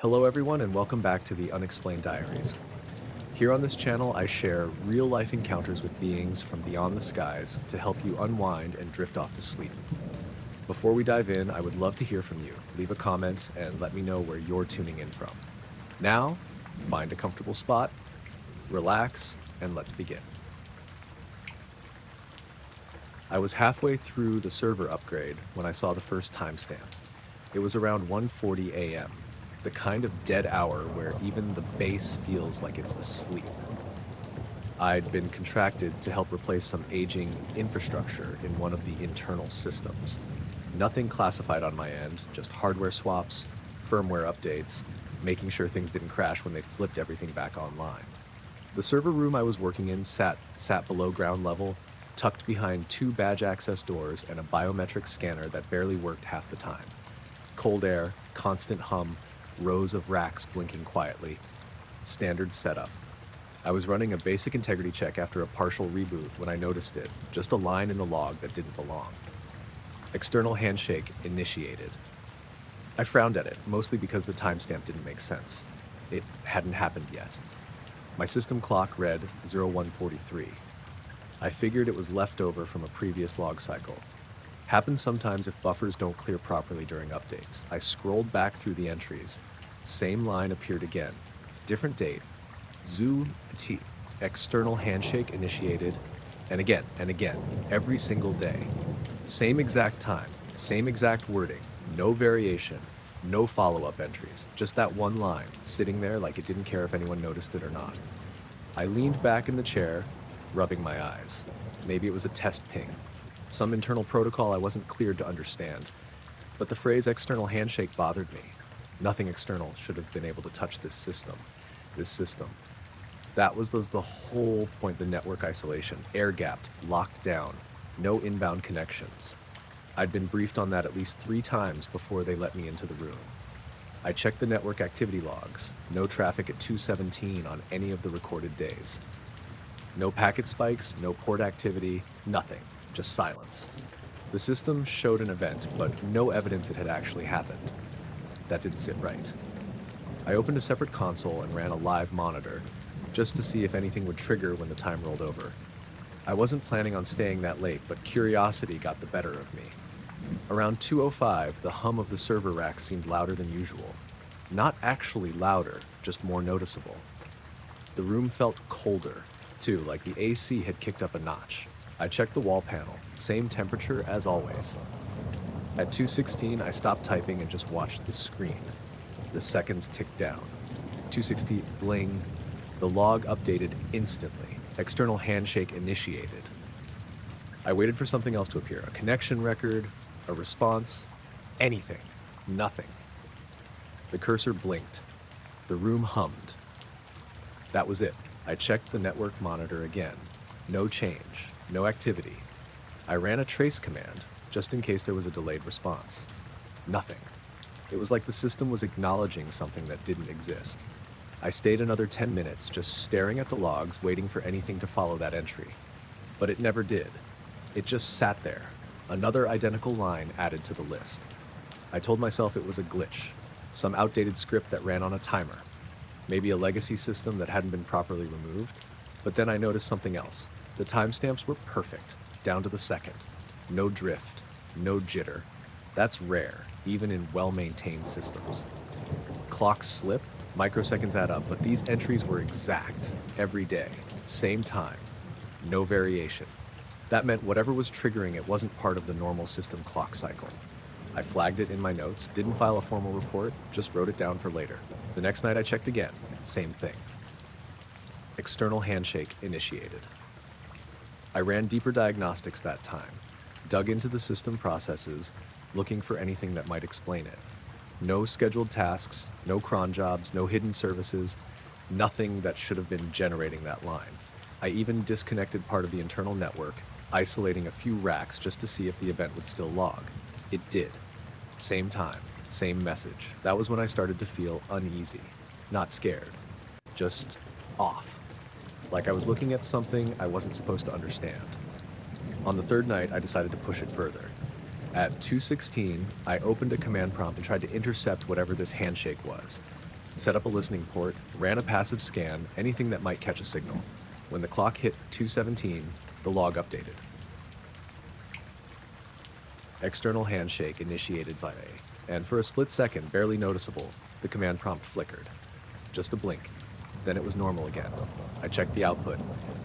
Hello everyone and welcome back to the Unexplained Diaries. Here on this channel I share real-life encounters with beings from beyond the skies to help you unwind and drift off to sleep. Before we dive in, I would love to hear from you. Leave a comment and let me know where you're tuning in from. Now, find a comfortable spot, relax, and let's begin. I was halfway through the server upgrade when I saw the first timestamp. It was around 1:40 a.m., the kind of dead hour where even the base feels like it's asleep. I'd been contracted to help replace some aging infrastructure in one of the internal systems. Nothing classified on my end, just hardware swaps, firmware updates, making sure things didn't crash when they flipped everything back online. The server room I was working in sat below ground level, tucked behind two badge access doors and a biometric scanner that barely worked half the time. Cold air, constant hum, rows of racks blinking quietly. Standard setup. I was running a basic integrity check after a partial reboot when I noticed it, just a line in the log that didn't belong. External handshake initiated. I frowned at it, mostly because the timestamp didn't make sense. It hadn't happened yet. My system clock read 0143. I figured it was left over from a previous log cycle. Happens sometimes if buffers don't clear properly during updates. I scrolled back through the entries. Same line appeared again. Different date. Zoo Petit. External handshake initiated. And again, every single day. Same exact time, same exact wording, no variation, no follow-up entries. Just that one line, sitting there like it didn't care if anyone noticed it or not. I leaned back in the chair, rubbing my eyes. Maybe it was a test ping. Some internal protocol I wasn't cleared to understand. But the phrase external handshake bothered me. Nothing external should have been able to touch this system. That was the whole point, the network isolation. Air-gapped, locked down, no inbound connections. I'd been briefed on that at least 3 times before they let me into the room. I checked the network activity logs. No traffic at 2:17 on any of the recorded days. No packet spikes, no port activity, nothing. Just silence. The system showed an event, but no evidence it had actually happened. That didn't sit right. I opened a separate console and ran a live monitor, just to see if anything would trigger when the time rolled over. I wasn't planning on staying that late, but curiosity got the better of me. Around 2:05, the hum of the server rack seemed louder than usual. Not actually louder, just more noticeable. The room felt colder, too, like the AC had kicked up a notch. I checked the wall panel, same temperature as always. At 2:16, I stopped typing and just watched the screen. The seconds ticked down. 2:16, bling. The log updated instantly. External handshake initiated. I waited for something else to appear. A connection record, a response, anything. Nothing. The cursor blinked. The room hummed. That was it. I checked the network monitor again. No change. No activity. I ran a trace command, just in case there was a delayed response. Nothing. It was like the system was acknowledging something that didn't exist. I stayed another 10 minutes, just staring at the logs, waiting for anything to follow that entry. But it never did. It just sat there. Another identical line added to the list. I told myself it was a glitch, some outdated script that ran on a timer. Maybe a legacy system that hadn't been properly removed. But then I noticed something else. The timestamps were perfect, down to the second. No drift, no jitter. That's rare, even in well-maintained systems. Clocks slip, microseconds add up, but these entries were exact, every day, same time, no variation. That meant whatever was triggering it wasn't part of the normal system clock cycle. I flagged it in my notes, didn't file a formal report, just wrote it down for later. The next night I checked again, same thing. External handshake initiated. I ran deeper diagnostics that time, dug into the system processes, looking for anything that might explain it. No scheduled tasks, no cron jobs, no hidden services, nothing that should have been generating that line. I even disconnected part of the internal network, isolating a few racks just to see if the event would still log. It did. Same time, same message. That was when I started to feel uneasy. Not scared. Just off. Like I was looking at something I wasn't supposed to understand. On the third night, I decided to push it further. At 2:16, I opened a command prompt and tried to intercept whatever this handshake was. Set up a listening port, ran a passive scan, anything that might catch a signal. When the clock hit 2:17, the log updated. External handshake initiated via, and for a split second, barely noticeable, the command prompt flickered. Just a blink. Then it was normal again. I checked the output.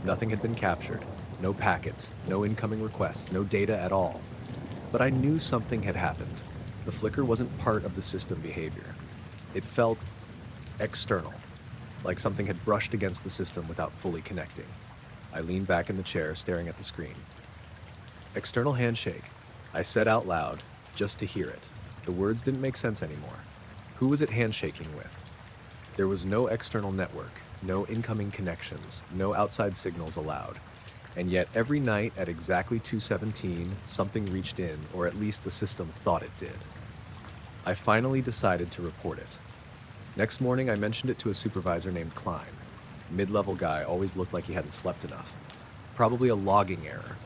Nothing had been captured. No packets, no incoming requests, no data at all. But I knew something had happened. The flicker wasn't part of the system behavior. It felt external, like something had brushed against the system without fully connecting. I leaned back in the chair, staring at the screen. External handshake, I said out loud, just to hear it. The words didn't make sense anymore. Who was it handshaking with? There was no external network, no incoming connections, no outside signals allowed. And yet every night at exactly 2:17, something reached in, or at least the system thought it did. I finally decided to report it. Next morning, I mentioned it to a supervisor named Klein. Mid-level guy, always looked like he hadn't slept enough. Probably a logging error,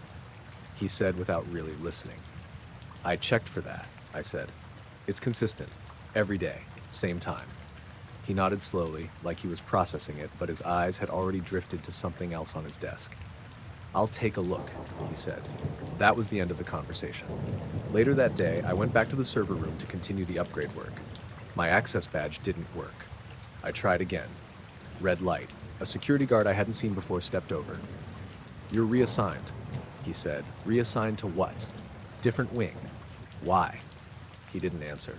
he said without really listening. I checked for that, I said. It's consistent. Every day. Same time. He nodded slowly, like he was processing it, but his eyes had already drifted to something else on his desk. I'll take a look, he said. That was the end of the conversation. Later that day, I went back to the server room to continue the upgrade work. My access badge didn't work. I tried again. Red light. A security guard I hadn't seen before stepped over. You're reassigned, he said. Reassigned to what? Different wing. Why? He didn't answer.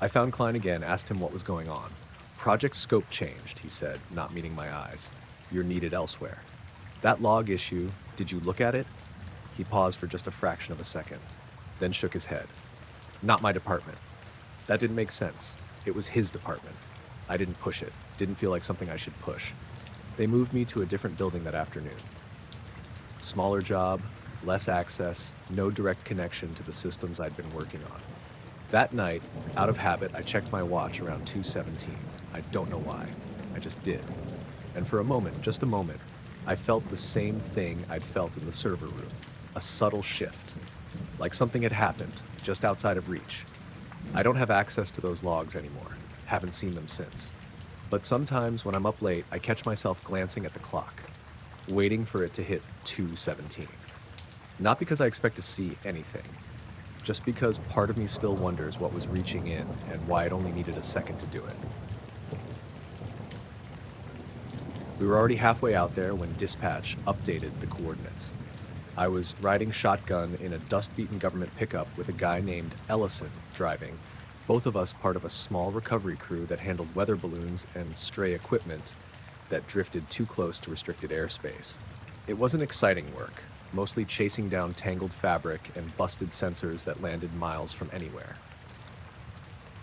I found Klein again, asked him what was going on. Project scope changed, he said, not meeting my eyes. You're needed elsewhere. That log issue, did you look at it? He paused for just a fraction of a second, then shook his head. Not my department. That didn't make sense. It was his department. I didn't push it. Didn't feel like something I should push. They moved me to a different building that afternoon. Smaller job, less access, no direct connection to the systems I'd been working on. That night, out of habit, I checked my watch around 2:17. I don't know why. I just did. And for a moment, just a moment, I felt the same thing I'd felt in the server room. A subtle shift. Like something had happened, just outside of reach. I don't have access to those logs anymore. Haven't seen them since. But sometimes when I'm up late, I catch myself glancing at the clock, waiting for it to hit 2:17. Not because I expect to see anything, just because part of me still wonders what was reaching in and why it only needed a second to do it. We were already halfway out there when dispatch updated the coordinates. I was riding shotgun in a dust-beaten government pickup with a guy named Ellison driving, both of us part of a small recovery crew that handled weather balloons and stray equipment that drifted too close to restricted airspace. It wasn't exciting work, mostly chasing down tangled fabric and busted sensors that landed miles from anywhere.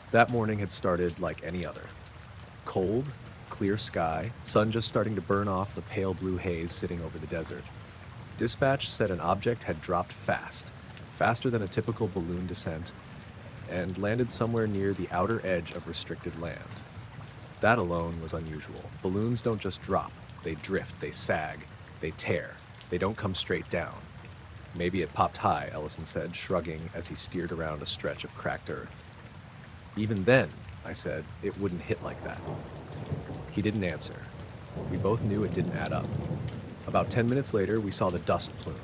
That morning had started like any other. Cold, clear sky, sun just starting to burn off the pale blue haze sitting over the desert. Dispatch said an object had dropped fast, faster than a typical balloon descent, and landed somewhere near the outer edge of restricted land. That alone was unusual. Balloons don't just drop, they drift, they sag, they tear. They don't come straight down. Maybe it popped high, Ellison said, shrugging as he steered around a stretch of cracked earth. Even then, I said, it wouldn't hit like that. He didn't answer. We both knew it didn't add up. About 10 minutes later, we saw the dust plume.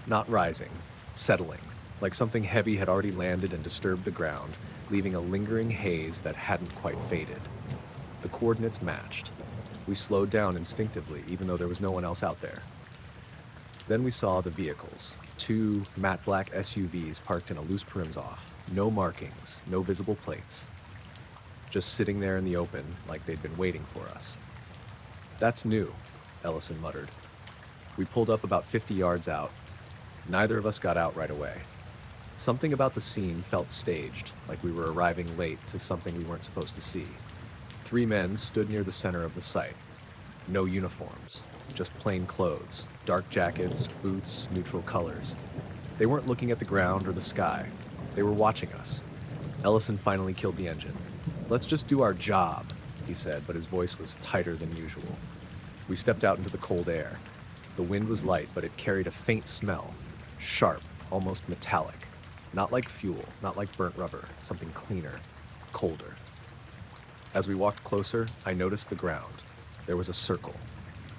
Not rising, settling, like something heavy had already landed and disturbed the ground, leaving a lingering haze that hadn't quite faded. The coordinates matched. We slowed down instinctively, even though there was no one else out there. Then we saw the vehicles. 2 matte black SUVs parked in a loose perims off. No markings, no visible plates. Just sitting there in the open like they'd been waiting for us. That's new, Ellison muttered. We pulled up about 50 yards out. Neither of us got out right away. Something about the scene felt staged, like we were arriving late to something we weren't supposed to see. 3 men stood near the center of the site. No uniforms, just plain clothes, dark jackets, boots, neutral colors. They weren't looking at the ground or the sky. They were watching us. Ellison finally killed the engine. Let's just do our job, he said, but his voice was tighter than usual. We stepped out into the cold air. The wind was light, but it carried a faint smell. Sharp, almost metallic. Not like fuel, not like burnt rubber, something cleaner, colder. As we walked closer, I noticed the ground. There was a circle,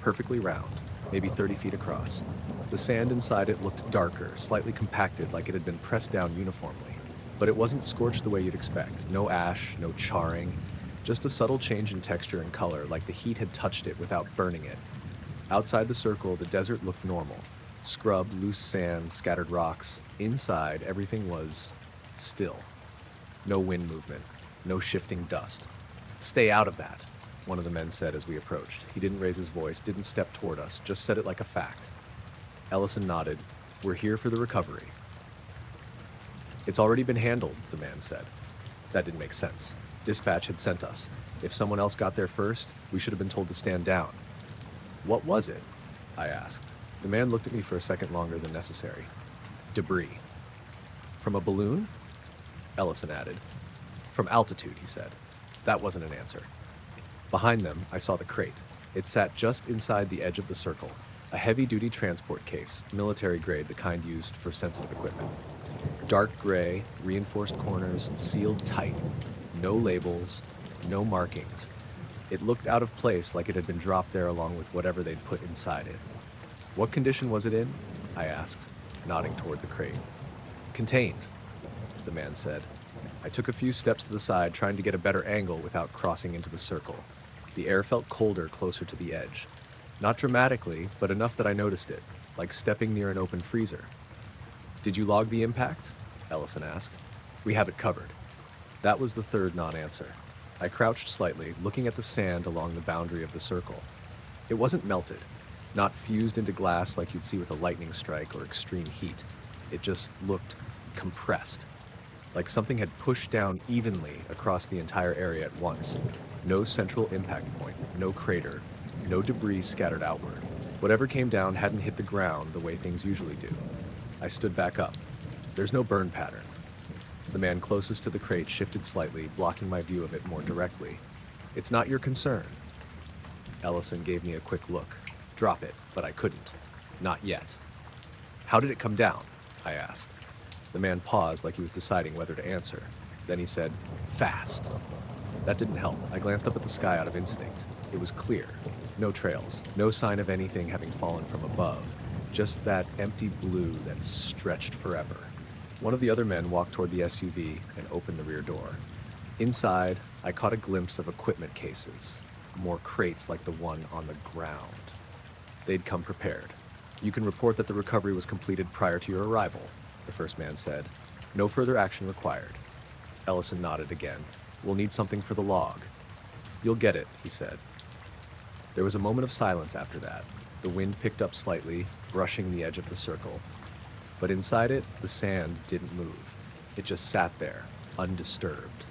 perfectly round, maybe 30 feet across. The sand inside it looked darker, slightly compacted like it had been pressed down uniformly. But it wasn't scorched the way you'd expect. No ash, no charring, just a subtle change in texture and color like the heat had touched it without burning it. Outside the circle, the desert looked normal. Scrub, loose sand, scattered rocks. Inside, everything was still. No wind movement, no shifting dust. "Stay out of that," one of the men said as we approached. He didn't raise his voice, didn't step toward us, just said it like a fact. Ellison nodded. "We're here for the recovery." "It's already been handled," the man said. That didn't make sense. Dispatch had sent us. If someone else got there first, we should have been told to stand down. "What was it?" I asked. The man looked at me for a second longer than necessary. "Debris." "From a balloon?" Ellison added. "From altitude," he said. That wasn't an answer. Behind them, I saw the crate. It sat just inside the edge of the circle. A heavy-duty transport case, military grade, the kind used for sensitive equipment. Dark gray, reinforced corners, sealed tight. No labels, no markings. It looked out of place, like it had been dropped there along with whatever they'd put inside it. "What condition was it in?" I asked, nodding toward the crate. "Contained," the man said. I took a few steps to the side, trying to get a better angle without crossing into the circle. The air felt colder closer to the edge. Not dramatically, but enough that I noticed it, like stepping near an open freezer. "Did you log the impact?" Ellison asked. "We have it covered." That was the third non-answer. I crouched slightly, looking at the sand along the boundary of the circle. It wasn't melted, not fused into glass like you'd see with a lightning strike or extreme heat. It just looked compressed, like something had pushed down evenly across the entire area at once. No central impact point, no crater, no debris scattered outward. Whatever came down hadn't hit the ground the way things usually do. I stood back up. There's no burn pattern. The man closest to the crate shifted slightly, blocking my view of it more directly. "It's not your concern." Ellison gave me a quick look. "Drop it," but I couldn't. "Not yet." "How did it come down?" I asked. The man paused like he was deciding whether to answer. Then he said, "Fast." That didn't help. I glanced up at the sky out of instinct. It was clear. No trails. No sign of anything having fallen from above. Just that empty blue that stretched forever. One of the other men walked toward the SUV and opened the rear door. Inside, I caught a glimpse of equipment cases. More crates like the one on the ground. They'd come prepared. "You can report that the recovery was completed prior to your arrival," the first man said. "No further action required." Ellison nodded again. "We'll need something for the log." "You'll get it," he said. There was a moment of silence after that. The wind picked up slightly, brushing the edge of the circle. But inside it, the sand didn't move. It just sat there, undisturbed.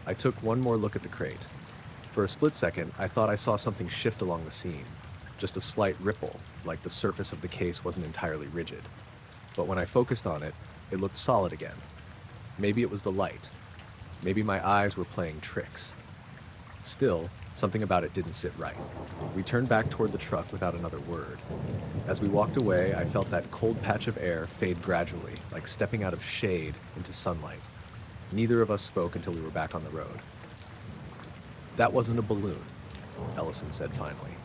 I took one more look at the crate. For a split second, I thought I saw something shift along the seam. Just a slight ripple, like the surface of the case wasn't entirely rigid. But when I focused on it, it looked solid again. Maybe it was the light. Maybe my eyes were playing tricks. Still, something about it didn't sit right. We turned back toward the truck without another word. As we walked away, I felt that cold patch of air fade gradually, like stepping out of shade into sunlight. Neither of us spoke until we were back on the road. "That wasn't a balloon," Ellison said finally.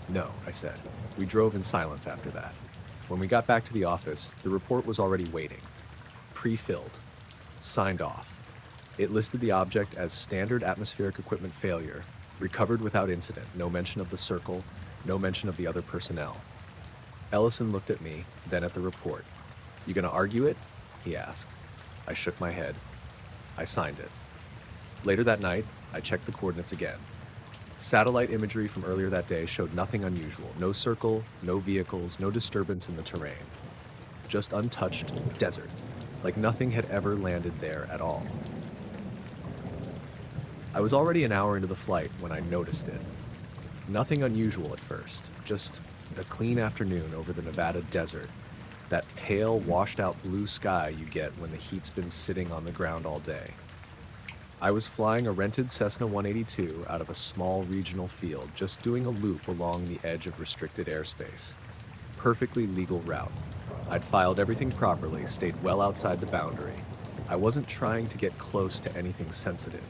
"No," I said. We drove in silence after that. When we got back to the office, the report was already waiting. Pre-filled. Signed off. It listed the object as standard atmospheric equipment failure, recovered without incident, no mention of the circle, no mention of the other personnel. Ellison looked at me, then at the report. "You gonna argue it?" he asked. I shook my head. I signed it. Later that night, I checked the coordinates again. Satellite imagery from earlier that day showed nothing unusual. No circle, no vehicles, no disturbance in the terrain. Just untouched desert, like nothing had ever landed there at all. I was already an hour into the flight when I noticed it. Nothing unusual at first, just a clean afternoon over the Nevada desert, that pale, washed-out blue sky you get when the heat's been sitting on the ground all day. I was flying a rented Cessna 182 out of a small regional field, just doing a loop along the edge of restricted airspace. Perfectly legal route. I'd filed everything properly, stayed well outside the boundary. I wasn't trying to get close to anything sensitive.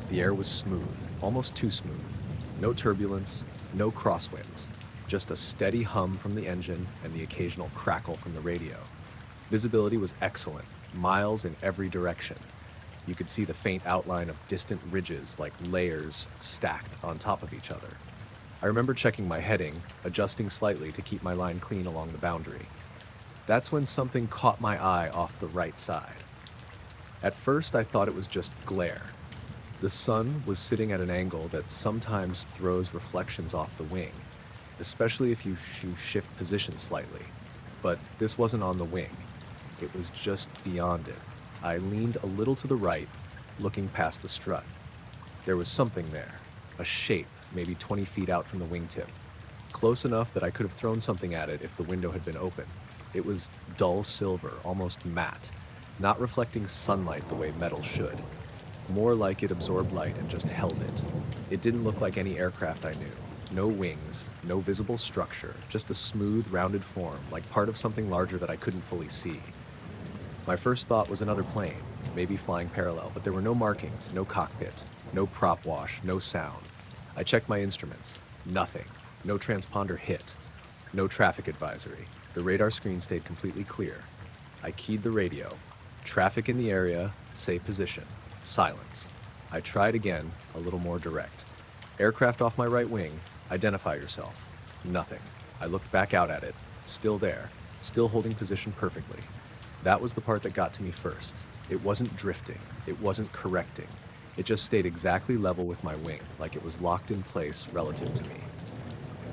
The air was smooth, almost too smooth. No turbulence, no crosswinds, just a steady hum from the engine and the occasional crackle from the radio. Visibility was excellent, miles in every direction. You could see the faint outline of distant ridges like layers stacked on top of each other. I remember checking my heading, adjusting slightly to keep my line clean along the boundary. That's when something caught my eye off the right side. At first, I thought it was just glare. The sun was sitting at an angle that sometimes throws reflections off the wing, especially if you shift position slightly. But this wasn't on the wing. It was just beyond it. I leaned a little to the right, looking past the strut. There was something there, a shape, maybe 20 feet out from the wingtip, close enough that I could have thrown something at it if the window had been open. It was dull silver, almost matte, not reflecting sunlight the way metal should. More like it absorbed light and just held it. It didn't look like any aircraft I knew. No wings, no visible structure, just a smooth, rounded form, like part of something larger that I couldn't fully see. My first thought was another plane, maybe flying parallel, but there were no markings, no cockpit, no prop wash, no sound. I checked my instruments. Nothing. No transponder hit. No traffic advisory. The radar screen stayed completely clear. I keyed the radio. Traffic in the area, say position. Silence. I tried again, a little more direct. Aircraft off my right wing, identify yourself. Nothing. I looked back out at it. Still there. Still holding position perfectly. That was the part that got to me first. It wasn't drifting. It wasn't correcting. It just stayed exactly level with my wing, like it was locked in place relative to me.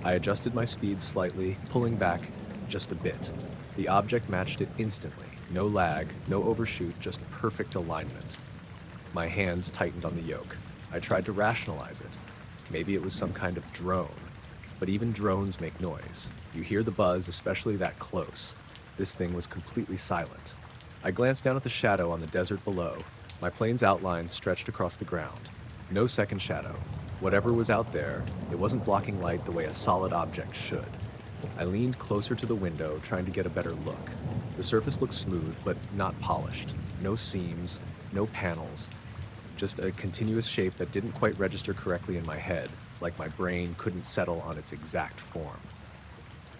I adjusted my speed slightly, pulling back just a bit. The object matched it instantly. No lag, no overshoot, just perfect alignment. My hands tightened on the yoke. I tried to rationalize it. Maybe it was some kind of drone. But even drones make noise. You hear the buzz, especially that close. This thing was completely silent. I glanced down at the shadow on the desert below. My plane's outline stretched across the ground. No second shadow. Whatever was out there, it wasn't blocking light the way a solid object should. I leaned closer to the window, trying to get a better look. The surface looked smooth, but not polished. No seams, no panels. Just a continuous shape that didn't quite register correctly in my head, like my brain couldn't settle on its exact form.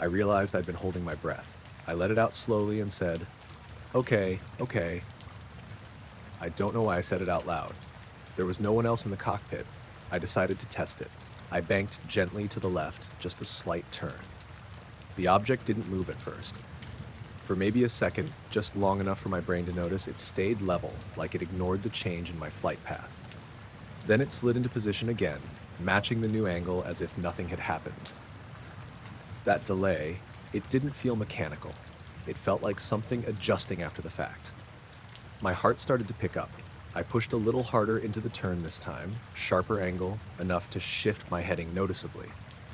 I realized I'd been holding my breath. I let it out slowly and said, "Okay, okay." I don't know why I said it out loud. There was no one else in the cockpit. I decided to test it. I banked gently to the left, just a slight turn. The object didn't move at first. For maybe a second, just long enough for my brain to notice, it stayed level, like it ignored the change in my flight path. Then it slid into position again, matching the new angle as if nothing had happened. That delay, it didn't feel mechanical. It felt like something adjusting after the fact. My heart started to pick up. I pushed a little harder into the turn this time, sharper angle, enough to shift my heading noticeably.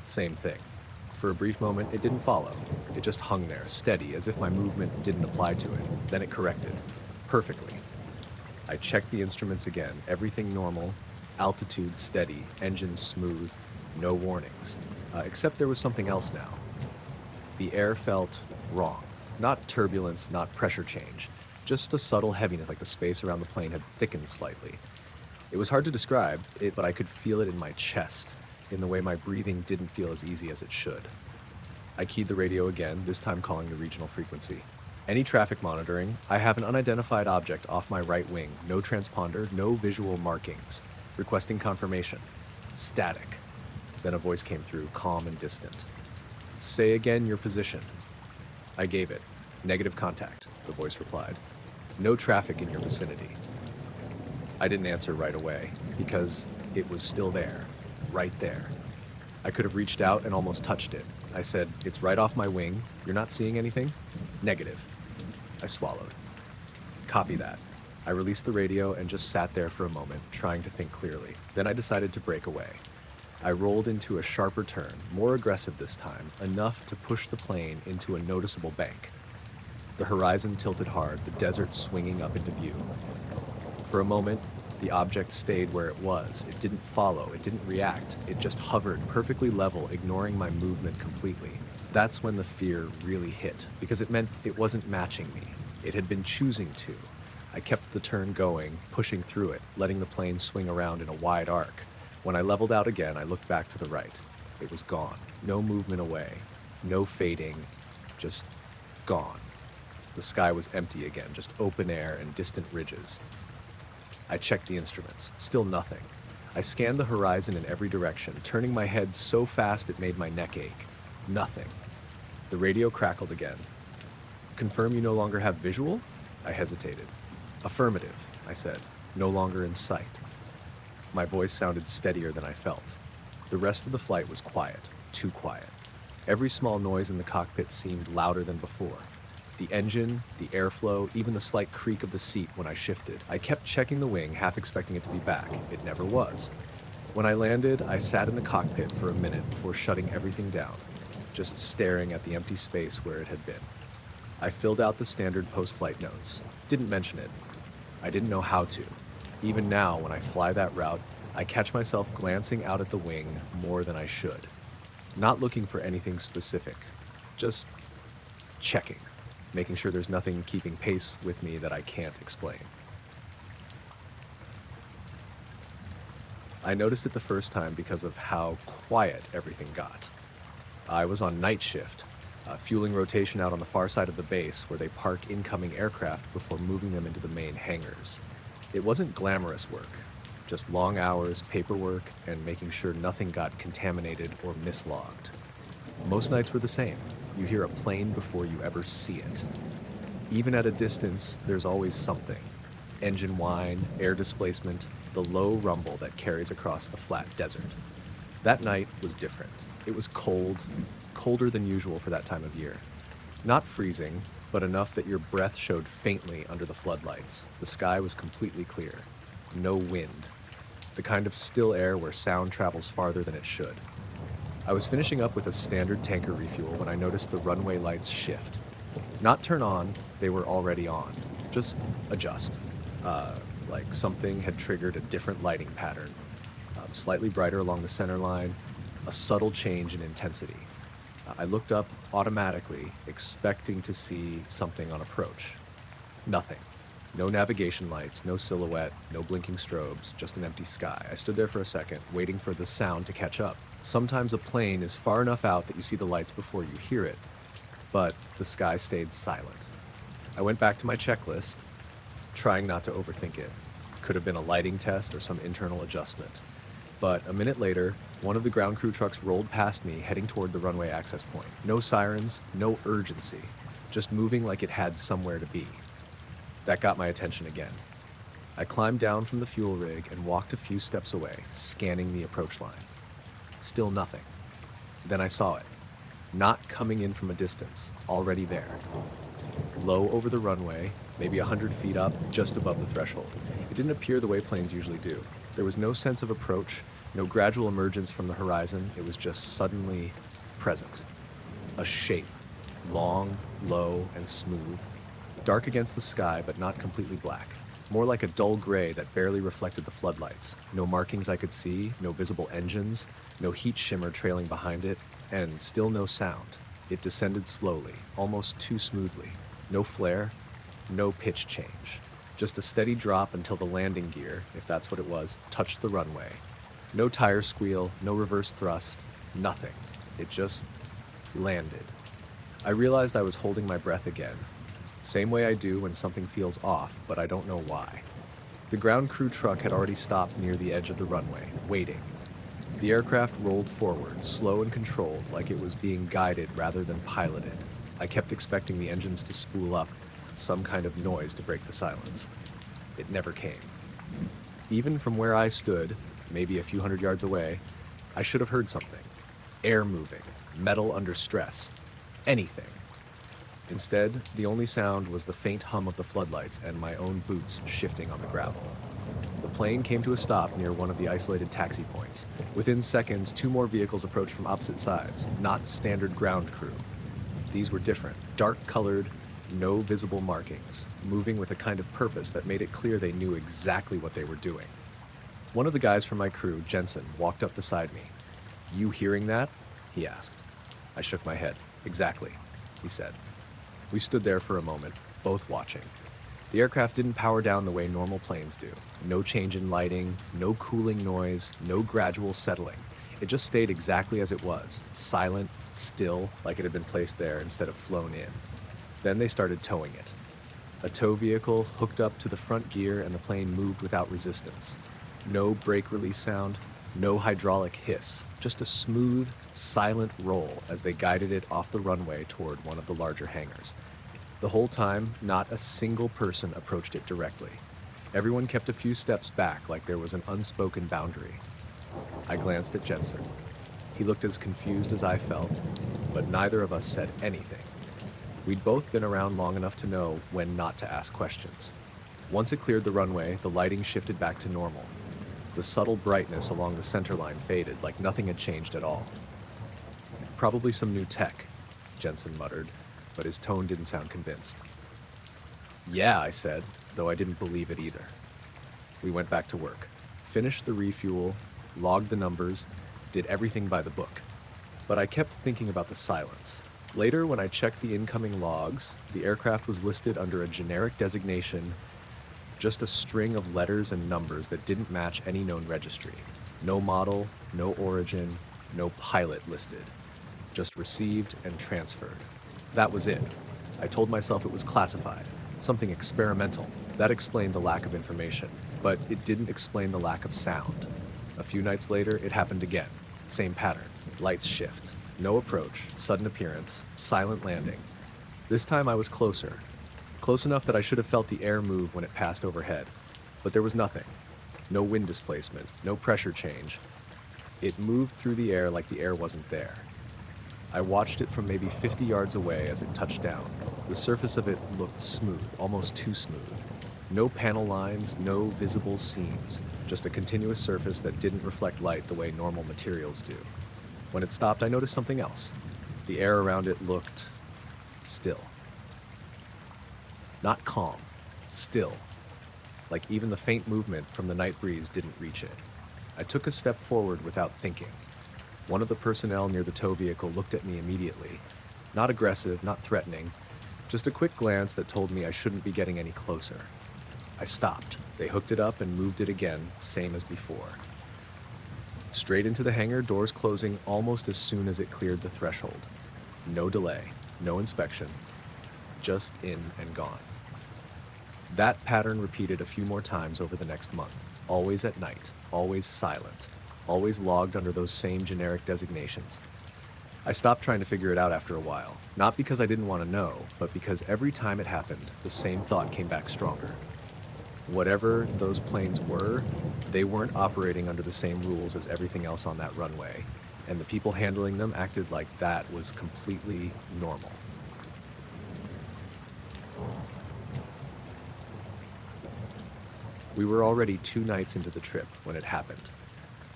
Same thing. For a brief moment, it didn't follow. It just hung there, steady, as if my movement didn't apply to it. Then it corrected. Perfectly. I checked the instruments again, everything normal, altitude steady, engine smooth, no warnings. Except there was something else now. The air felt wrong. Not turbulence, not pressure change. Just a subtle heaviness, like the space around the plane had thickened slightly. It was hard to describe it, but I could feel it in my chest, in the way my breathing didn't feel as easy as it should. I keyed the radio again, this time calling the regional frequency. Any traffic monitoring, I have an unidentified object off my right wing, no transponder, no visual markings. Requesting confirmation. Static. Then a voice came through, calm and distant. Say again your position. I gave it. Negative contact, the voice replied. No traffic in your vicinity. I didn't answer right away, because it was still there, right there. I could have reached out and almost touched it. I said, "It's right off my wing. You're not seeing anything?" Negative. I swallowed. Copy that. I released the radio and just sat there for a moment, trying to think clearly. Then I decided to break away. I rolled into a sharper turn, more aggressive this time, enough to push the plane into a noticeable bank. The horizon tilted hard, the desert swinging up into view. For a moment, the object stayed where it was. It didn't follow, it didn't react. It just hovered perfectly level, ignoring my movement completely. That's when the fear really hit, because it meant it wasn't matching me. It had been choosing to. I kept the turn going, pushing through it, letting the plane swing around in a wide arc. When I leveled out again, I looked back to the right. It was gone. No movement away. No fading. Just gone. The sky was empty again, just open air and distant ridges. I checked the instruments. Still nothing. I scanned the horizon in every direction, turning my head so fast it made my neck ache. Nothing. The radio crackled again. "Confirm you no longer have visual?" I hesitated. "Affirmative," I said. "No longer in sight." My voice sounded steadier than I felt. The rest of the flight was quiet, too quiet. Every small noise in the cockpit seemed louder than before. The engine, the airflow, even the slight creak of the seat when I shifted. I kept checking the wing, half expecting it to be back. It never was. When I landed, I sat in the cockpit for a minute before shutting everything down, just staring at the empty space where it had been. I filled out the standard post-flight notes. Didn't mention it. I didn't know how to. Even now, when I fly that route, I catch myself glancing out at the wing more than I should. Not looking for anything specific. Just checking. Making sure there's nothing keeping pace with me that I can't explain. I noticed it the first time because of how quiet everything got. I was on night shift, fueling rotation out on the far side of the base where they park incoming aircraft before moving them into the main hangars. It wasn't glamorous work, just long hours, paperwork, and making sure nothing got contaminated or mislogged. Most nights were the same. You hear a plane before you ever see it. Even at a distance, there's always something. Engine whine, air displacement, the low rumble that carries across the flat desert. That night was different. It was cold, colder than usual for that time of year. Not freezing, but enough that your breath showed faintly under the floodlights. The sky was completely clear. No wind. The kind of still air where sound travels farther than it should. I was finishing up with a standard tanker refuel when I noticed the runway lights shift. Not turn on, they were already on. Just adjust. Like something had triggered a different lighting pattern. Slightly brighter along the center line, a subtle change in intensity. I looked up automatically, expecting to see something on approach. Nothing. No navigation lights, no silhouette, no blinking strobes, just an empty sky. I stood there for a second, waiting for the sound to catch up. Sometimes a plane is far enough out that you see the lights before you hear it, but the sky stayed silent. I went back to my checklist, trying not to overthink it. Could have been a lighting test or some internal adjustment. But a minute later, one of the ground crew trucks rolled past me, heading toward the runway access point. No sirens, no urgency, just moving like it had somewhere to be. That got my attention again. I climbed down from the fuel rig and walked a few steps away, scanning the approach line. Still nothing. Then I saw it. Not coming in from a distance, already there. Low over the runway, maybe 100 feet up, just above the threshold. It didn't appear the way planes usually do. There was no sense of approach, no gradual emergence from the horizon. It was just suddenly present. A shape, long, low, and smooth. Dark against the sky, but not completely black. More like a dull gray that barely reflected the floodlights. No markings I could see, no visible engines, no heat shimmer trailing behind it, and still no sound. It descended slowly, almost too smoothly. No flare, no pitch change. Just a steady drop until the landing gear, if that's what it was, touched the runway. No tire squeal, no reverse thrust, nothing. It just landed. I realized I was holding my breath again. Same way I do when something feels off, but I don't know why. The ground crew truck had already stopped near the edge of the runway, waiting. The aircraft rolled forward, slow and controlled, like it was being guided rather than piloted. I kept expecting the engines to spool up, some kind of noise to break the silence. It never came. Even from where I stood, maybe a few hundred yards away, I should have heard something. Air moving, metal under stress, anything. Instead, the only sound was the faint hum of the floodlights and my own boots shifting on the gravel. The plane came to a stop near one of the isolated taxi points. Within seconds, 2 more vehicles approached from opposite sides, not standard ground crew. These were different, dark-colored, no visible markings, moving with a kind of purpose that made it clear they knew exactly what they were doing. One of the guys from my crew, Jensen, walked up beside me. "You hearing that?" he asked. I shook my head. "Exactly," he said. We stood there for a moment, both watching. The aircraft didn't power down the way normal planes do. No change in lighting, no cooling noise, no gradual settling. It just stayed exactly as it was, silent, still, like it had been placed there instead of flown in. Then they started towing it. A tow vehicle hooked up to the front gear and the plane moved without resistance. No brake release sound, no hydraulic hiss, just a smooth, silent roll as they guided it off the runway toward one of the larger hangars. The whole time, not a single person approached it directly. Everyone kept a few steps back like there was an unspoken boundary. I glanced at Jensen. He looked as confused as I felt, but neither of us said anything. We'd both been around long enough to know when not to ask questions. Once it cleared the runway, the lighting shifted back to normal. The subtle brightness along the center line faded like nothing had changed at all. Probably some new tech, Jensen muttered, but his tone didn't sound convinced. Yeah, I said, though I didn't believe it either. We went back to work, finished the refuel, logged the numbers, did everything by the book. But I kept thinking about the silence. Later, when I checked the incoming logs, the aircraft was listed under a generic designation, just a string of letters and numbers that didn't match any known registry. No model, no origin, no pilot listed. Just received and transferred. That was it. I told myself it was classified, something experimental. That explained the lack of information, but it didn't explain the lack of sound. A few nights later, it happened again. Same pattern. Lights shift. No approach, sudden appearance, silent landing. This time I was closer. Close enough that I should have felt the air move when it passed overhead. But there was nothing. No wind displacement, no pressure change. It moved through the air like the air wasn't there. I watched it from maybe 50 yards away as it touched down. The surface of it looked smooth, almost too smooth. No panel lines, no visible seams, just a continuous surface that didn't reflect light the way normal materials do. When it stopped, I noticed something else. The air around it looked still. Not calm, still. Like even the faint movement from the night breeze didn't reach it. I took a step forward without thinking. One of the personnel near the tow vehicle looked at me immediately. Not aggressive, not threatening, just a quick glance that told me I shouldn't be getting any closer. I stopped. They hooked it up and moved it again, same as before. Straight into the hangar, doors closing almost as soon as it cleared the threshold. No delay, no inspection, just in and gone. That pattern repeated a few more times over the next month, always at night, always silent, always logged under those same generic designations. I stopped trying to figure it out after a while, not because I didn't want to know, but because every time it happened, the same thought came back stronger. Whatever those planes were, they weren't operating under the same rules as everything else on that runway, and the people handling them acted like that was completely normal. We were already 2 nights into the trip when it happened.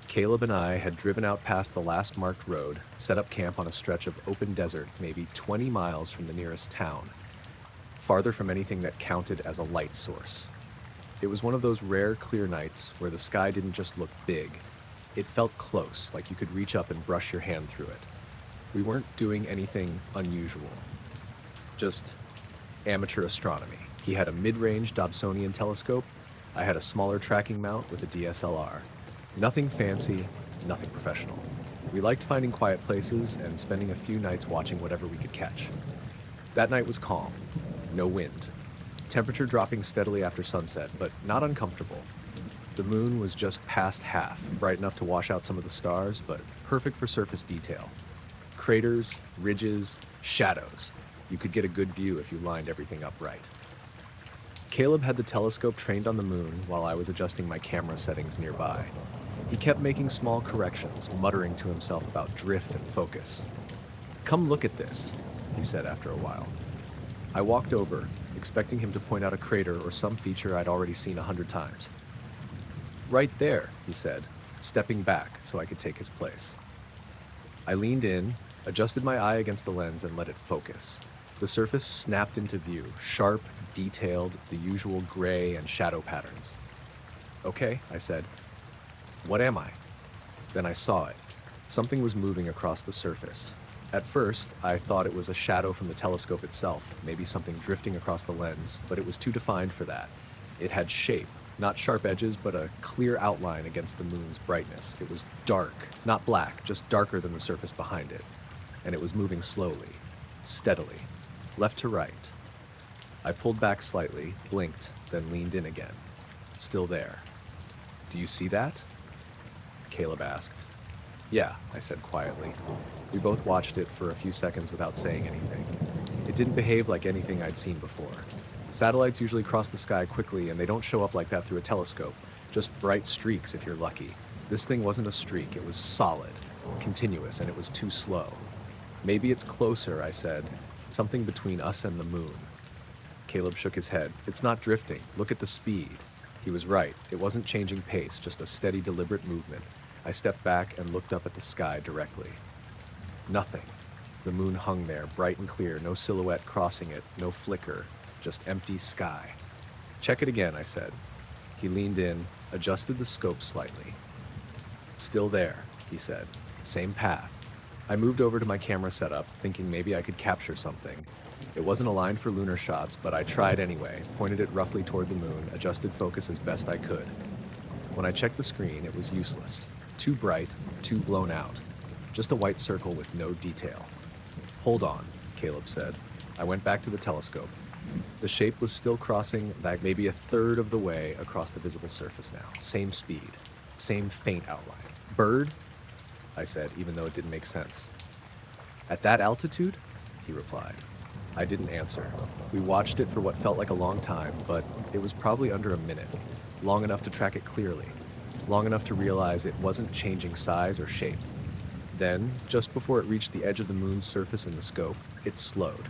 Caleb and I had driven out past the last marked road, set up camp on a stretch of open desert maybe 20 miles from the nearest town, farther from anything that counted as a light source. It was one of those rare clear nights where the sky didn't just look big. It felt close, like you could reach up and brush your hand through it. We weren't doing anything unusual, just amateur astronomy. He had a mid-range Dobsonian telescope. I had a smaller tracking mount with a DSLR. Nothing fancy, nothing professional. We liked finding quiet places and spending a few nights watching whatever we could catch. That night was calm, no wind. Temperature dropping steadily after sunset, but not uncomfortable. The moon was just past half, bright enough to wash out some of the stars, but perfect for surface detail. Craters, ridges, shadows. You could get a good view if you lined everything up right. Caleb had the telescope trained on the moon while I was adjusting my camera settings nearby. He kept making small corrections, muttering to himself about drift and focus. "Come look at this," he said after a while. I walked over, expecting him to point out a crater or some feature I'd already seen 100 times. "Right there," he said, stepping back so I could take his place. I leaned in, adjusted my eye against the lens, and let it focus. The surface snapped into view, sharp, detailed, the usual gray and shadow patterns. "Okay," I said. "What am I?" Then I saw it. Something was moving across the surface. At first, I thought it was a shadow from the telescope itself, maybe something drifting across the lens, but it was too defined for that. It had shape, not sharp edges, but a clear outline against the moon's brightness. It was dark, not black, just darker than the surface behind it. And it was moving slowly, steadily, left to right. I pulled back slightly, blinked, then leaned in again. Still there. "Do you see that?" Caleb asked. "Yeah," I said quietly. We both watched it for a few seconds without saying anything. It didn't behave like anything I'd seen before. Satellites usually cross the sky quickly and they don't show up like that through a telescope. Just bright streaks if you're lucky. This thing wasn't a streak, it was solid, continuous, and it was too slow. "Maybe it's closer," I said. "Something between us and the moon." Caleb shook his head. "It's not drifting. Look at the speed." He was right. It wasn't changing pace, just a steady, deliberate movement. I stepped back and looked up at the sky directly. Nothing. The moon hung there, bright and clear, no silhouette crossing it, no flicker, just empty sky. "Check it again," I said. He leaned in, adjusted the scope slightly. "Still there," he said. "Same path." I moved over to my camera setup, thinking maybe I could capture something. It wasn't aligned for lunar shots, but I tried anyway, pointed it roughly toward the moon, adjusted focus as best I could. When I checked the screen, it was useless. Too bright, too blown out. Just a white circle with no detail. "Hold on," Caleb said. I went back to the telescope. The shape was still crossing back maybe a third of the way across the visible surface now. Same speed, same faint outline. "Bird?" I said, even though it didn't make sense. "At that altitude?" he replied. I didn't answer. We watched it for what felt like a long time, but it was probably under a minute. Long enough to track it clearly. Long enough to realize it wasn't changing size or shape. Then, just before it reached the edge of the moon's surface in the scope, it slowed.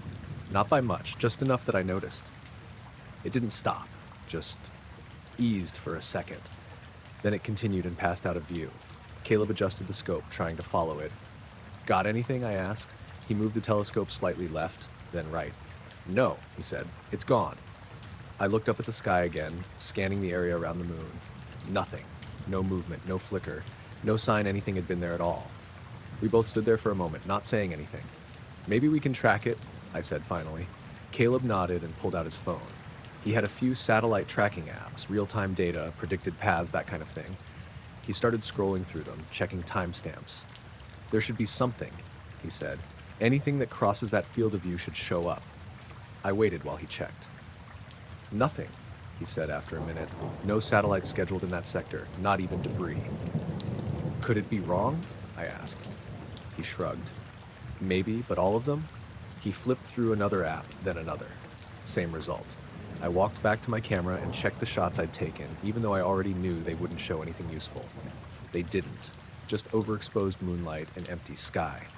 Not by much, just enough that I noticed. It didn't stop, just eased for a second. Then it continued and passed out of view. Caleb adjusted the scope, trying to follow it. "Got anything?" I asked. He moved the telescope slightly left, then right. "No," he said. "It's gone." I looked up at the sky again, scanning the area around the moon. Nothing. No movement, no flicker, no sign anything had been there at all. We both stood there for a moment, not saying anything. "Maybe we can track it," I said finally. Caleb nodded and pulled out his phone. He had a few satellite tracking apps, real-time data, predicted paths, that kind of thing. He started scrolling through them, checking timestamps. "There should be something," he said. "Anything that crosses that field of view should show up." I waited while he checked. "Nothing," he said after a minute. "No satellites scheduled in that sector, not even debris." "Could it be wrong?" I asked. He shrugged. "Maybe, but all of them?" He flipped through another app, then another. Same result. I walked back to my camera and checked the shots I'd taken, even though I already knew they wouldn't show anything useful. They didn't. Just overexposed moonlight and empty sky.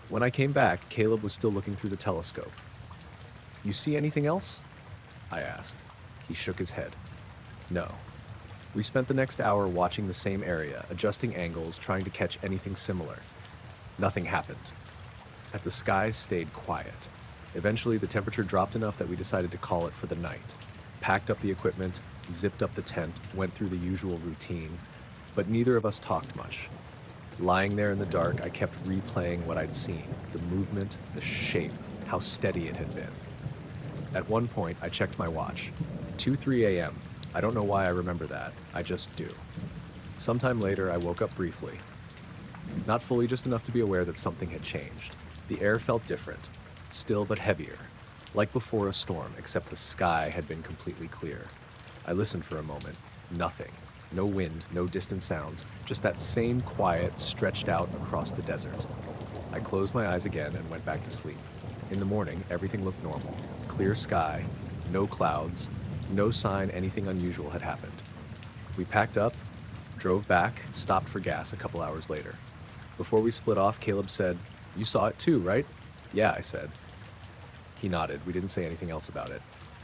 When I came back, Caleb was still looking through the telescope. "You see anything else?" I asked. He shook his head. "No." We spent the next hour watching the same area, adjusting angles, trying to catch anything similar. Nothing happened. The skies stayed quiet. Eventually, the temperature dropped enough that we decided to call it for the night. Packed up the equipment, zipped up the tent, went through the usual routine, but neither of us talked much. Lying there in the dark, I kept replaying what I'd seen, the movement, the shape, how steady it had been. At one point, I checked my watch. 2:03 a.m. I don't know why I remember that, I just do. Sometime later, I woke up briefly. Not fully, just enough to be aware that something had changed. The air felt different, still but heavier, like before a storm, except the sky had been completely clear. I listened for a moment. Nothing. No wind, no distant sounds, just that same quiet stretched out across the desert. I closed my eyes again and went back to sleep. In the morning, everything looked normal. Clear sky, no clouds, no sign anything unusual had happened. We packed up, drove back, stopped for gas a couple hours later. Before we split off, Caleb said, "You saw it too, right?" "Yeah," I said. He nodded. We didn't say anything else about it.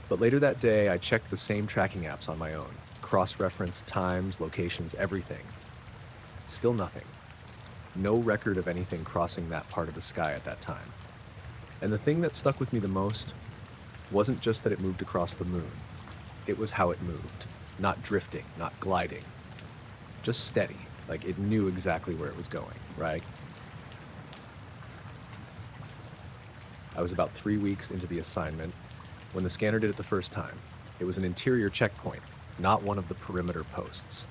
But later that day, I checked the same tracking apps on my own. Cross-referenced times, locations, everything. Still nothing. No record of anything crossing that part of the sky at that time. And the thing that stuck with me the most wasn't just that it moved across the moon. It was how it moved. Not drifting, not gliding. Just steady, like it knew exactly where it was going, right? I was about 3 weeks into the assignment when the scanner did it the first time. It was an interior checkpoint, not one of the perimeter posts.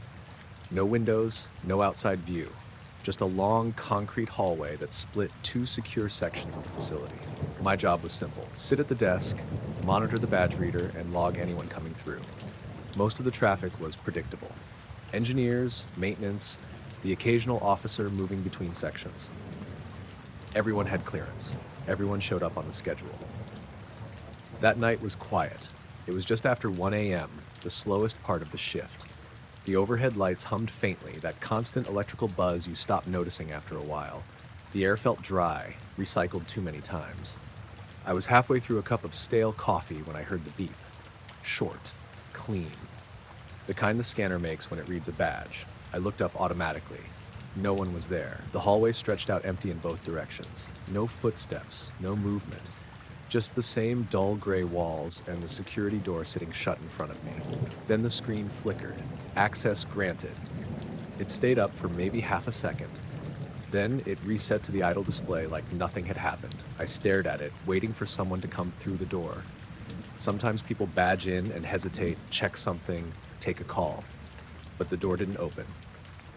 No windows, no outside view, just a long concrete hallway that split two secure sections of the facility. My job was simple: sit at the desk, monitor the badge reader, and log anyone coming through. Most of the traffic was predictable: engineers, maintenance, the occasional officer moving between sections. Everyone had clearance. Everyone showed up on the schedule. That night was quiet. It was just after 1 a.m., the slowest part of the shift. The overhead lights hummed faintly, that constant electrical buzz you stop noticing after a while. The air felt dry, recycled too many times. I was halfway through a cup of stale coffee when I heard the beep. Short, clean. The kind the scanner makes when it reads a badge. I looked up automatically. No one was there. The hallway stretched out empty in both directions. No footsteps, no movement. Just the same dull gray walls and the security door sitting shut in front of me. Then the screen flickered. Access granted. It stayed up for maybe half a second. Then it reset to the idle display like nothing had happened. I stared at it, waiting for someone to come through the door. Sometimes people badge in and hesitate, check something, take a call. But the door didn't open.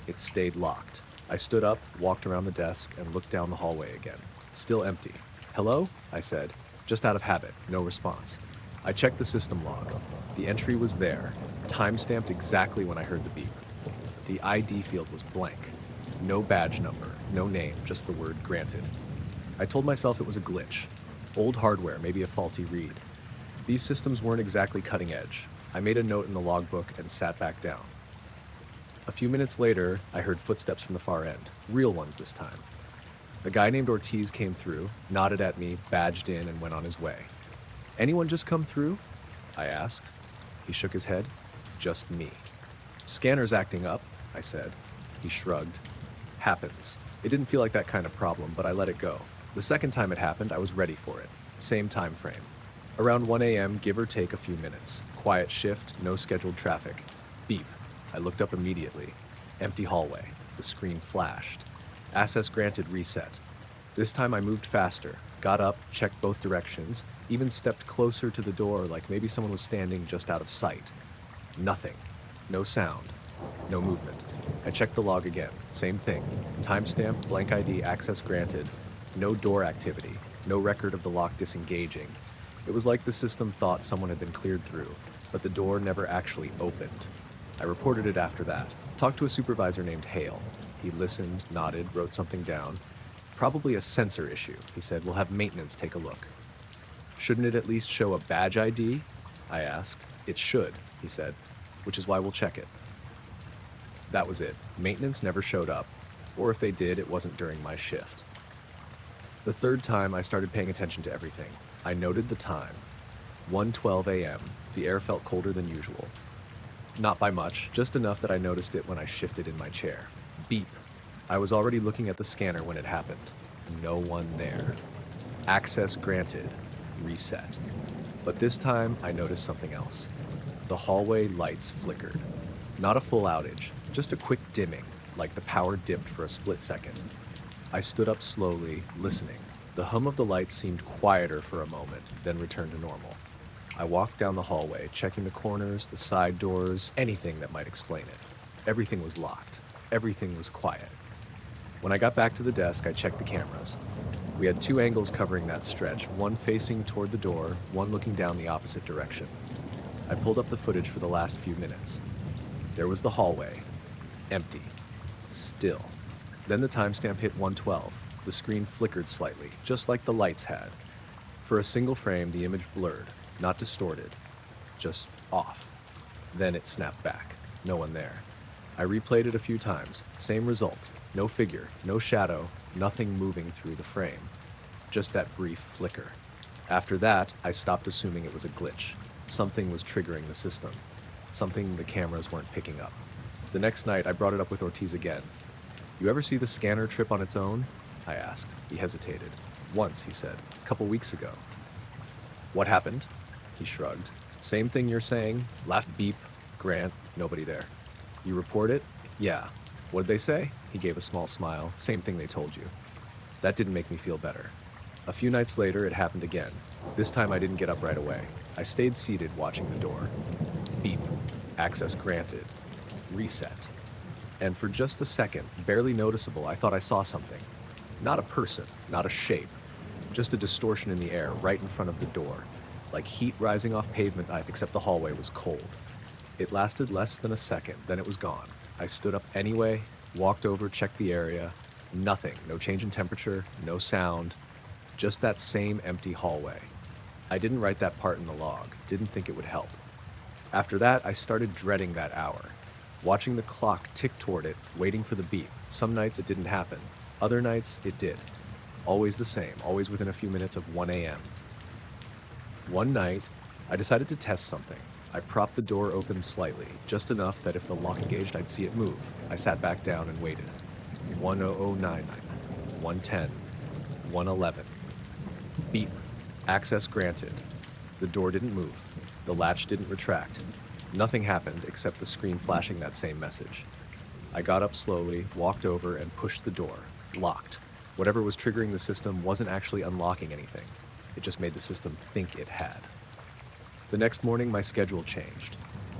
It stayed locked. I stood up, walked around the desk, and looked down the hallway again. Still empty. "Hello?" I said, just out of habit. No response. I checked the system log. The entry was there, time-stamped exactly when I heard the beep. The ID field was blank. No badge number, no name, just the word "granted." I told myself it was a glitch. Old hardware, maybe a faulty read. These systems weren't exactly cutting edge. I made a note in the logbook and sat back down. A few minutes later, I heard footsteps from the far end, real ones this time. A guy named Ortiz came through, nodded at me, badged in, and went on his way. "Anyone just come through?" I asked. He shook his head. "Just me." "Scanner's acting up," I said. He shrugged. "Happens." It didn't feel like that kind of problem, but I let it go. The second time it happened, I was ready for it. Same time frame. Around 1 a.m., give or take a few minutes. Quiet shift, no scheduled traffic. Beep. I looked up immediately. Empty hallway. The screen flashed. Access granted reset. This time I moved faster, got up, checked both directions, even stepped closer to the door like maybe someone was standing just out of sight. Nothing. No sound. No movement. I checked the log again. Same thing. Timestamp, blank ID, access granted. No door activity. No record of the lock disengaging. It was like the system thought someone had been cleared through, but the door never actually opened. I reported it after that. Talked to a supervisor named Hale. He listened, nodded, wrote something down. "Probably a sensor issue," he said. "We'll have maintenance take a look." "Shouldn't it at least show a badge ID?" I asked. "It should," he said, "which is why we'll check it." That was it. Maintenance never showed up, or if they did, it wasn't during my shift. The third time, I started paying attention to everything. I noted the time. 1:12 a.m. The air felt colder than usual. Not by much, just enough that I noticed it when I shifted in my chair. Beep. I was already looking at the scanner when it happened. No one there. Access granted. Reset. But this time, I noticed something else. The hallway lights flickered. Not a full outage, just a quick dimming, like the power dipped for a split second. I stood up slowly, listening. The hum of the lights seemed quieter for a moment, then returned to normal. I walked down the hallway, checking the corners, the side doors, anything that might explain it. Everything was locked. Everything was quiet. When I got back to the desk, I checked the cameras. We had two angles covering that stretch, one facing toward the door, one looking down the opposite direction. I pulled up the footage for the last few minutes. There was the hallway. Empty. Still. Then the timestamp hit 1:12. The screen flickered slightly, just like the lights had. For a single frame, the image blurred, not distorted, just off. Then it snapped back. No one there. I replayed it a few times. Same result. No figure, no shadow, nothing moving through the frame. Just that brief flicker. After that, I stopped assuming it was a glitch. Something was triggering the system. Something the cameras weren't picking up. The next night, I brought it up with Ortiz again. "You ever see the scanner trip on its own?" I asked. He hesitated. "Once," he said. "A couple weeks ago." "What happened?" He shrugged. "Same thing you're saying. Last beep. Grant. Nobody there." "You report it?" "Yeah." "What'd they say?" He gave a small smile. "Same thing they told you." That didn't make me feel better. A few nights later, it happened again. This time I didn't get up right away. I stayed seated watching the door. Beep. Access granted. Reset. And for just a second, barely noticeable, I thought I saw something. Not a person, not a shape, just a distortion in the air right in front of the door, like heat rising off pavement, except the hallway was cold. It lasted less than a second, then it was gone. I stood up anyway, walked over, checked the area. Nothing, no change in temperature, no sound, just that same empty hallway. I didn't write that part in the log, didn't think it would help. After that, I started dreading that hour, watching the clock tick toward it, waiting for the beep. Some nights it didn't happen, other nights it did. Always the same, always within a few minutes of 1 a.m. One night, I decided to test something. I propped the door open slightly, just enough that if the lock engaged, I'd see it move. I sat back down and waited. 10099, 110, 111. Beep. Access granted. The door didn't move. The latch didn't retract. Nothing happened except the screen flashing that same message. I got up slowly, walked over, and pushed the door. Locked. Whatever was triggering the system wasn't actually unlocking anything. It just made the system think it had. The next morning, my schedule changed.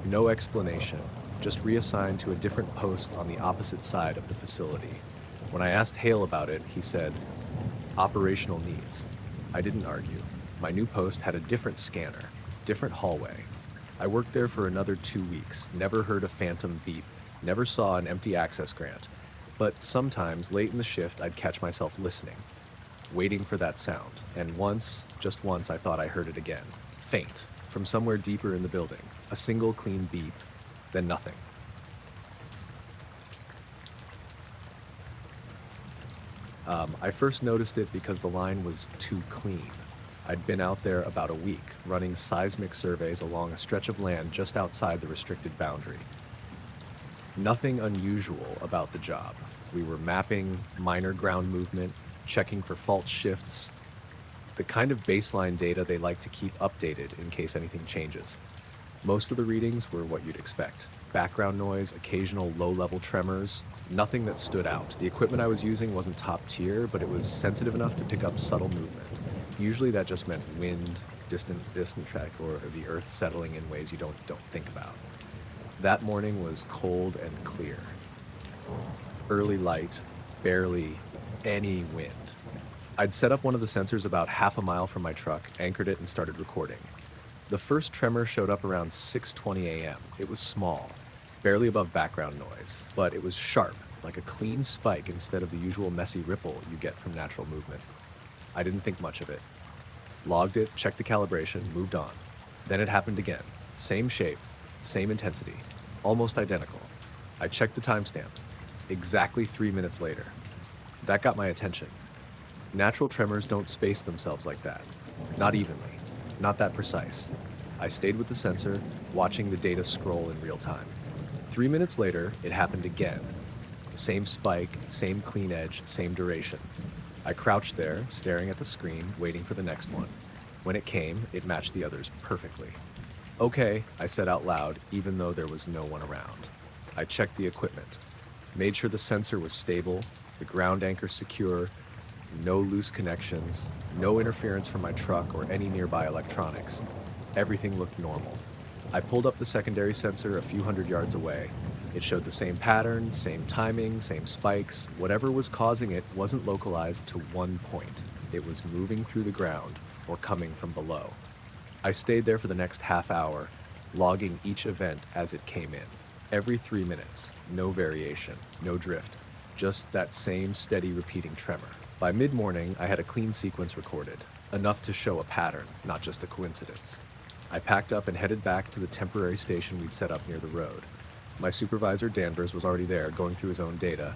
No explanation, just reassigned to a different post on the opposite side of the facility. When I asked Hale about it, he said, "Operational needs." I didn't argue. My new post had a different scanner, different hallway. I worked there for another 2 weeks, never heard a phantom beep, never saw an empty access grant. But sometimes, late in the shift, I'd catch myself listening, waiting for that sound. And once, just once, I thought I heard it again. Faint, from somewhere deeper in the building. A single clean beep, then nothing. I first noticed it because the line was too clean. I'd been out there about a week, running seismic surveys along a stretch of land just outside the restricted boundary. Nothing unusual about the job. We were mapping minor ground movement, checking for fault shifts, the kind of baseline data they like to keep updated in case anything changes. Most of the readings were what you'd expect. Background noise, occasional low-level tremors, nothing that stood out. The equipment I was using wasn't top tier, but it was sensitive enough to pick up subtle movement. Usually that just meant wind, distant track, or the earth settling in ways you don't think about. That morning was cold and clear. Early light, barely any wind. I'd set up one of the sensors about half a mile from my truck, anchored it, and started recording. The first tremor showed up around 6:20 a.m. It was small, barely above background noise, but it was sharp, like a clean spike instead of the usual messy ripple you get from natural movement. I didn't think much of it. Logged it, checked the calibration, moved on. Then it happened again. Same shape, same intensity, almost identical. I checked the timestamp. Exactly 3 minutes later. That got my attention. Natural tremors don't space themselves like that. Not evenly. Not that precise. I stayed with the sensor, watching the data scroll in real time. 3 minutes later, it happened again. Same spike, same clean edge, same duration. I crouched there, staring at the screen, waiting for the next one. When it came, it matched the others perfectly. "Okay," I said out loud, even though there was no one around. I checked the equipment, made sure the sensor was stable, the ground anchor secure, no loose connections, no interference from my truck or any nearby electronics. Everything looked normal. I pulled up the secondary sensor a few hundred yards away. It showed the same pattern, same timing, same spikes. Whatever was causing it wasn't localized to one point. It was moving through the ground or coming from below. I stayed there for the next half hour, logging each event as it came in. Every 3 minutes, no variation, no drift, just that same steady repeating tremor. By mid-morning, I had a clean sequence recorded, enough to show a pattern, not just a coincidence. I packed up and headed back to the temporary station we'd set up near the road. My supervisor, Danvers, was already there, going through his own data.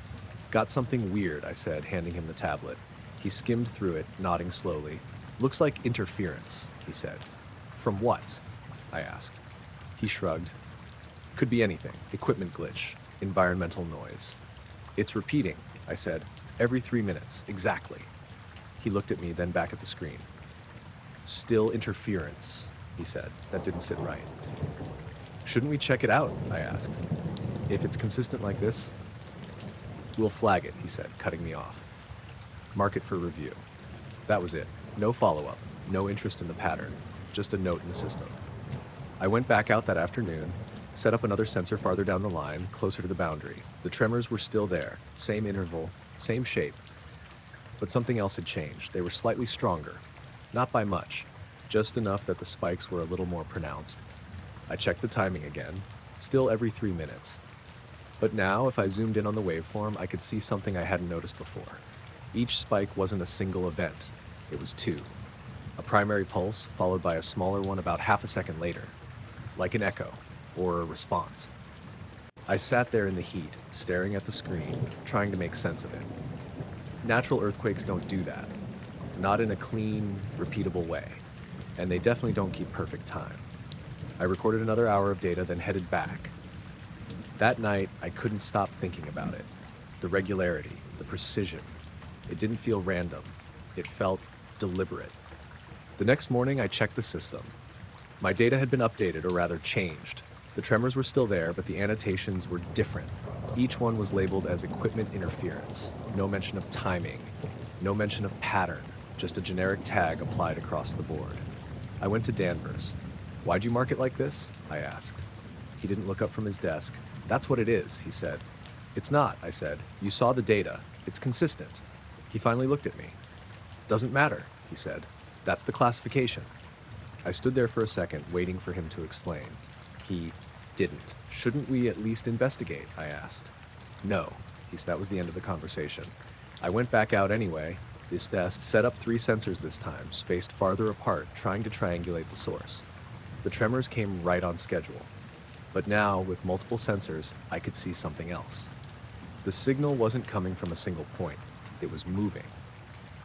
"Got something weird," I said, handing him the tablet. He skimmed through it, nodding slowly. "Looks like interference," he said. "From what?" I asked. He shrugged. "Could be anything. Equipment glitch. Environmental noise." "It's repeating," I said. "Every 3 minutes. Exactly." He looked at me, then back at the screen. "Still interference," he said. That didn't sit right. "Shouldn't we check it out?" I asked. "If it's consistent like this?" "We'll flag it," he said, cutting me off. "Mark it for review." That was it. No follow-up, no interest in the pattern, just a note in the system. I went back out that afternoon, set up another sensor farther down the line, closer to the boundary. The tremors were still there, same interval, same shape. But something else had changed. They were slightly stronger. Not by much, just enough that the spikes were a little more pronounced. I checked the timing again, still every 3 minutes. But now, if I zoomed in on the waveform, I could see something I hadn't noticed before. Each spike wasn't a single event, it was two. A primary pulse, followed by a smaller one about half a second later, like an echo, or a response. I sat there in the heat, staring at the screen, trying to make sense of it. Natural earthquakes don't do that. Not in a clean, repeatable way. And they definitely don't keep perfect time. I recorded another hour of data, then headed back. That night, I couldn't stop thinking about it. The regularity, the precision. It didn't feel random. It felt deliberate. The next morning, I checked the system. My data had been updated, or rather changed. The tremors were still there, but the annotations were different. Each one was labeled as equipment interference. No mention of timing. No mention of pattern. Just a generic tag applied across the board. I went to Danvers. "Why'd you mark it like this?" I asked. He didn't look up from his desk. "That's what it is," he said. "It's not," I said. "You saw the data. It's consistent." He finally looked at me. "Doesn't matter," he said. "That's the classification." I stood there for a second, waiting for him to explain. He didn't. "Shouldn't we at least investigate?" I asked. "No," he said. That was the end of the conversation. I went back out anyway. This desk set up 3 sensors this time, spaced farther apart, trying to triangulate the source. The tremors came right on schedule. But now, with multiple sensors, I could see something else. The signal wasn't coming from a single point. It was moving.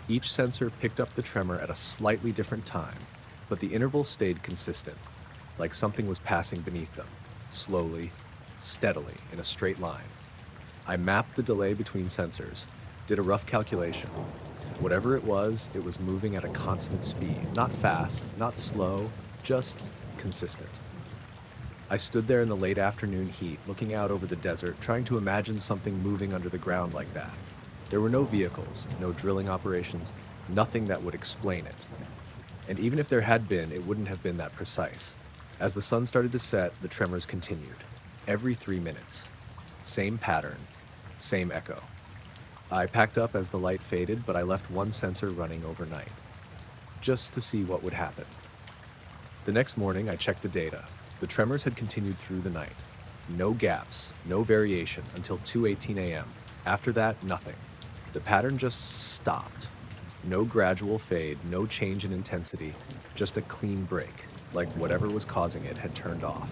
Each sensor picked up the tremor at a slightly different time, but the interval stayed consistent, like something was passing beneath them, slowly, steadily, in a straight line. I mapped the delay between sensors, did a rough calculation. Whatever it was moving at a constant speed, not fast, not slow, just consistent. I stood there in the late afternoon heat, looking out over the desert, trying to imagine something moving under the ground like that. There were no vehicles, no drilling operations, nothing that would explain it. And even if there had been, it wouldn't have been that precise. As the sun started to set, the tremors continued. Every 3 minutes. Same pattern, same echo. I packed up as the light faded, but I left one sensor running overnight, just to see what would happen. The next morning, I checked the data. The tremors had continued through the night. No gaps, no variation until 2:18 a.m. After that, nothing. The pattern just stopped. No gradual fade, no change in intensity, just a clean break, like whatever was causing it had turned off.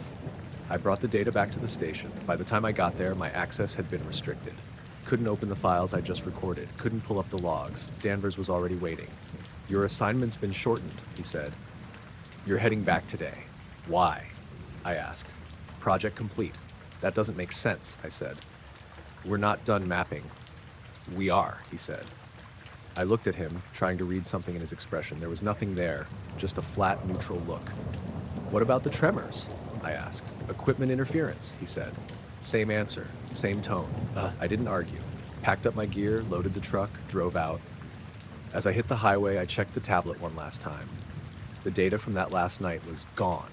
I brought the data back to the station. By the time I got there, my access had been restricted. Couldn't open the files I just recorded, couldn't pull up the logs. Danvers was already waiting. "Your assignment's been shortened," he said. "You're heading back today." "Why?" I asked. "Project complete." "That doesn't make sense," I said. "We're not done mapping." "We are," he said. I looked at him, trying to read something in his expression. There was nothing there, just a flat, neutral look. "What about the tremors?" I asked. "Equipment interference," he said. Same answer, same tone. I didn't argue. Packed up my gear, loaded the truck, drove out. As I hit the highway, I checked the tablet one last time. The data from that last night was gone.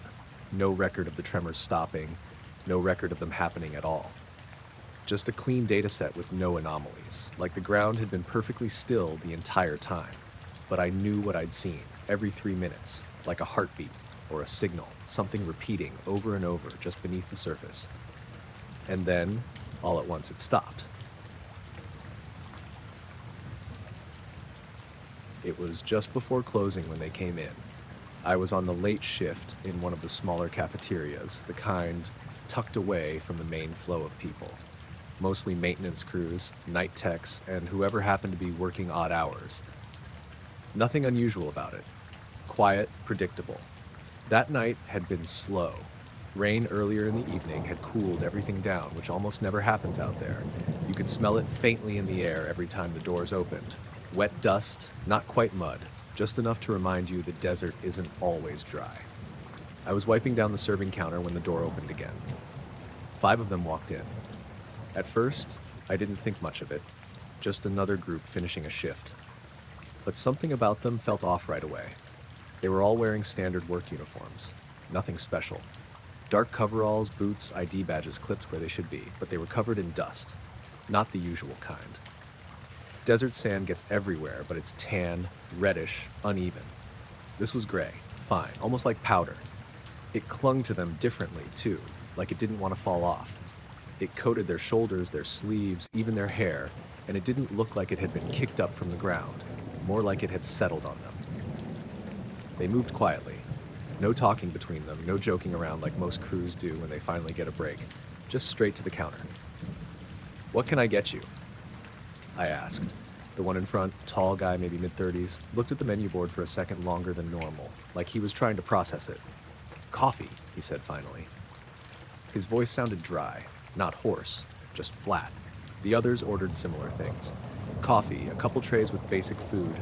No record of the tremors stopping, no record of them happening at all. Just a clean data set with no anomalies, like the ground had been perfectly still the entire time. But I knew what I'd seen, every 3 minutes, like a heartbeat or a signal, something repeating over and over just beneath the surface. And then, all at once, it stopped. It was just before closing when they came in. I was on the late shift in one of the smaller cafeterias, the kind tucked away from the main flow of people. Mostly maintenance crews, night techs, and whoever happened to be working odd hours. Nothing unusual about it. Quiet, predictable. That night had been slow. Rain earlier in the evening had cooled everything down, which almost never happens out there. You could smell it faintly in the air every time the doors opened. Wet dust, not quite mud, just enough to remind you the desert isn't always dry. I was wiping down the serving counter when the door opened again. 5 of them walked in. At first, I didn't think much of it. Just another group finishing a shift. but something about them felt off right away. They were all wearing standard work uniforms. Nothing special. Dark coveralls, boots, ID badges clipped where they should be, but they were covered in dust. Not the usual kind. Desert sand gets everywhere, but it's tan, reddish, uneven. This was gray, fine, almost like powder. It clung to them differently, too, like it didn't want to fall off. It coated their shoulders, their sleeves, even their hair, and it didn't look like it had been kicked up from the ground, more like it had settled on them. They moved quietly. No talking between them, no joking around like most crews do when they finally get a break. Just straight to the counter. "What can I get you?" I asked. The one in front, tall guy, maybe mid-30s, looked at the menu board for a second longer than normal, like he was trying to process it. "Coffee," he said finally. His voice sounded dry, not hoarse, just flat. The others ordered similar things. Coffee, a couple trays with basic food,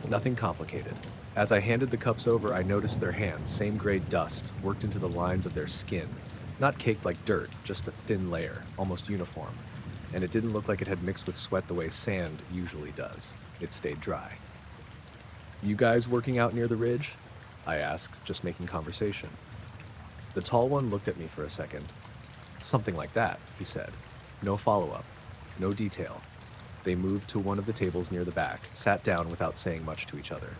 nothing complicated. As I handed the cups over, I noticed their hands, same gray dust, worked into the lines of their skin. Not caked like dirt, just a thin layer, almost uniform. And it didn't look like it had mixed with sweat the way sand usually does. It stayed dry. "You guys working out near the ridge?" I asked, just making conversation. The tall one looked at me for a second. "Something like that," he said. No follow-up, no detail. They moved to one of the tables near the back, sat down without saying much to each other.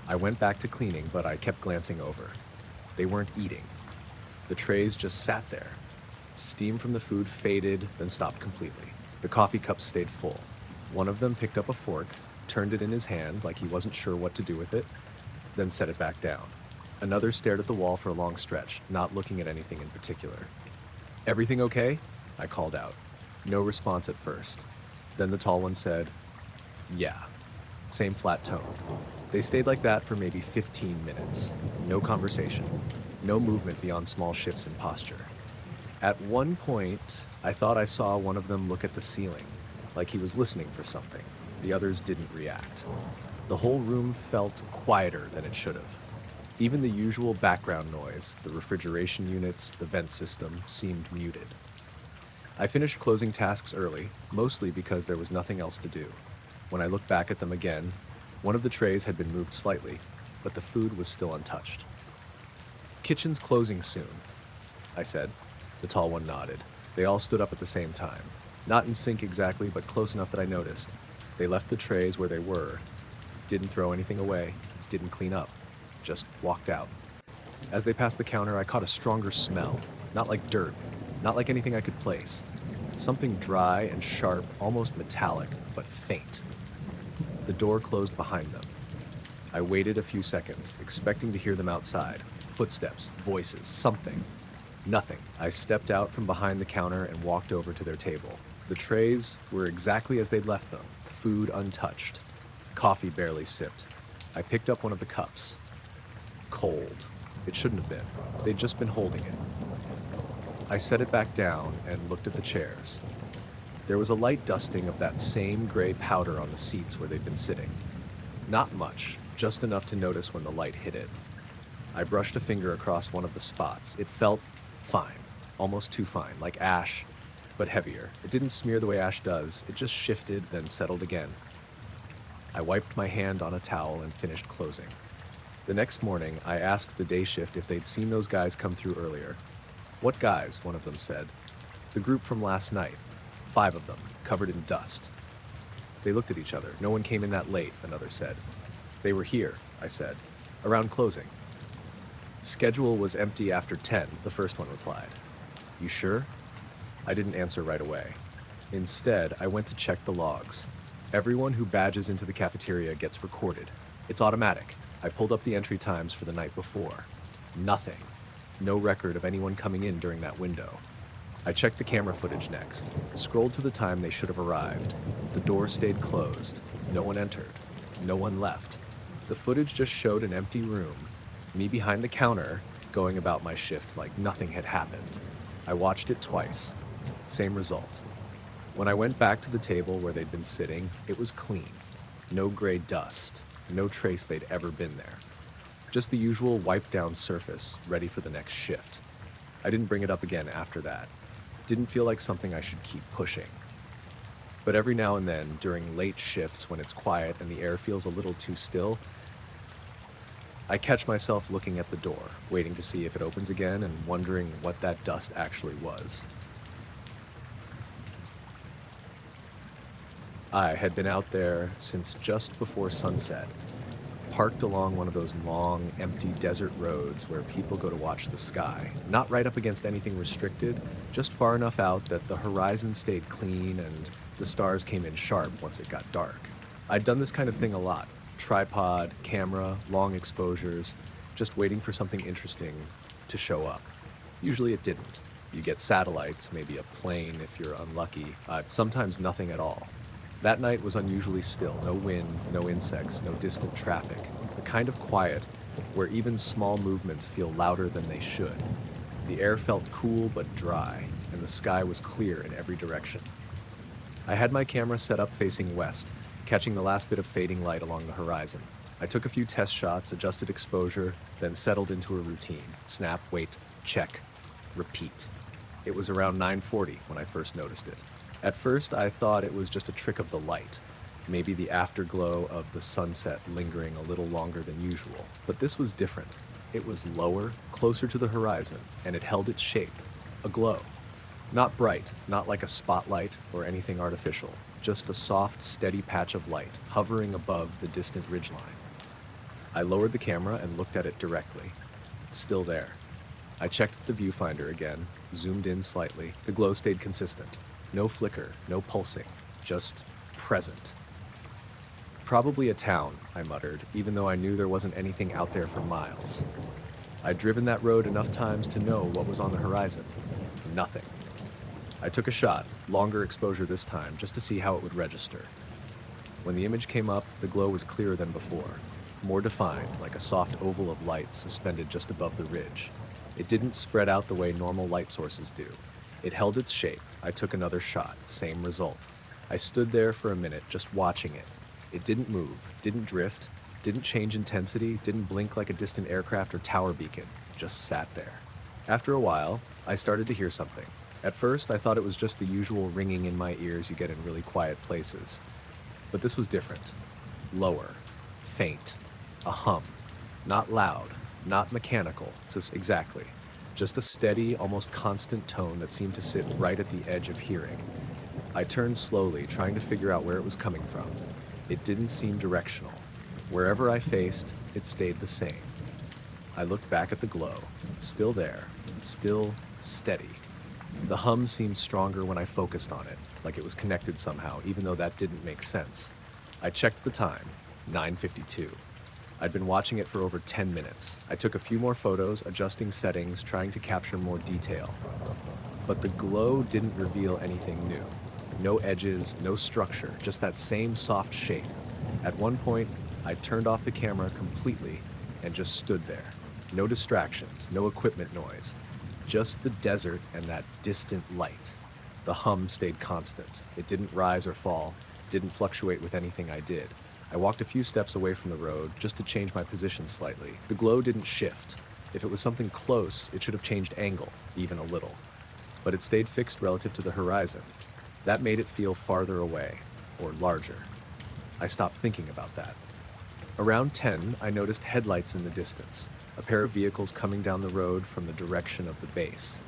I went back to cleaning, but I kept glancing over. They weren't eating. The trays just sat there. Steam from the food faded, then stopped completely. The coffee cups stayed full. One of them picked up a fork, turned it in his hand like he wasn't sure what to do with it, then set it back down. Another stared at the wall for a long stretch, not looking at anything in particular. "Everything okay?" I called out. No response at first. Then the tall one said, "Yeah." Same flat tone. They stayed like that for maybe 15 minutes. No conversation. No movement beyond small shifts in posture. At one point, I thought I saw one of them look at the ceiling, like he was listening for something. The others didn't react. The whole room felt quieter than it should have. Even the usual background noise, the refrigeration units, the vent system, seemed muted. I finished closing tasks early, mostly because there was nothing else to do. When I looked back at them again, one of the trays had been moved slightly, but the food was still untouched. "Kitchen's closing soon," I said. The tall one nodded. They all stood up at the same time. Not in sync exactly, but close enough that I noticed. They left the trays where they were, didn't throw anything away, didn't clean up, just walked out. As they passed the counter, I caught a stronger smell, not like dirt, not like anything I could place. Something dry and sharp, almost metallic, but faint. The door closed behind them. I waited a few seconds, expecting to hear them outside. Footsteps, voices, something. Nothing. I stepped out from behind the counter and walked over to their table. The trays were exactly as they'd left them, food untouched. Coffee barely sipped. I picked up one of the cups. Cold. It shouldn't have been. They'd just been holding it. I set it back down and looked at the chairs. There was a light dusting of that same gray powder on the seats where they'd been sitting. Not much, just enough to notice when the light hit it. I brushed a finger across one of the spots. It felt fine, almost too fine, like ash, but heavier. It didn't smear the way ash does. It just shifted, then settled again. I wiped my hand on a towel and finished closing. The next morning, I asked the day shift if they'd seen those guys come through earlier. "What guys?" one of them said. "The group from last night. 5 of them, covered in dust." They looked at each other. "No one came in that late," another said. "They were here," I said, "around closing." "Schedule was empty after 10, the first one replied. "You sure?" I didn't answer right away. Instead, I went to check the logs. Everyone who badges into the cafeteria gets recorded. It's automatic. I pulled up the entry times for the night before. Nothing. No record of anyone coming in during that window. I checked the camera footage next. Scrolled to the time they should have arrived. The door stayed closed. No one entered. No one left. The footage just showed an empty room. Me behind the counter, going about my shift like nothing had happened. I watched it twice. Same result. When I went back to the table where they'd been sitting, it was clean. No gray dust. No trace they'd ever been there. Just the usual wiped-down surface, ready for the next shift. I didn't bring it up again after that. Didn't feel like something I should keep pushing. But every now and then, during late shifts when it's quiet and the air feels a little too still, I catch myself looking at the door, waiting to see if it opens again and wondering what that dust actually was. I had been out there since just before sunset, parked along one of those long, empty desert roads where people go to watch the sky. Not right up against anything restricted, just far enough out that the horizon stayed clean and the stars came in sharp once it got dark. I'd done this kind of thing a lot. Tripod, camera, long exposures, just waiting for something interesting to show up. Usually it didn't. You get satellites, maybe a plane if you're unlucky, sometimes nothing at all. That night was unusually still, no wind, no insects, no distant traffic. The kind of quiet where even small movements feel louder than they should. The air felt cool but dry, and the sky was clear in every direction. I had my camera set up facing west, catching the last bit of fading light along the horizon. I took a few test shots, adjusted exposure, then settled into a routine. Snap, wait, check, repeat. It was around 9:40 when I first noticed it. At first, I thought it was just a trick of the light, maybe the afterglow of the sunset lingering a little longer than usual. But this was different. It was lower, closer to the horizon, and it held its shape, a glow. Not bright, not like a spotlight or anything artificial, just a soft, steady patch of light hovering above the distant ridgeline. I lowered the camera and looked at it directly. Still there. I checked the viewfinder again, zoomed in slightly. The glow stayed consistent. No flicker, no pulsing, just present. Probably a town, I muttered, even though I knew there wasn't anything out there for miles. I'd driven that road enough times to know what was on the horizon. Nothing. I took a shot, longer exposure this time, just to see how it would register. When the image came up, the glow was clearer than before, more defined, like a soft oval of light suspended just above the ridge. It didn't spread out the way normal light sources do. It held its shape. I took another shot, same result. I stood there for a minute, just watching it. It didn't move, didn't drift, didn't change intensity, didn't blink like a distant aircraft or tower beacon, just sat there. After a while, I started to hear something. At first, I thought it was just the usual ringing in my ears you get in really quiet places. But this was different. Lower, faint, a hum. Not loud, not mechanical, exactly. Just a steady, almost constant tone that seemed to sit right at the edge of hearing. I turned slowly, trying to figure out where it was coming from. It didn't seem directional. Wherever I faced, it stayed the same. I looked back at the glow, still there, still steady. The hum seemed stronger when I focused on it, like it was connected somehow, even though that didn't make sense. I checked the time, 9:52. I'd been watching it for over 10 minutes. I took a few more photos, adjusting settings, trying to capture more detail. But the glow didn't reveal anything new. No edges, no structure, just that same soft shape. At one point, I turned off the camera completely and just stood there. No distractions, no equipment noise. Just the desert and that distant light. The hum stayed constant. It didn't rise or fall, didn't fluctuate with anything I did. I walked a few steps away from the road just to change my position slightly. The glow didn't shift. If it was something close, it should have changed angle, even a little. But it stayed fixed relative to the horizon. That made it feel farther away, or larger. I stopped thinking about that. Around 10, I noticed headlights in the distance, a pair of vehicles coming down the road from the direction of the base.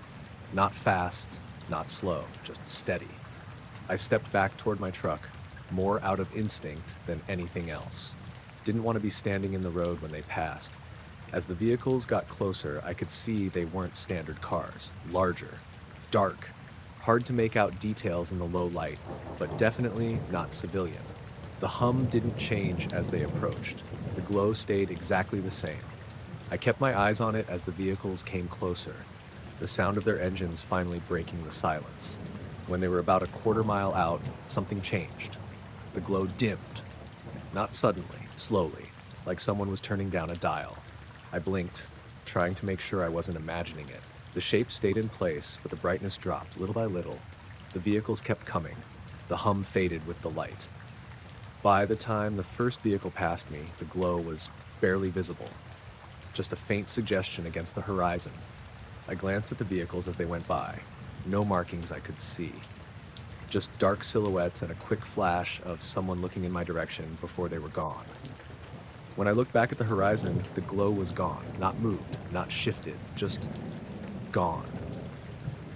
Not fast, not slow, just steady. I stepped back toward my truck, more out of instinct than anything else. Didn't want to be standing in the road when they passed. As the vehicles got closer, I could see they weren't standard cars. Larger, dark, hard to make out details in the low light, but definitely not civilian. The hum didn't change as they approached. The glow stayed exactly the same. I kept my eyes on it as the vehicles came closer, the sound of their engines finally breaking the silence. When they were about a quarter mile out, something changed. The glow dimmed. Not suddenly, slowly, like someone was turning down a dial. I blinked, trying to make sure I wasn't imagining it. The shape stayed in place, but the brightness dropped little by little. The vehicles kept coming. The hum faded with the light. By the time the first vehicle passed me, the glow was barely visible. Just a faint suggestion against the horizon. I glanced at the vehicles as they went by. No markings I could see. Just dark silhouettes and a quick flash of someone looking in my direction before they were gone. When I looked back at the horizon, the glow was gone, not moved, not shifted, just gone.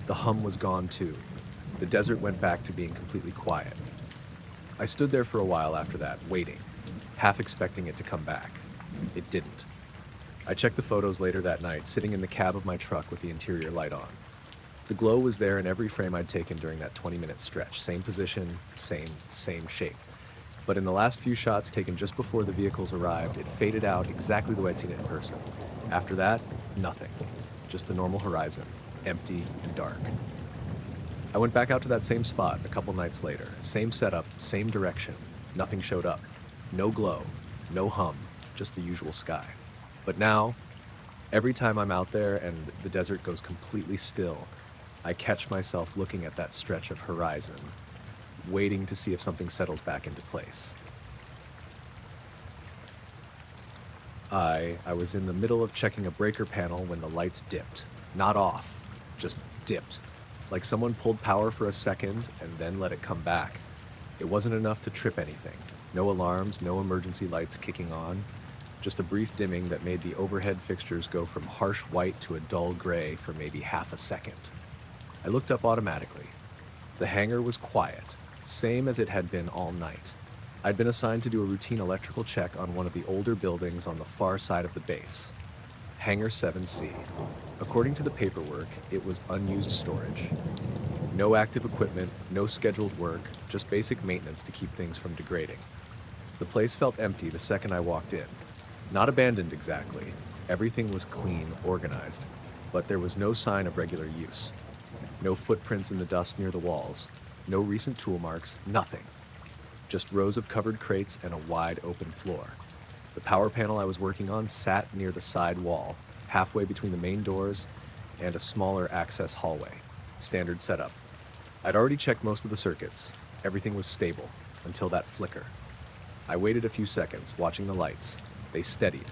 The hum was gone too. The desert went back to being completely quiet. I stood there for a while after that, waiting, half expecting it to come back. It didn't. I checked the photos later that night, sitting in the cab of my truck with the interior light on. The glow was there in every frame I'd taken during that 20-minute stretch. Same position, same shape. But in the last few shots taken just before the vehicles arrived, it faded out exactly the way I'd seen it in person. After that, nothing. Just the normal horizon, empty and dark. I went back out to that same spot a couple nights later. Same setup, same direction. Nothing showed up. No glow, no hum, just the usual sky. But now, every time I'm out there and the desert goes completely still, I catch myself looking at that stretch of horizon, waiting to see if something settles back into place. I was in the middle of checking a breaker panel when the lights dipped. Not off, just dipped. Like someone pulled power for a second and then let it come back. It wasn't enough to trip anything. No alarms, no emergency lights kicking on. Just a brief dimming that made the overhead fixtures go from harsh white to a dull gray for maybe half a second. I looked up automatically. The hangar was quiet, same as it had been all night. I'd been assigned to do a routine electrical check on one of the older buildings on the far side of the base. Hangar 7C. According to the paperwork, it was unused storage. No active equipment, no scheduled work, just basic maintenance to keep things from degrading. The place felt empty the second I walked in. Not abandoned exactly. Everything was clean, organized, but there was no sign of regular use. No footprints in the dust near the walls. No recent tool marks, nothing. Just rows of covered crates and a wide open floor. The power panel I was working on sat near the side wall, halfway between the main doors and a smaller access hallway. Standard setup. I'd already checked most of the circuits. Everything was stable, until that flicker. I waited a few seconds, watching the lights. They steadied.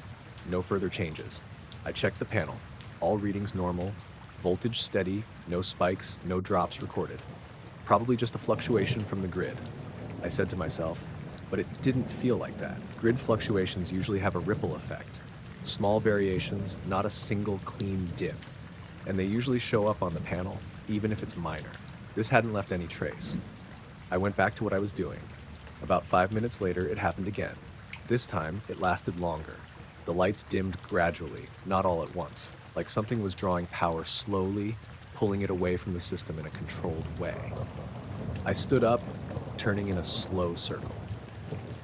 No further changes. I checked the panel. All readings normal. Voltage steady, no spikes, no drops recorded. Probably just a fluctuation from the grid. I said to myself, but it didn't feel like that. Grid fluctuations usually have a ripple effect. Small variations, not a single clean dip. And they usually show up on the panel, even if it's minor. This hadn't left any trace. I went back to what I was doing. About 5 minutes later, it happened again. This time, it lasted longer. The lights dimmed gradually, not all at once, like something was drawing power slowly, pulling it away from the system in a controlled way. I stood up, turning in a slow circle.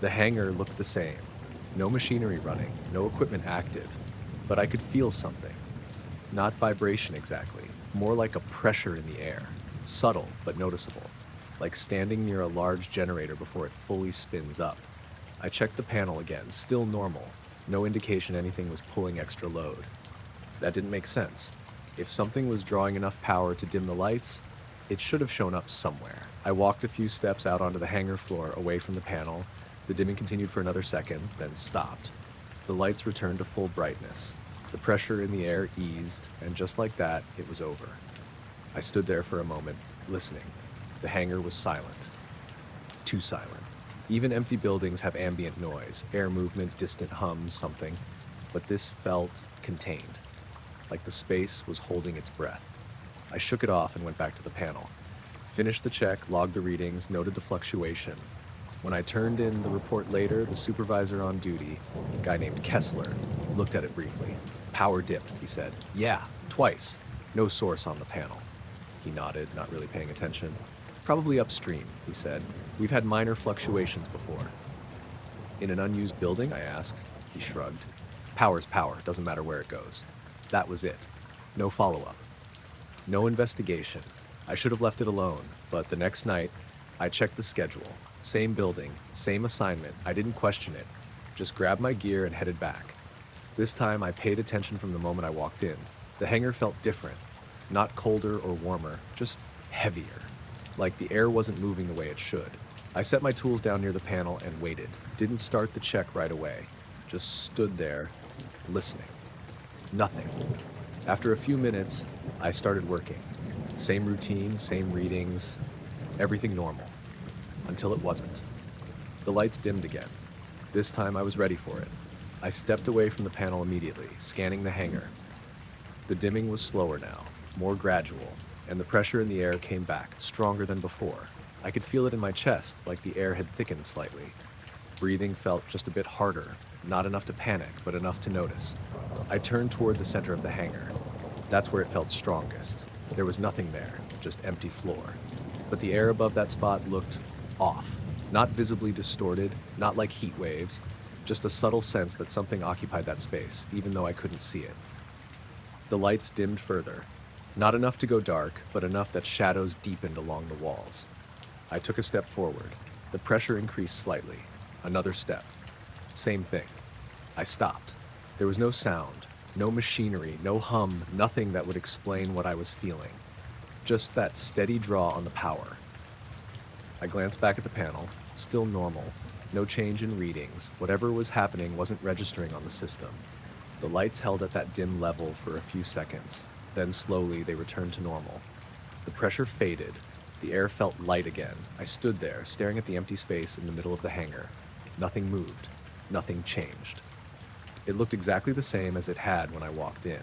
The hangar looked the same. No machinery running, no equipment active, but I could feel something. Not vibration exactly, more like a pressure in the air. Subtle, but noticeable, like standing near a large generator before it fully spins up. I checked the panel again, still normal. No indication anything was pulling extra load. That didn't make sense. If something was drawing enough power to dim the lights, it should have shown up somewhere. I walked a few steps out onto the hangar floor, away from the panel. The dimming continued for another second, then stopped. The lights returned to full brightness. The pressure in the air eased, and just like that, it was over. I stood there for a moment, listening. The hangar was silent. Too silent. Even empty buildings have ambient noise, air movement, distant hums, something. But this felt contained, like the space was holding its breath. I shook it off and went back to the panel. Finished the check, logged the readings, noted the fluctuation. When I turned in the report later, the supervisor on duty, a guy named Kessler, looked at it briefly. Power dipped, he said. Yeah, twice. No source on the panel. He nodded, not really paying attention. Probably upstream, he said. We've had minor fluctuations before. In an unused building, I asked. He shrugged. Power's power, doesn't matter where it goes. That was it. No follow-up. No investigation. I should have left it alone, but the next night, I checked the schedule. Same building, same assignment. I didn't question it. Just grabbed my gear and headed back. This time, I paid attention from the moment I walked in. The hangar felt different. Not colder or warmer, just heavier. Like the air wasn't moving the way it should. I set my tools down near the panel and waited. Didn't start the check right away. Just stood there, listening. Nothing. After a few minutes, I started working. Same routine, same readings. Everything normal. Until it wasn't. The lights dimmed again. This time I was ready for it. I stepped away from the panel immediately, scanning the hangar. The dimming was slower now, more gradual, and the pressure in the air came back, stronger than before. I could feel it in my chest, like the air had thickened slightly. Breathing felt just a bit harder, not enough to panic, but enough to notice. I turned toward the center of the hangar. That's where it felt strongest. There was nothing there, just empty floor. But the air above that spot looked off. Not visibly distorted, not like heat waves, just a subtle sense that something occupied that space, even though I couldn't see it. The lights dimmed further. Not enough to go dark, but enough that shadows deepened along the walls. I took a step forward. The pressure increased slightly. Another step. Same thing. I stopped. There was no sound, no machinery, no hum, nothing that would explain what I was feeling. Just that steady draw on the power. I glanced back at the panel. Still normal. No change in readings. Whatever was happening wasn't registering on the system. The lights held at that dim level for a few seconds. Then slowly they returned to normal. The pressure faded. The air felt light again. I stood there, staring at the empty space in the middle of the hangar. Nothing moved. Nothing changed. It looked exactly the same as it had when I walked in.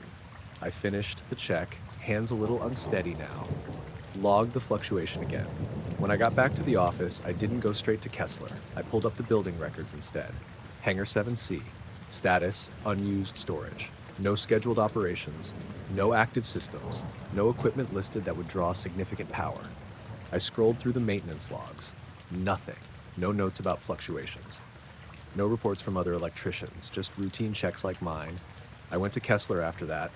I finished the check, hands a little unsteady now. Logged the fluctuation again. When I got back to the office, I didn't go straight to Kessler. I pulled up the building records instead. Hangar 7C. Status, unused storage. No scheduled operations. No active systems. No equipment listed that would draw significant power. I scrolled through the maintenance logs. Nothing. No notes about fluctuations. No reports from other electricians, just routine checks like mine. I went to Kessler after that.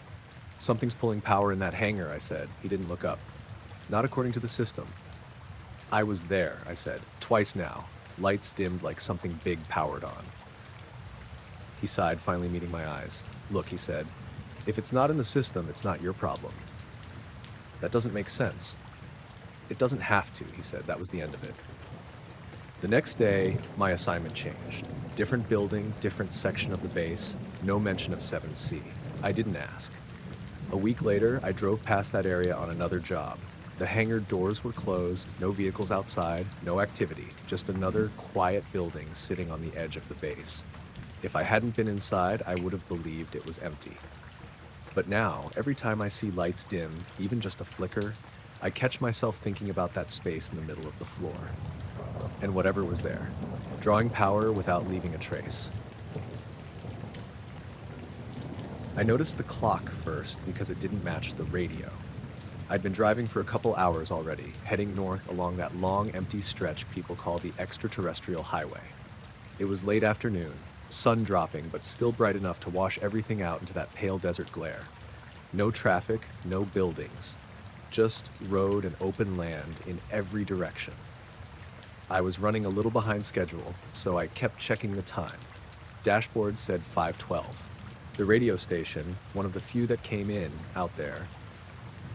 Something's pulling power in that hangar, I said. He didn't look up. Not according to the system. I was there, I said. Twice now. Lights dimmed like something big powered on. He sighed, finally meeting my eyes. Look, he said. If it's not in the system, it's not your problem. That doesn't make sense. It doesn't have to, he said. That was the end of it. The next day, my assignment changed. Different building, different section of the base, no mention of 7C. I didn't ask. A week later, I drove past that area on another job. The hangar doors were closed, no vehicles outside, no activity, just another quiet building sitting on the edge of the base. If I hadn't been inside, I would have believed it was empty. But now, every time I see lights dim, even just a flicker, I catch myself thinking about that space in the middle of the floor. And whatever was there, drawing power without leaving a trace. I noticed the clock first because it didn't match the radio. I'd been driving for a couple hours already, heading north along that long, empty stretch people call the extraterrestrial highway. It was late afternoon, sun dropping, but still bright enough to wash everything out into that pale desert glare. No traffic, no buildings, just road and open land in every direction. I was running a little behind schedule, so I kept checking the time. Dashboard said 5:12. The radio station, one of the few that came in out there,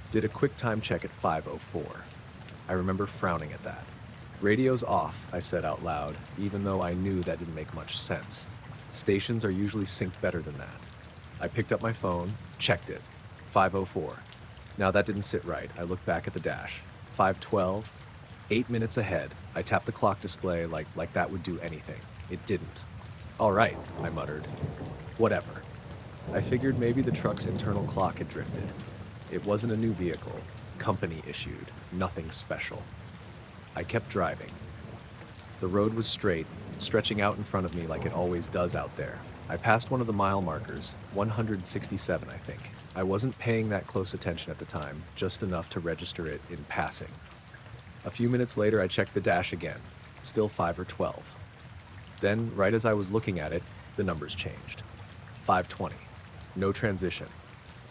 did a quick time check at 5:04. I remember frowning at that. Radio's off, I said out loud, even though I knew that didn't make much sense. Stations are usually synced better than that. I picked up my phone, checked it. 5:04. Now that didn't sit right. I looked back at the dash. 5:12. 8 minutes ahead. I tapped the clock display like that would do anything. It didn't. All right, I muttered. Whatever. I figured maybe the truck's internal clock had drifted. It wasn't a new vehicle. Company issued. Nothing special. I kept driving. The road was straight, stretching out in front of me like it always does out there. I passed one of the mile markers, 167, I think. I wasn't paying that close attention at the time, just enough to register it in passing. A few minutes later, I checked the dash again, still 5 or 12. Then, right as I was looking at it, the numbers changed. 5:20. No transition.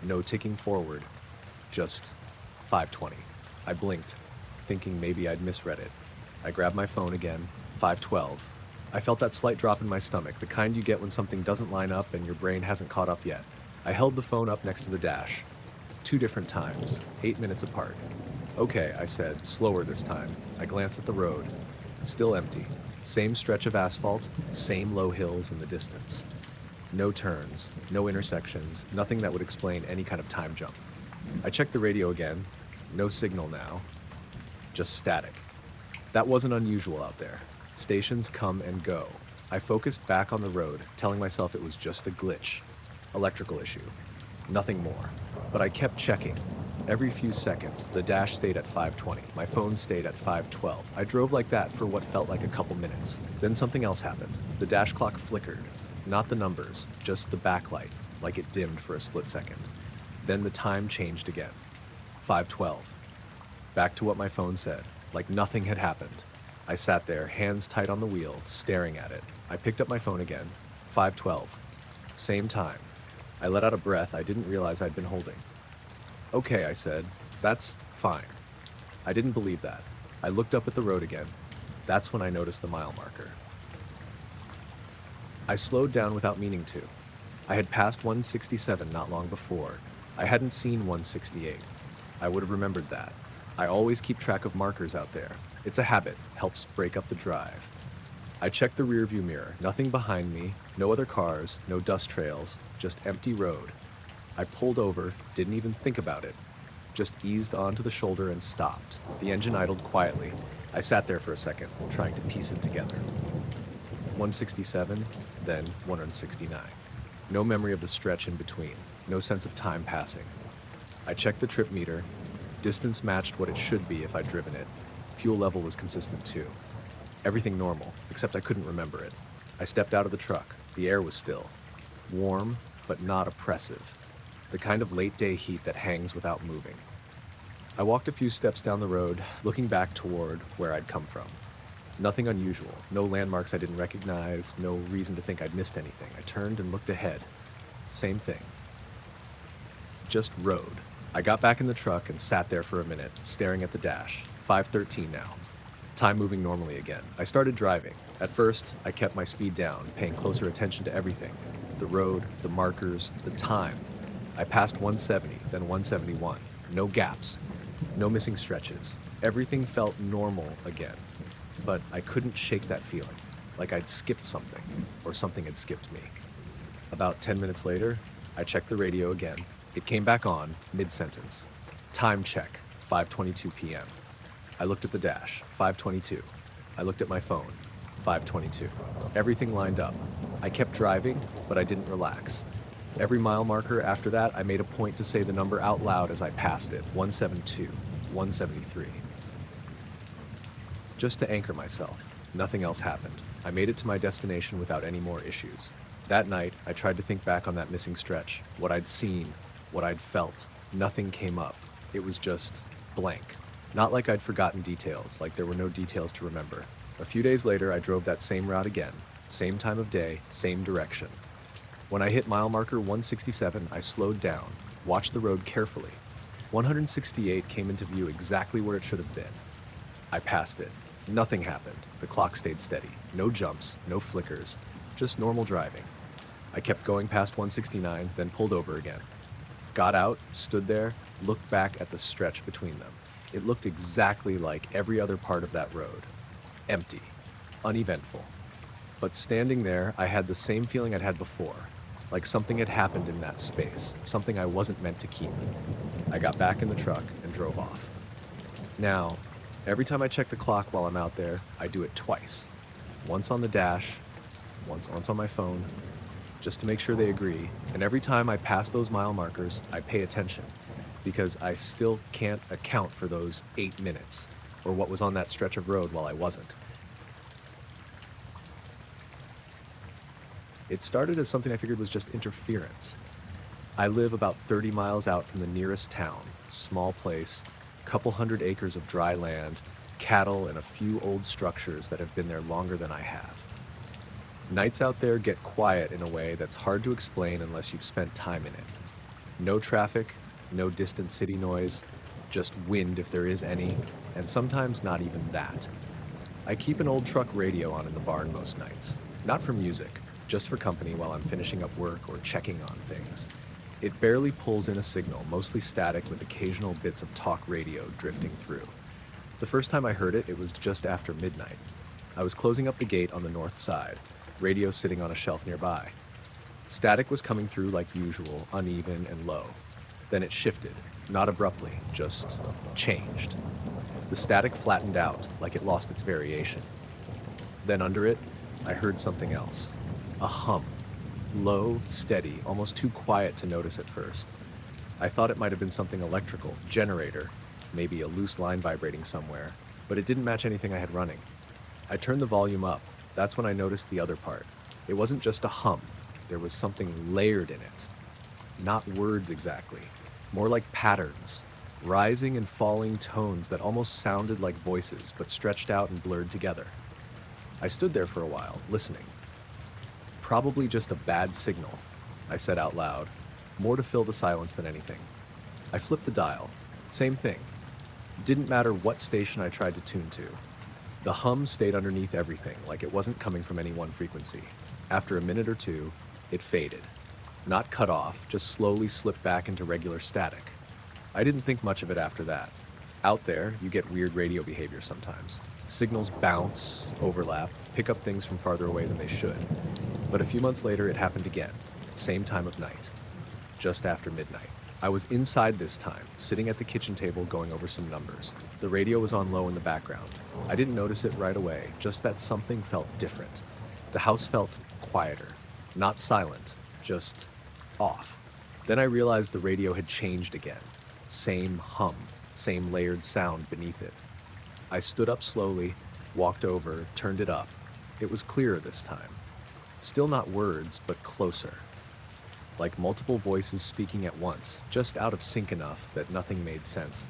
No ticking forward. Just 5:20. I blinked, thinking maybe I'd misread it. I grabbed my phone again. 5:12. I felt that slight drop in my stomach, the kind you get when something doesn't line up and your brain hasn't caught up yet. I held the phone up next to the dash. 2 different times, 8 minutes apart. Okay, I said, slower this time. I glanced at the road. Still empty. Same stretch of asphalt, same low hills in the distance. No turns, no intersections, nothing that would explain any kind of time jump. I checked the radio again. No signal now. Just static. That wasn't unusual out there. Stations come and go. I focused back on the road, telling myself it was just a glitch. Electrical issue. Nothing more. But I kept checking. Every few seconds, the dash stayed at 520. My phone stayed at 512. I drove like that for what felt like a couple minutes. Then something else happened. The dash clock flickered. Not the numbers, just the backlight, like it dimmed for a split second. Then the time changed again. 512. Back to what my phone said, like nothing had happened. I sat there, hands tight on the wheel, staring at it. I picked up my phone again. 512. Same time. I let out a breath I didn't realize I'd been holding. Okay, I said. That's fine. I didn't believe that. I looked up at the road again. That's when I noticed the mile marker. I slowed down without meaning to. I had passed 167 not long before. I hadn't seen 168. I would have remembered that. I always keep track of markers out there. It's a habit, helps break up the drive. I checked the rearview mirror. Nothing behind me, no other cars, no dust trails, just empty road. I pulled over, didn't even think about it. Just eased onto the shoulder and stopped. The engine idled quietly. I sat there for a second, trying to piece it together. 167, then 169. No memory of the stretch in between, no sense of time passing. I checked the trip meter. Distance matched what it should be if I'd driven it. Fuel level was consistent too. Everything normal, except I couldn't remember it. I stepped out of the truck. The air was still. Warm, but not oppressive. The kind of late-day heat that hangs without moving. I walked a few steps down the road, looking back toward where I'd come from. Nothing unusual, no landmarks I didn't recognize, no reason to think I'd missed anything. I turned and looked ahead. Same thing. Just road. I got back in the truck and sat there for a minute, staring at the dash. 5:13 now. Time moving normally again. I started driving. At first, I kept my speed down, paying closer attention to everything. The road, the markers, the time. I passed 170, then 171. No gaps. No missing stretches. Everything felt normal again. But I couldn't shake that feeling, like I'd skipped something, or something had skipped me. About 10 minutes later, I checked the radio again. It came back on, mid-sentence. Time check, 5:22 p.m. I looked at the dash, 5:22. I looked at my phone, 5:22. Everything lined up. I kept driving, but I didn't relax. Every mile marker after that, I made a point to say the number out loud as I passed it, 172, 173. Just to anchor myself. Nothing else happened. I made it to my destination without any more issues. That night, I tried to think back on that missing stretch, what I'd seen, what I'd felt. Nothing came up. It was just blank. Not like I'd forgotten details, like there were no details to remember. A few days later, I drove that same route again. Same time of day, same direction. When I hit mile marker 167, I slowed down, watched the road carefully. 168 came into view exactly where it should have been. I passed it. Nothing happened. The clock stayed steady. No jumps, no flickers, just normal driving. I kept going past 169, then pulled over again. Got out, stood there, looked back at the stretch between them. It looked exactly like every other part of that road. Empty. Uneventful. But standing there, I had the same feeling I'd had before. Like something had happened in that space. Something I wasn't meant to keep. I got back in the truck and drove off. Now, every time I check the clock while I'm out there, I do it twice. Once on the dash, once on my phone, just to make sure they agree. And every time I pass those mile markers, I pay attention, because I still can't account for those 8 minutes, or what was on that stretch of road while I wasn't. It started as something I figured was just interference. I live about 30 miles out from the nearest town, small place, couple hundred acres of dry land, cattle, and a few old structures that have been there longer than I have. Nights out there get quiet in a way that's hard to explain unless you've spent time in it. No traffic, no distant city noise, just wind if there is any, and sometimes not even that. I keep an old truck radio on in the barn most nights, not for music, just for company while I'm finishing up work or checking on things. It barely pulls in a signal, mostly static with occasional bits of talk radio drifting through. The first time I heard it, it was just after midnight. I was closing up the gate on the north side, radio sitting on a shelf nearby. Static was coming through like usual, uneven and low. Then it shifted, not abruptly, just changed. The static flattened out, like it lost its variation. Then under it, I heard something else. A hum. Low, steady, almost too quiet to notice at first. I thought it might have been something electrical, generator, maybe a loose line vibrating somewhere, but it didn't match anything I had running. I turned the volume up. That's when I noticed the other part. It wasn't just a hum. There was something layered in it. Not words exactly, more like patterns, rising and falling tones that almost sounded like voices but stretched out and blurred together. I stood there for a while, listening. Probably just a bad signal, I said out loud, more to fill the silence than anything. I flipped the dial. Same thing. Didn't matter what station I tried to tune to. The hum stayed underneath everything, like it wasn't coming from any one frequency. After a minute or two, it faded. Not cut off, just slowly slipped back into regular static. I didn't think much of it after that. Out there, you get weird radio behavior sometimes. Signals bounce, overlap, pick up things from farther away than they should. But a few months later, it happened again. Same time of night. Just after midnight. I was inside this time, sitting at the kitchen table going over some numbers. The radio was on low in the background. I didn't notice it right away, just that something felt different. The house felt quieter. Not silent, just off. Then I realized the radio had changed again. Same hum, same layered sound beneath it. I stood up slowly, walked over, turned it up. It was clearer this time. Still not words, but closer. Like multiple voices speaking at once, just out of sync enough that nothing made sense.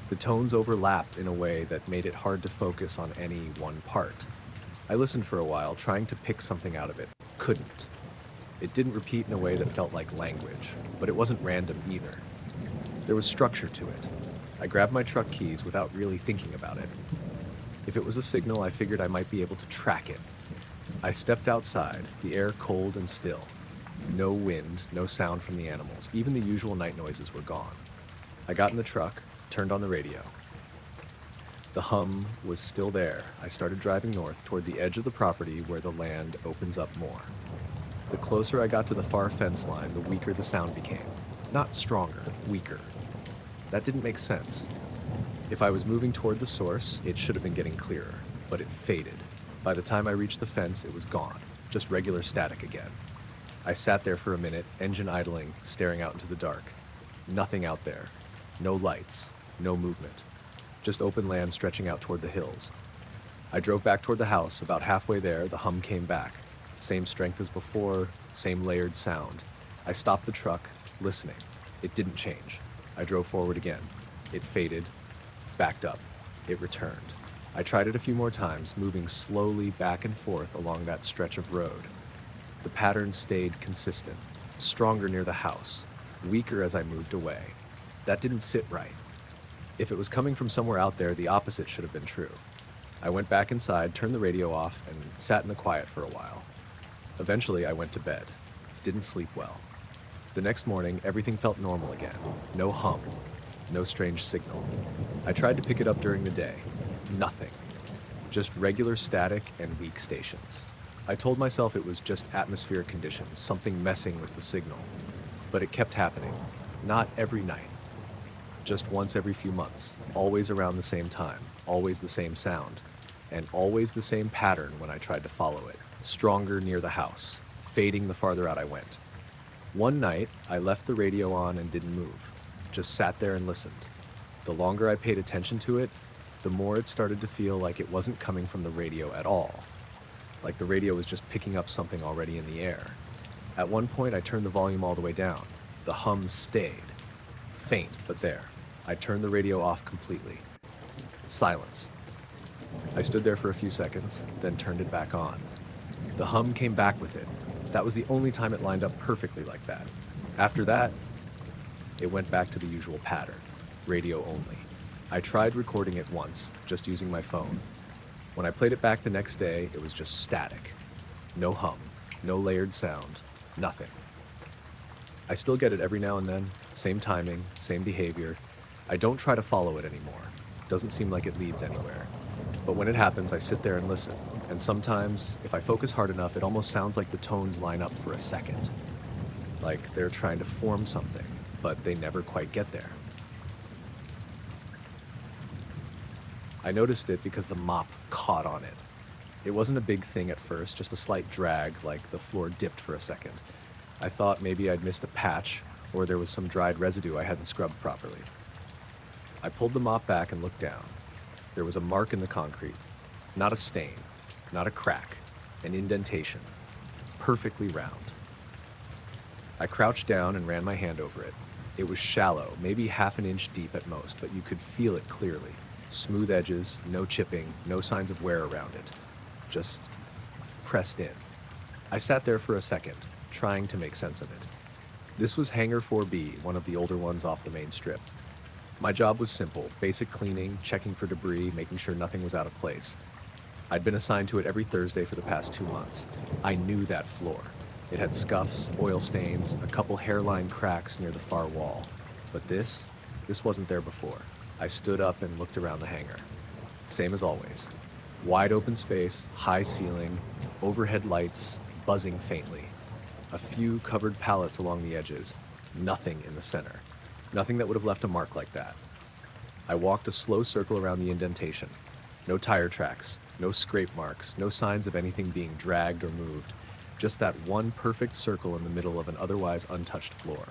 The tones overlapped in a way that made it hard to focus on any one part. I listened for a while, trying to pick something out of it. Couldn't. It didn't repeat in a way that felt like language, but it wasn't random either. There was structure to it. I grabbed my truck keys without really thinking about it. If it was a signal, I figured I might be able to track it. I stepped outside, the air cold and still. No wind, no sound from the animals. Even the usual night noises were gone. I got in the truck, turned on the radio. The hum was still there. I started driving north toward the edge of the property where the land opens up more. The closer I got to the far fence line, the weaker the sound became. Not stronger, weaker. That didn't make sense. If I was moving toward the source, it should have been getting clearer, but it faded. By the time I reached the fence, it was gone, just regular static again. I sat there for a minute, engine idling, staring out into the dark. Nothing out there. No lights, no movement. Just open land stretching out toward the hills. I drove back toward the house. About halfway there, the hum came back. Same strength as before, same layered sound. I stopped the truck, listening. It didn't change. I drove forward again. It faded, backed up. It returned. I tried it a few more times, moving slowly back and forth along that stretch of road. The pattern stayed consistent, stronger near the house, weaker as I moved away. That didn't sit right. If it was coming from somewhere out there, the opposite should have been true. I went back inside, turned the radio off, and sat in the quiet for a while. Eventually, I went to bed. Didn't sleep well. The next morning, everything felt normal again. No hum, no strange signal. I tried to pick it up during the day. Nothing. Just regular static and weak stations. I told myself it was just atmospheric conditions, something messing with the signal. But it kept happening. Not every night. Just once every few months. Always around the same time. Always the same sound. And always the same pattern when I tried to follow it. Stronger near the house. Fading the farther out I went. One night, I left the radio on and didn't move. Just sat there and listened. The longer I paid attention to it, the more it started to feel like it wasn't coming from the radio at all. Like the radio was just picking up something already in the air. At one point, I turned the volume all the way down. The hum stayed. Faint, but there. I turned the radio off completely. Silence. I stood there for a few seconds, then turned it back on. The hum came back with it. That was the only time it lined up perfectly like that. After that, it went back to the usual pattern. Radio only. I tried recording it once, just using my phone. When I played it back the next day, it was just static. No hum, no layered sound, nothing. I still get it every now and then, same timing, same behavior. I don't try to follow it anymore. Doesn't seem like it leads anywhere. But when it happens, I sit there and listen. And sometimes, if I focus hard enough, it almost sounds like the tones line up for a second. Like they're trying to form something, but they never quite get there. I noticed it because the mop caught on it. It wasn't a big thing at first, just a slight drag, like the floor dipped for a second. I thought maybe I'd missed a patch, or there was some dried residue I hadn't scrubbed properly. I pulled the mop back and looked down. There was a mark in the concrete. Not a stain, not a crack, an indentation. Perfectly round. I crouched down and ran my hand over it. It was shallow, maybe half an inch deep at most, but you could feel it clearly. Smooth edges, no chipping, no signs of wear around it. Just pressed in. I sat there for a second, trying to make sense of it. This was Hangar 4B, one of the older ones off the main strip. My job was simple, basic cleaning, checking for debris, making sure nothing was out of place. I'd been assigned to it every Thursday for the past 2 months. I knew that floor. It had scuffs, oil stains, a couple hairline cracks near the far wall. But this wasn't there before. I stood up and looked around the hangar. Same as always. Wide open space, high ceiling, overhead lights, buzzing faintly. A few covered pallets along the edges. Nothing in the center. Nothing that would have left a mark like that. I walked a slow circle around the indentation. No tire tracks, no scrape marks, no signs of anything being dragged or moved. Just that one perfect circle in the middle of an otherwise untouched floor.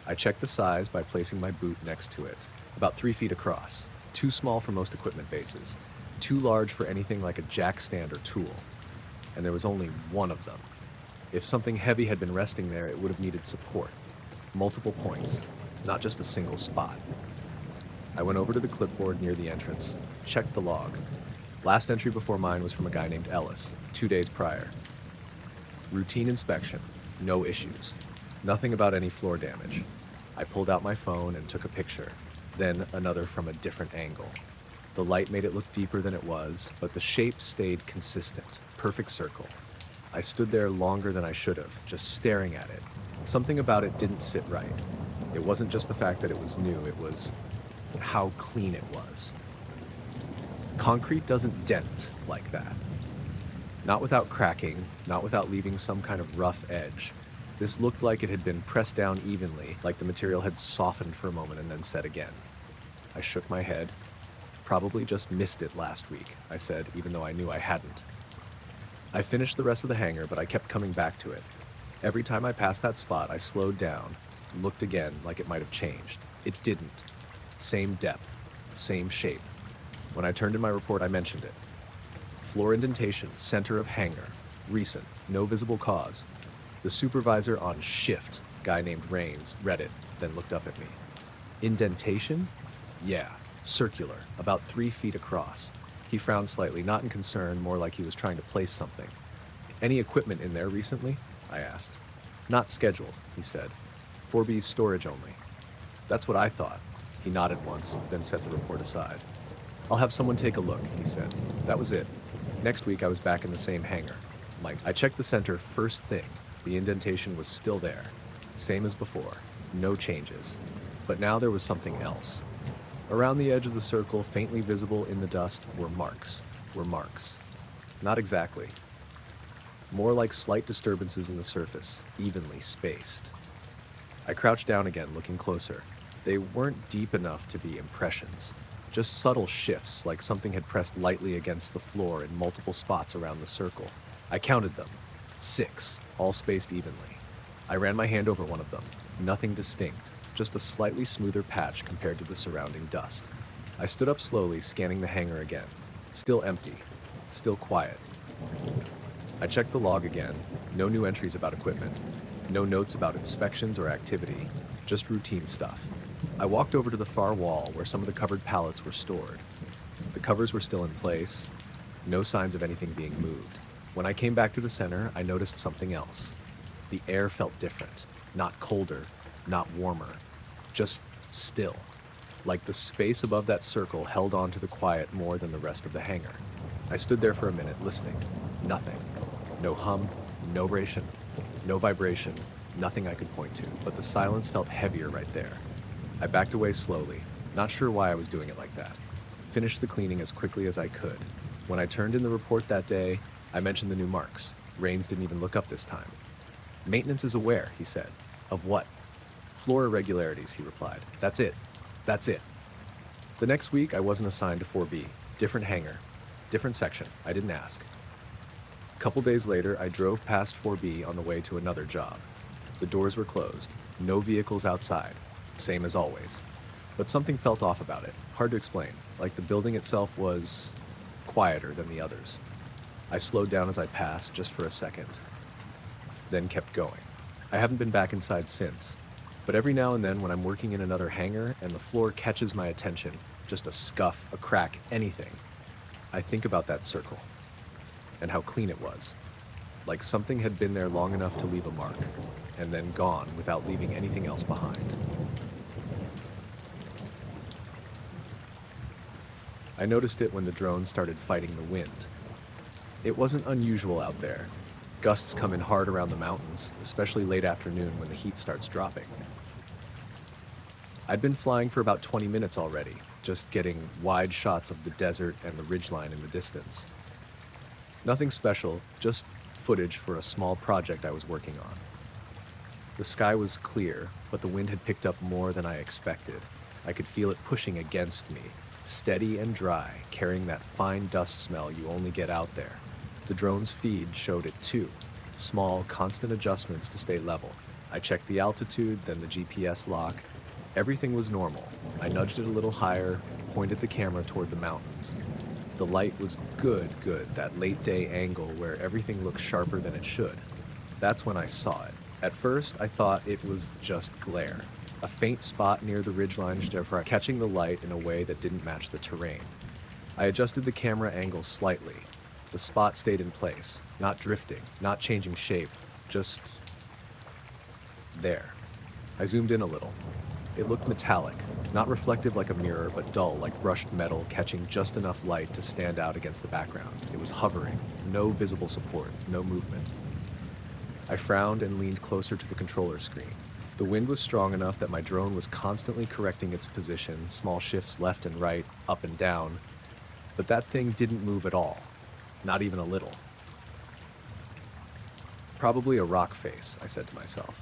I checked the size by placing my boot next to it. About 3 feet across. Too small for most equipment bases. Too large for anything like a jack stand or tool. And there was only one of them. If something heavy had been resting there, it would have needed support. Multiple points, not just a single spot. I went over to the clipboard near the entrance, checked the log. Last entry before mine was from a guy named Ellis, 2 days prior. Routine inspection, no issues. Nothing about any floor damage. I pulled out my phone and took a picture, then another from a different angle. The light made it look deeper than it was, but the shape stayed consistent, perfect circle. I stood there longer than I should have, just staring at it. Something about it didn't sit right. It wasn't just the fact that it was new, it was how clean it was. Concrete doesn't dent like that. Not without cracking, not without leaving some kind of rough edge. This looked like it had been pressed down evenly, like the material had softened for a moment and then set again. I shook my head. Probably just missed it last week, I said, even though I knew I hadn't. I finished the rest of the hangar, but I kept coming back to it. Every time I passed that spot, I slowed down, looked again like it might have changed. It didn't. Same depth, same shape. When I turned in my report, I mentioned it. Floor indentation, center of hangar. Recent, no visible cause. The supervisor on shift, guy named Rains, read it, then looked up at me. Indentation? Yeah, circular, about 3 feet across. He frowned slightly, not in concern, more like he was trying to place something. Any equipment in there recently? I asked. Not scheduled, he said. 4B's storage only. That's what I thought. He nodded once, then set the report aside. I'll have someone take a look, he said. That was it. Next week I was back in the same hangar. I checked the center first thing. The indentation was still there. Same as before. No changes. But now there was something else. Around the edge of the circle, faintly visible in the dust, were marks. Not exactly. More like slight disturbances in the surface, evenly spaced. I crouched down again, looking closer. They weren't deep enough to be impressions. Just subtle shifts, like something had pressed lightly against the floor in multiple spots around the circle. I counted them. 6, all spaced evenly. I ran my hand over one of them. Nothing distinct, just a slightly smoother patch compared to the surrounding dust. I stood up slowly, scanning the hangar again. Still empty. Still quiet. I checked the log again. No new entries about equipment. No notes about inspections or activity. Just routine stuff. I walked over to the far wall where some of the covered pallets were stored. The covers were still in place. No signs of anything being moved. When I came back to the center, I noticed something else. The air felt different. Not colder, not warmer. Just still. Like the space above that circle held on to the quiet more than the rest of the hangar. I stood there for a minute, listening. Nothing. No hum, no vibration, nothing I could point to, but the silence felt heavier right there. I backed away slowly, not sure why I was doing it like that. Finished the cleaning as quickly as I could. When I turned in the report that day, I mentioned the new marks. Rains didn't even look up this time. Maintenance is aware, he said. Of what? Floor irregularities, he replied. That's it. The next week, I wasn't assigned to 4B. Different hangar, different section. I didn't ask. A couple days later, I drove past 4B on the way to another job. The doors were closed, no vehicles outside, same as always. But something felt off about it, hard to explain, like the building itself was quieter than the others. I slowed down as I passed, just for a second, then kept going. I haven't been back inside since, but every now and then when I'm working in another hangar and the floor catches my attention, just a scuff, a crack, anything, I think about that circle and how clean it was. Like something had been there long enough to leave a mark, and then gone without leaving anything else behind. I noticed it when the drone started fighting the wind. It wasn't unusual out there. Gusts come in hard around the mountains, especially late afternoon when the heat starts dropping. I'd been flying for about 20 minutes already, just getting wide shots of the desert and the ridgeline in the distance. Nothing special, just footage for a small project I was working on. The sky was clear, but the wind had picked up more than I expected. I could feel it pushing against me, steady and dry, carrying that fine dust smell you only get out there. The drone's feed showed it too, small, constant adjustments to stay level. I checked the altitude, then the GPS lock. Everything was normal. I nudged it a little higher, pointed the camera toward the mountains. The light was good, that late day angle where everything looks sharper than it should. That's when I saw it. At first, I thought it was just glare. A faint spot near the ridgeline, catching the light in a way that didn't match the terrain. I adjusted the camera angle slightly. The spot stayed in place, not drifting, not changing shape, just there. I zoomed in a little. It looked metallic, not reflective like a mirror, but dull like brushed metal, catching just enough light to stand out against the background. It was hovering, no visible support, no movement. I frowned and leaned closer to the controller screen. The wind was strong enough that my drone was constantly correcting its position, small shifts left and right, up and down, but that thing didn't move at all, not even a little. Probably a rock face, I said to myself,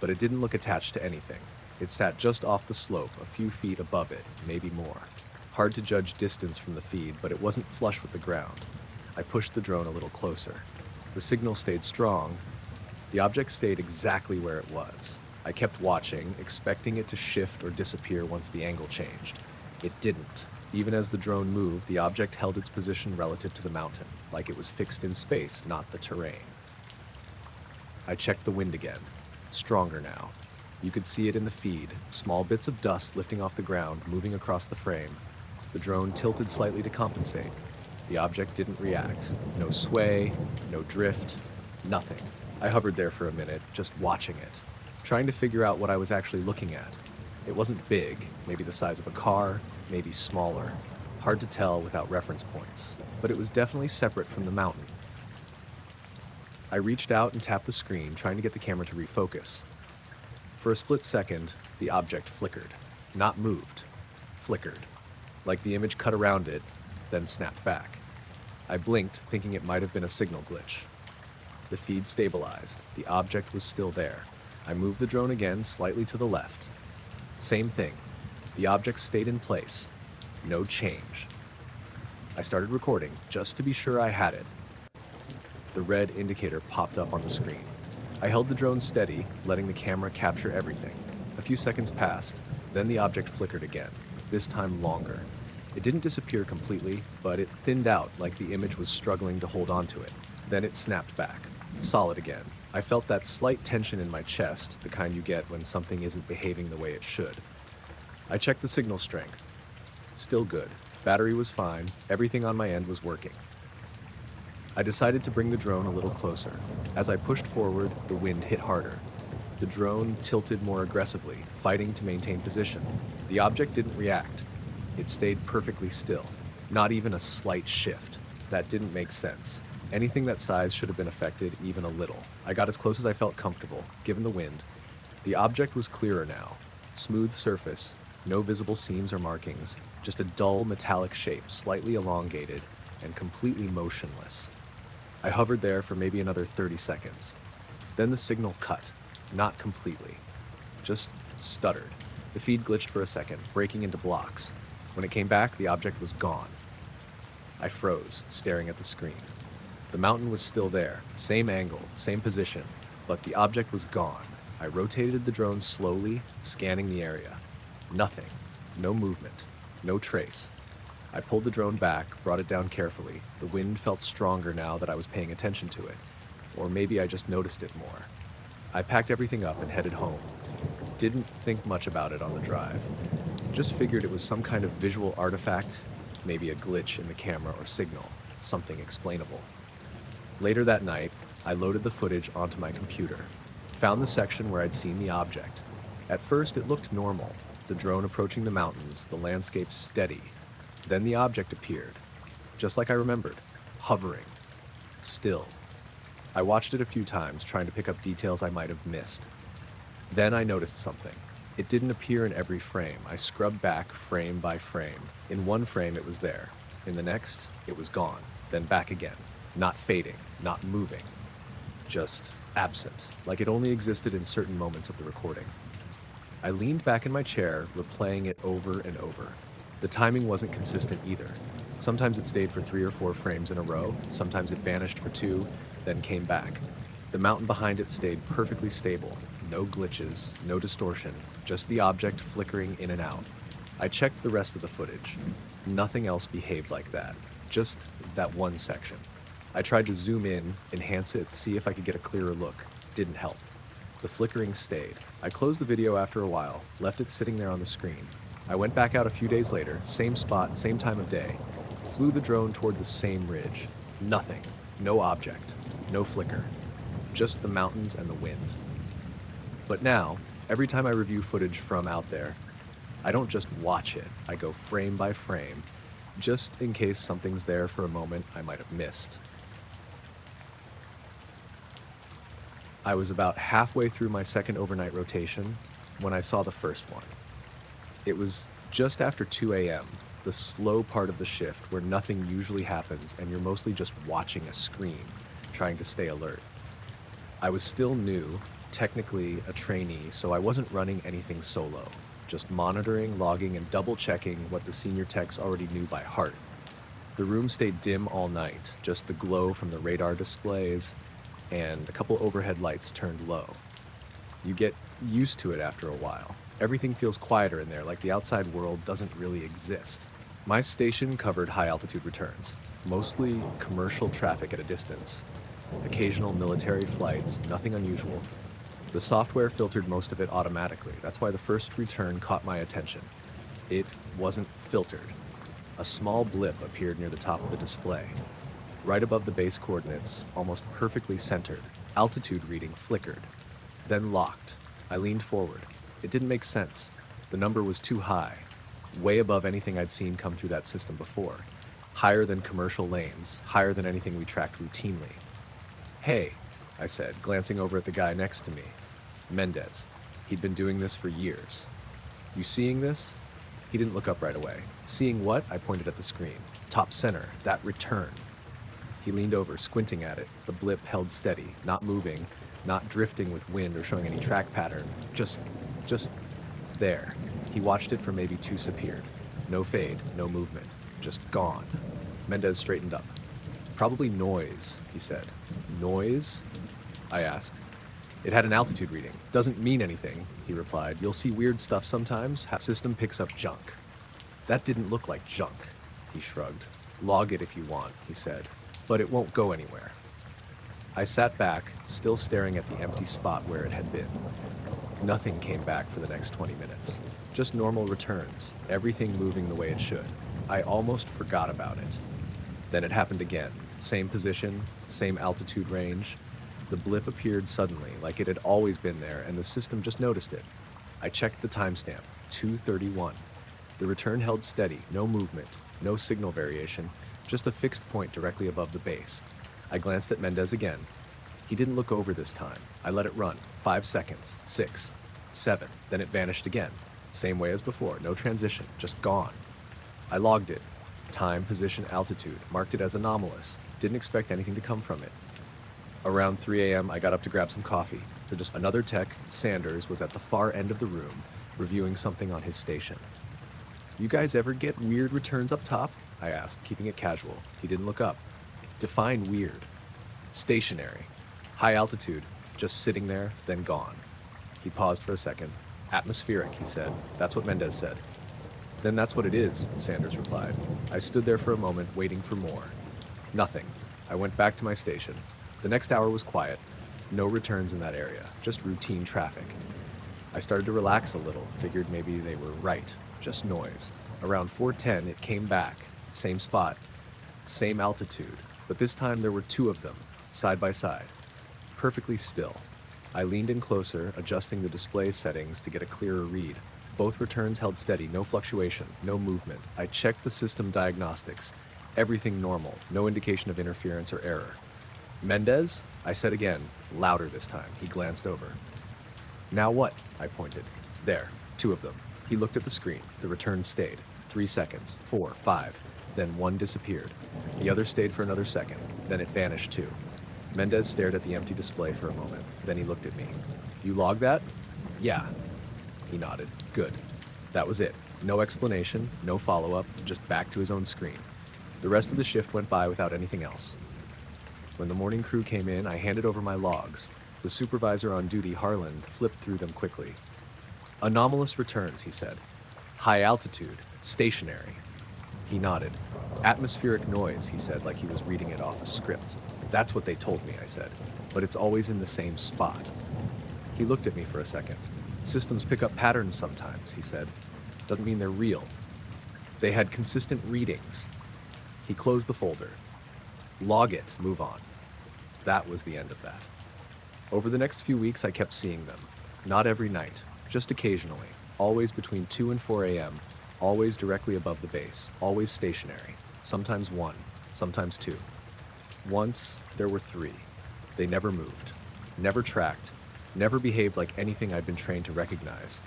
but it didn't look attached to anything. It sat just off the slope, a few feet above it, maybe more. Hard to judge distance from the feed, but it wasn't flush with the ground. I pushed the drone a little closer. The signal stayed strong. The object stayed exactly where it was. I kept watching, expecting it to shift or disappear once the angle changed. It didn't. Even as the drone moved, the object held its position relative to the mountain, like it was fixed in space, not the terrain. I checked the wind again. Stronger now. You could see it in the feed, small bits of dust lifting off the ground, moving across the frame. The drone tilted slightly to compensate. The object didn't react. No sway, no drift, nothing. I hovered there for a minute, just watching it, trying to figure out what I was actually looking at. It wasn't big, maybe the size of a car, maybe smaller. Hard to tell without reference points, but it was definitely separate from the mountain. I reached out and tapped the screen, trying to get the camera to refocus. For a split second, the object flickered. Not moved. Flickered. Like the image cut around it, then snapped back. I blinked, thinking it might have been a signal glitch. The feed stabilized. The object was still there. I moved the drone again, slightly to the left. Same thing. The object stayed in place. No change. I started recording, just to be sure I had it. The red indicator popped up on the screen. I held the drone steady, letting the camera capture everything. A few seconds passed, then the object flickered again, this time longer. It didn't disappear completely, but it thinned out like the image was struggling to hold onto it. Then it snapped back, solid again. I felt that slight tension in my chest, the kind you get when something isn't behaving the way it should. I checked the signal strength. Still good. Battery was fine, everything on my end was working. I decided to bring the drone a little closer. As I pushed forward, the wind hit harder. The drone tilted more aggressively, fighting to maintain position. The object didn't react. It stayed perfectly still. Not even a slight shift. That didn't make sense. Anything that size should have been affected even a little. I got as close as I felt comfortable, given the wind. The object was clearer now. Smooth surface, no visible seams or markings, just a dull metallic shape, slightly elongated and completely motionless. I hovered there for maybe another 30 seconds. Then the signal cut, not completely, just stuttered. The feed glitched for a second, breaking into blocks. When it came back, the object was gone. I froze, staring at the screen. The mountain was still there, same angle, same position, but the object was gone. I rotated the drone slowly, scanning the area. Nothing. No movement. No trace. I pulled the drone back, brought it down carefully. The wind felt stronger now that I was paying attention to it. Or maybe I just noticed it more. I packed everything up and headed home. Didn't think much about it on the drive. Just figured it was some kind of visual artifact, maybe a glitch in the camera or signal, something explainable. Later that night, I loaded the footage onto my computer. Found the section where I'd seen the object. At first, it looked normal. The drone approaching the mountains, the landscape steady. Then the object appeared, just like I remembered, hovering, still. I watched it a few times, trying to pick up details I might have missed. Then I noticed something. It didn't appear in every frame. I scrubbed back frame by frame. In one frame, it was there. In the next, it was gone. Then back again. Not fading, not moving. Just absent, like it only existed in certain moments of the recording. I leaned back in my chair, replaying it over and over. The timing wasn't consistent either. Sometimes it stayed for 3 or 4 frames in a row, sometimes it vanished for 2, then came back. The mountain behind it stayed perfectly stable. No glitches, no distortion, just the object flickering in and out. I checked the rest of the footage. Nothing else behaved like that, just that one section. I tried to zoom in, enhance it, see if I could get a clearer look. Didn't help. The flickering stayed. I closed the video after a while, left it sitting there on the screen. I went back out a few days later, same spot, same time of day. Flew the drone toward the same ridge. Nothing. No object. No flicker. Just the mountains and the wind. But now, every time I review footage from out there, I don't just watch it. I go frame by frame, just in case something's there for a moment I might have missed. I was about halfway through my second overnight rotation when I saw the first one. It was just after 2 a.m., the slow part of the shift where nothing usually happens and you're mostly just watching a screen, trying to stay alert. I was still new, technically a trainee, so I wasn't running anything solo, just monitoring, logging, and double-checking what the senior techs already knew by heart. The room stayed dim all night, just the glow from the radar displays, and a couple overhead lights turned low. You get used to it after a while. Everything feels quieter in there, like the outside world doesn't really exist. My station covered high-altitude returns, mostly commercial traffic at a distance. Occasional military flights, nothing unusual. The software filtered most of it automatically. That's why the first return caught my attention. It wasn't filtered. A small blip appeared near the top of the display. Right above the base coordinates, almost perfectly centered, altitude reading flickered, then locked. I leaned forward. It didn't make sense. The number was too high, way above anything I'd seen come through that system before. Higher than commercial lanes, higher than anything we tracked routinely. "Hey," I said, glancing over at the guy next to me. Mendez. He'd been doing this for years. "You seeing this?" He didn't look up right away. "Seeing what?" I pointed at the screen. "Top center, that return." He leaned over, squinting at it. The blip held steady, not moving, not drifting with wind or showing any track pattern. Just there. He watched it for maybe 2 seconds. No fade, no movement. Just gone. Mendez straightened up. "Probably noise," he said. "Noise?" I asked. "It had an altitude reading. Doesn't mean anything," he replied. "You'll see weird stuff sometimes. System picks up junk." "That didn't look like junk," he shrugged. "Log it if you want," he said. "But it won't go anywhere." I sat back, still staring at the empty spot where it had been. Nothing came back for the next 20 minutes. Just normal returns, everything moving the way it should. I almost forgot about it. Then it happened again. Same position, same altitude range. The blip appeared suddenly, like it had always been there, and the system just noticed it. I checked the timestamp, 2:31. The return held steady, no movement, no signal variation, just a fixed point directly above the base. I glanced at Mendez again. He didn't look over this time. I let it run. 5 seconds, 6, 7, then it vanished again. Same way as before, no transition, just gone. I logged it. Time, position, altitude, marked it as anomalous. Didn't expect anything to come from it. Around 3 a.m., I got up to grab some coffee. For just another tech, Sanders, was at the far end of the room, reviewing something on his station. "You guys ever get weird returns up top?" I asked, keeping it casual. He didn't look up. Define weird. Stationary. High altitude. Just sitting there, then gone. He paused for a second. Atmospheric, he said. That's what Mendez said. Then that's what it is, Sanders replied. I stood there for a moment, waiting for more. Nothing. I went back to my station. The next hour was quiet. No returns in that area, just routine traffic. I started to relax a little, figured maybe they were right, just noise. Around 4:10, it came back. Same spot, same altitude, but this time there were two of them, side by side. Perfectly still. I leaned in closer, adjusting the display settings to get a clearer read. Both returns held steady, no fluctuation, no movement. I checked the system diagnostics. Everything normal, no indication of interference or error. Mendez? I said again, louder this time. He glanced over. Now what? I pointed. There, two of them. He looked at the screen. The returns stayed. 3 seconds, 4, 5. Then one disappeared. The other stayed for another second. Then it vanished too. Mendez stared at the empty display for a moment. Then he looked at me. You logged that? Yeah. He nodded. Good. That was it. No explanation, no follow-up, just back to his own screen. The rest of the shift went by without anything else. When the morning crew came in, I handed over my logs. The supervisor on duty, Harlan, flipped through them quickly. Anomalous returns, he said. High altitude, stationary. He nodded. Atmospheric noise, he said, like he was reading it off a script. That's what they told me, I said. But it's always in the same spot. He looked at me for a second. Systems pick up patterns sometimes, he said. Doesn't mean they're real. They had consistent readings. He closed the folder. Log it, move on. That was the end of that. Over the next few weeks, I kept seeing them. Not every night, just occasionally. Always between 2 and 4 a.m., always directly above the base, always stationary. Sometimes one, sometimes two. Once, there were 3. They never moved, never tracked, never behaved like anything I'd been trained to recognize.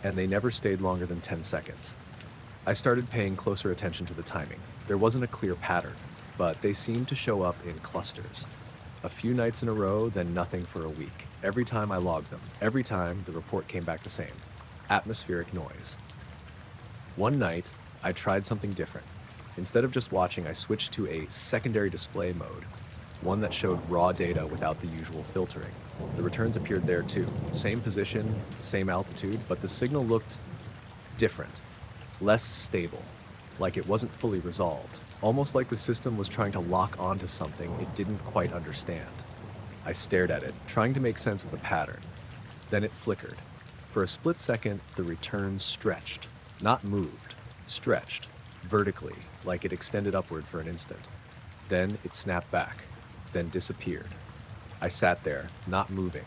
And they never stayed longer than 10 seconds. I started paying closer attention to the timing. There wasn't a clear pattern, but they seemed to show up in clusters. A few nights in a row, then nothing for a week. Every time I logged them, every time the report came back the same. Atmospheric noise. One night, I tried something different. Instead of just watching, I switched to a secondary display mode, one that showed raw data without the usual filtering. The returns appeared there too. Same position, same altitude, but the signal looked different, less stable, like it wasn't fully resolved. Almost like the system was trying to lock onto something it didn't quite understand. I stared at it, trying to make sense of the pattern. Then it flickered. For a split second, the returns stretched. Not moved, stretched, vertically, like it extended upward for an instant. Then it snapped back, then disappeared. I sat there, not moving,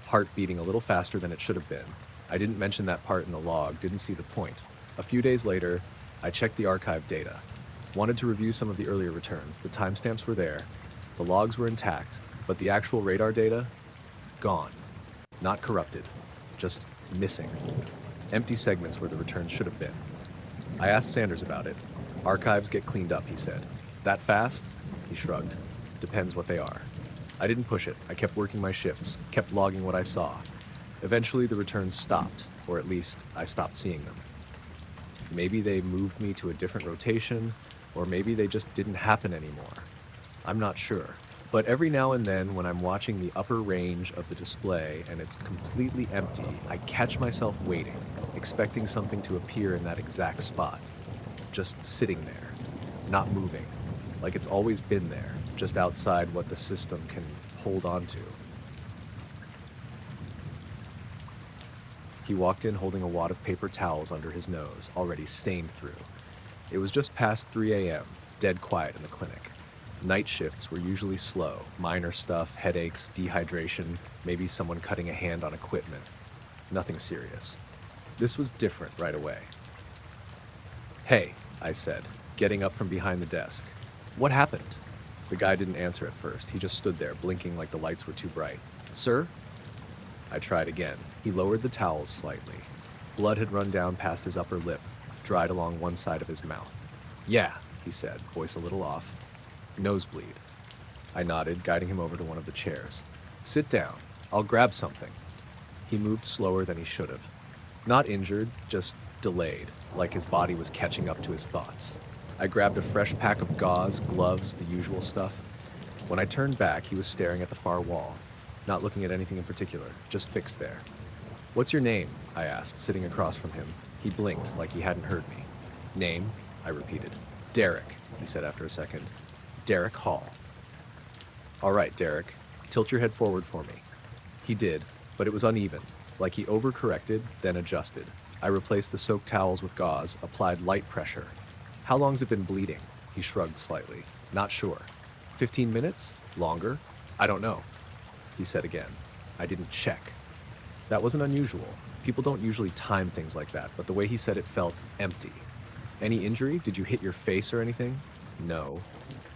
heart beating a little faster than it should have been. I didn't mention that part in the log, didn't see the point. A few days later, I checked the archive data. Wanted to review some of the earlier returns. The timestamps were there. The logs were intact, but the actual radar data, gone. Not corrupted, just missing. Empty segments where the returns should have been. I asked Sanders about it. Archives get cleaned up, he said. That fast? He shrugged. Depends what they are. I didn't push it. I kept working my shifts, kept logging what I saw. Eventually the returns stopped, or at least I stopped seeing them. Maybe they moved me to a different rotation, or maybe they just didn't happen anymore. I'm not sure. But every now and then, when I'm watching the upper range of the display and it's completely empty, I catch myself waiting, expecting something to appear in that exact spot. Just sitting there, not moving, like it's always been there, just outside what the system can hold on to. He walked in holding a wad of paper towels under his nose, already stained through. It was just past 3 a.m., dead quiet in the clinic. Night shifts were usually slow, minor stuff, headaches, dehydration, maybe someone cutting a hand on equipment. Nothing serious. This was different right away. Hey, I said, getting up from behind the desk. What happened? The guy didn't answer at first. He just stood there, blinking like the lights were too bright. Sir? I tried again. He lowered the towels slightly. Blood had run down past his upper lip, dried along one side of his mouth. Yeah, he said, voice a little off. Nosebleed. I nodded, guiding him over to one of the chairs. Sit down. I'll grab something. He moved slower than he should have. Not injured, just delayed, like his body was catching up to his thoughts. I grabbed a fresh pack of gauze, gloves, the usual stuff. When I turned back, he was staring at the far wall, not looking at anything in particular, just fixed there. "What's your name?" I asked, sitting across from him. He blinked like he hadn't heard me. "Name?" I repeated. "Derek," he said after a second. "Derek Hall." "All right, Derek, tilt your head forward for me." He did, but it was uneven, like he overcorrected, then adjusted. I replaced the soaked towels with gauze, applied light pressure. "How long's it been bleeding?" He shrugged slightly. "Not sure." 15 minutes? Longer? "I don't know," he said again. I didn't check. That wasn't unusual. People don't usually time things like that, but the way he said it felt empty. "Any injury? Did you hit your face or anything?" "No."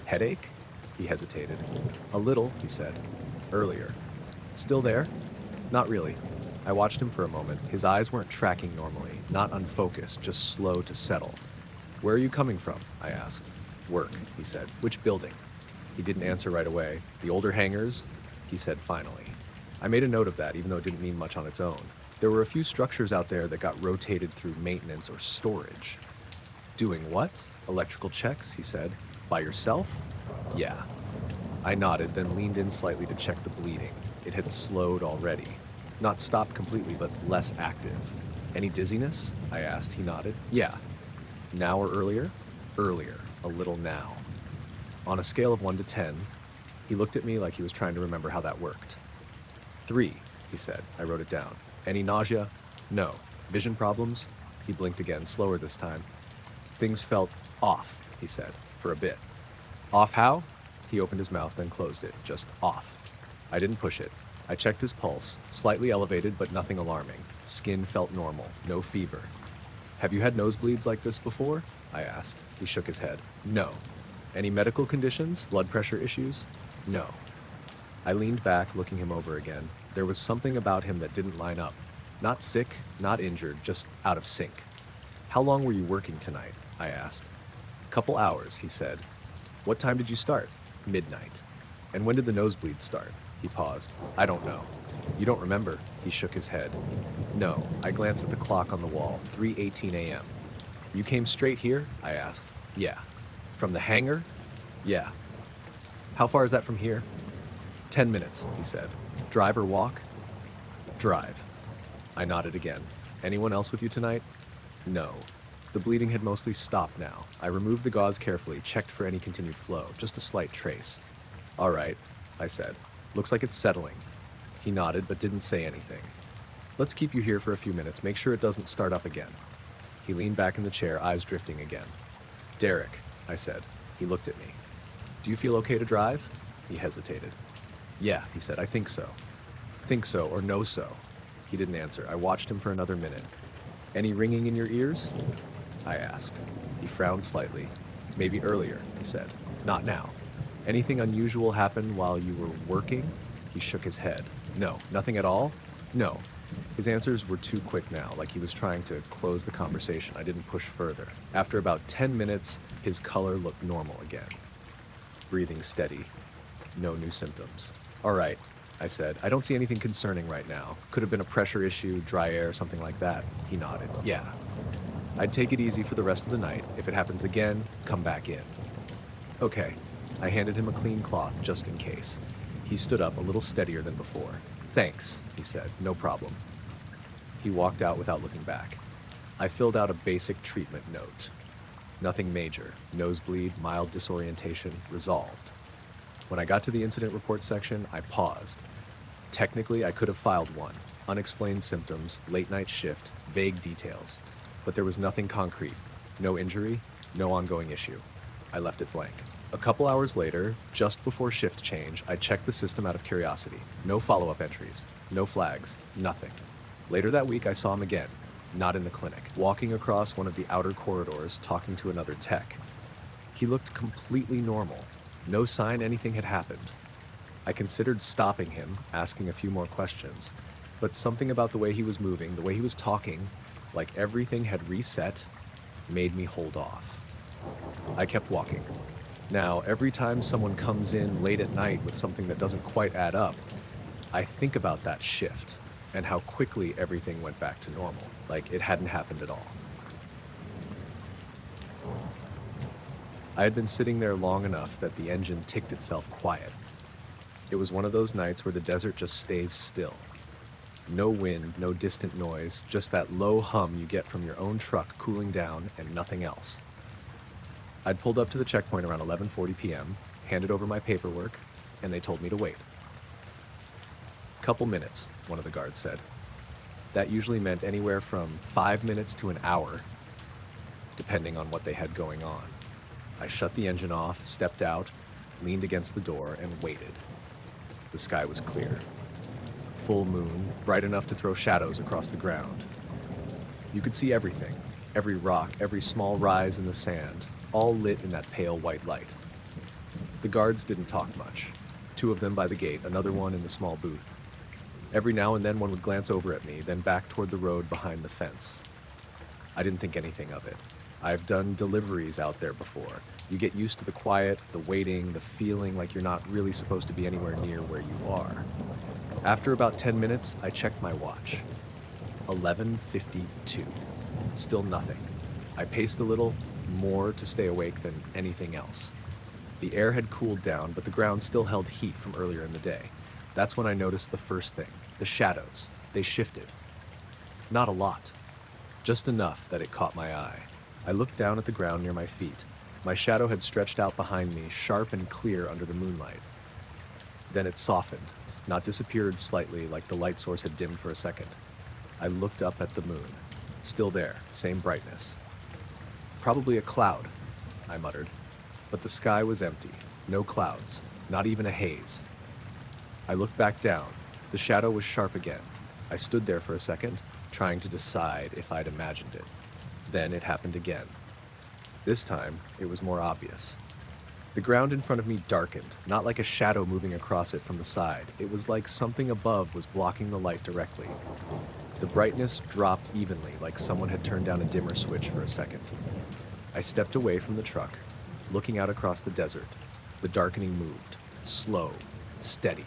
"Headache?" He hesitated. "A little," he said. "Earlier." "Still there?" "Not really." I watched him for a moment. His eyes weren't tracking normally, not unfocused, just slow to settle. "Where are you coming from?" I asked. "Work," he said. "Which building?" He didn't answer right away. "The older hangars?" he said finally. I made a note of that, even though it didn't mean much on its own. There were a few structures out there that got rotated through maintenance or storage. "Doing what?" "Electrical checks," he said. "By yourself?" "Yeah." I nodded, then leaned in slightly to check the bleeding. It had slowed already. Not stopped completely, but less active. "Any dizziness?" I asked. He nodded. "Yeah." "Now or earlier?" "Earlier. A little now." On a scale of 1 to 10, he looked at me like he was trying to remember how that worked. 3, he said. I wrote it down. "Any nausea?" "No." "Vision problems?" He blinked again, slower this time. "Things felt off," he said, for a bit. "Off how?" He opened his mouth, then closed it. "Just off." I didn't push it. I checked his pulse, slightly elevated, but nothing alarming. Skin felt normal, no fever. "Have you had nosebleeds like this before?" I asked. He shook his head. "No." "Any medical conditions? Blood pressure issues?" "No." I leaned back, looking him over again. There was something about him that didn't line up. Not sick, not injured, just out of sync. "How long were you working tonight?" I asked. "Couple hours," he said. "What time did you start?" "Midnight." "And when did the nosebleeds start?" He paused. "I don't know." "You don't remember?" He shook his head. "No." I glanced at the clock on the wall. 3:18 a.m. "You came straight here?" I asked. "Yeah." "From the hangar?" "Yeah." "How far is that from here?" 10 minutes, he said. "Drive or walk?" "Drive." I nodded again. "Anyone else with you tonight?" "No." The bleeding had mostly stopped now. I removed the gauze carefully, checked for any continued flow, just a slight trace. "All right," I said. "Looks like it's settling." He nodded, but didn't say anything. "Let's keep you here for a few minutes, make sure it doesn't start up again." He leaned back in the chair, eyes drifting again. "Derek," I said. He looked at me. "Do you feel okay to drive?" He hesitated. "Yeah," he said, "I think so." "Think so or know so?" He didn't answer. I watched him for another minute. "Any ringing in your ears?" I asked. He frowned slightly. "Maybe earlier," he said. "Not now." "Anything unusual happen while you were working?" He shook his head. "No." "Nothing at all?" "No." His answers were too quick now, like he was trying to close the conversation. I didn't push further. After about 10 minutes, his color looked normal again. Breathing steady. No new symptoms. "All right," I said. "I don't see anything concerning right now. Could have been a pressure issue, dry air, something like that." He nodded. "Yeah." "I'd take it easy for the rest of the night. If it happens again, come back in." "Okay." I handed him a clean cloth, just in case. He stood up, a little steadier than before. "Thanks," he said. "No problem." He walked out without looking back. I filled out a basic treatment note. Nothing major. Nosebleed, mild disorientation, resolved. When I got to the incident report section, I paused. Technically, I could have filed one. Unexplained symptoms, late night shift, vague details. But there was nothing concrete. No injury, no ongoing issue. I left it blank. A couple hours later, just before shift change, I checked the system out of curiosity. No follow-up entries, no flags, nothing. Later that week, I saw him again, not in the clinic, walking across one of the outer corridors, talking to another tech. He looked completely normal. No sign anything had happened. I considered stopping him, asking a few more questions, but something about the way he was moving, the way he was talking, like everything had reset, made me hold off. I kept walking. Now, every time someone comes in late at night with something that doesn't quite add up, I think about that shift and how quickly everything went back to normal, like it hadn't happened at all. I had been sitting there long enough that the engine ticked itself quiet. It was one of those nights where the desert just stays still. No wind, no distant noise, just that low hum you get from your own truck cooling down and nothing else. I'd pulled up to the checkpoint around 11:40 p.m., handed over my paperwork, and they told me to wait. "Couple minutes," one of the guards said. That usually meant anywhere from 5 minutes to an hour, depending on what they had going on. I shut the engine off, stepped out, leaned against the door, and waited. The sky was clear. Full moon, bright enough to throw shadows across the ground. You could see everything, every rock, every small rise in the sand, all lit in that pale white light. The guards didn't talk much. 2 of them by the gate, another one in the small booth. Every now and then one would glance over at me, then back toward the road behind the fence. I didn't think anything of it. I've done deliveries out there before. You get used to the quiet, the waiting, the feeling like you're not really supposed to be anywhere near where you are. After about 10 minutes, I checked my watch. 11:52. Still nothing. I paced a little, more to stay awake than anything else. The air had cooled down, but the ground still held heat from earlier in the day. That's when I noticed the first thing, the shadows. They shifted. Not a lot. Just enough that it caught my eye. I looked down at the ground near my feet. My shadow had stretched out behind me, sharp and clear under the moonlight. Then it softened, not disappeared slightly like the light source had dimmed for a second. I looked up at the moon. Still there, same brightness. "Probably a cloud," I muttered. But the sky was empty. No clouds, not even a haze. I looked back down. The shadow was sharp again. I stood there for a second, trying to decide if I'd imagined it. Then it happened again. This time, it was more obvious. The ground in front of me darkened, not like a shadow moving across it from the side. It was like something above was blocking the light directly. The brightness dropped evenly, like someone had turned down a dimmer switch for a second. I stepped away from the truck, looking out across the desert. The darkening moved, slow, steady,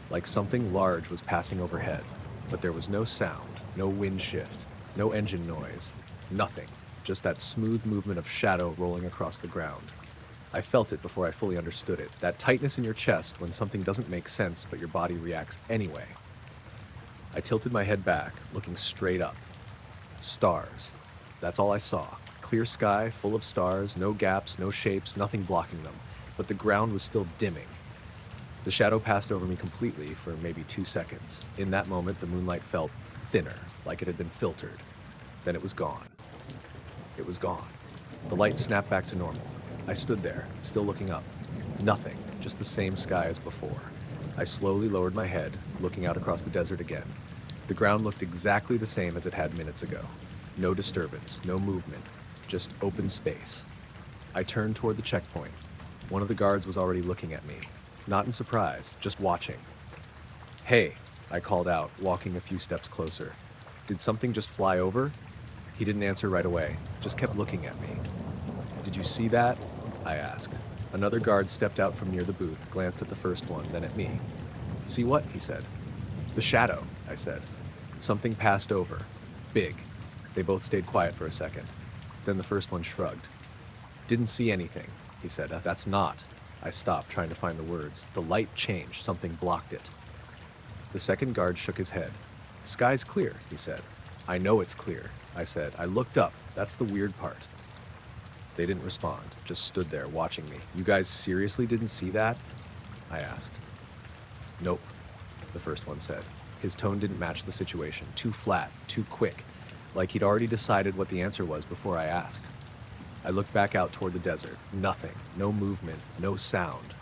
like something large was passing overhead, but there was no sound, no wind shift, no engine noise, nothing, just that smooth movement of shadow rolling across the ground. I felt it before I fully understood it, that tightness in your chest when something doesn't make sense but your body reacts anyway. I tilted my head back, looking straight up. Stars. That's all I saw. Clear sky, full of stars, no gaps, no shapes, nothing blocking them, but the ground was still dimming. The shadow passed over me completely for maybe 2 seconds. In that moment, the moonlight felt thinner, like it had been filtered. Then it was gone. It was gone. The light snapped back to normal. I stood there, still looking up. Nothing, just the same sky as before. I slowly lowered my head, looking out across the desert again. The ground looked exactly the same as it had minutes ago. No disturbance, no movement, just open space. I turned toward the checkpoint. One of the guards was already looking at me. Not in surprise, just watching. "Hey," I called out, walking a few steps closer. "Did something just fly over?" He didn't answer right away, just kept looking at me. "Did you see that?" I asked. Another guard stepped out from near the booth, glanced at the first one, then at me. "See what?" he said. "The shadow," I said. "Something passed over. Big." They both stayed quiet for a second. Then the first one shrugged. "Didn't see anything," he said. "That's not." I stopped, trying to find the words. The light changed. Something blocked it. The second guard shook his head. "Sky's clear," he said. "I know it's clear," I said. "I looked up. That's the weird part." They didn't respond, just stood there watching me. "You guys seriously didn't see that?" I asked. "Nope," the first one said. His tone didn't match the situation. Too flat, too quick, like he'd already decided what the answer was before I asked. I looked back out toward the desert. Nothing, no movement, no sound.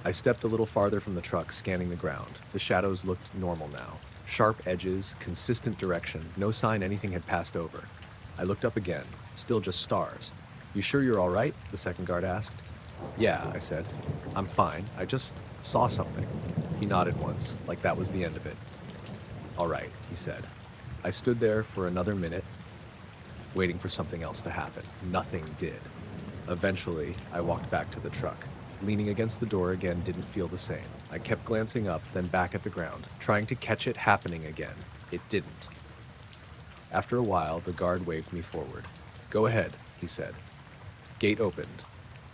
I stepped a little farther from the truck, scanning the ground. The shadows looked normal now. Sharp edges, consistent direction, no sign anything had passed over. I looked up again, still just stars. "You sure you're all right?" the second guard asked. "Yeah," I said. "I'm fine. I just saw something." He nodded once, like that was the end of it. "All right," he said. I stood there for another minute, waiting for something else to happen. Nothing did. Eventually, I walked back to the truck. Leaning against the door again didn't feel the same. I kept glancing up, then back at the ground, trying to catch it happening again. It didn't. After a while, the guard waved me forward. "Go ahead," he said. Gate opened.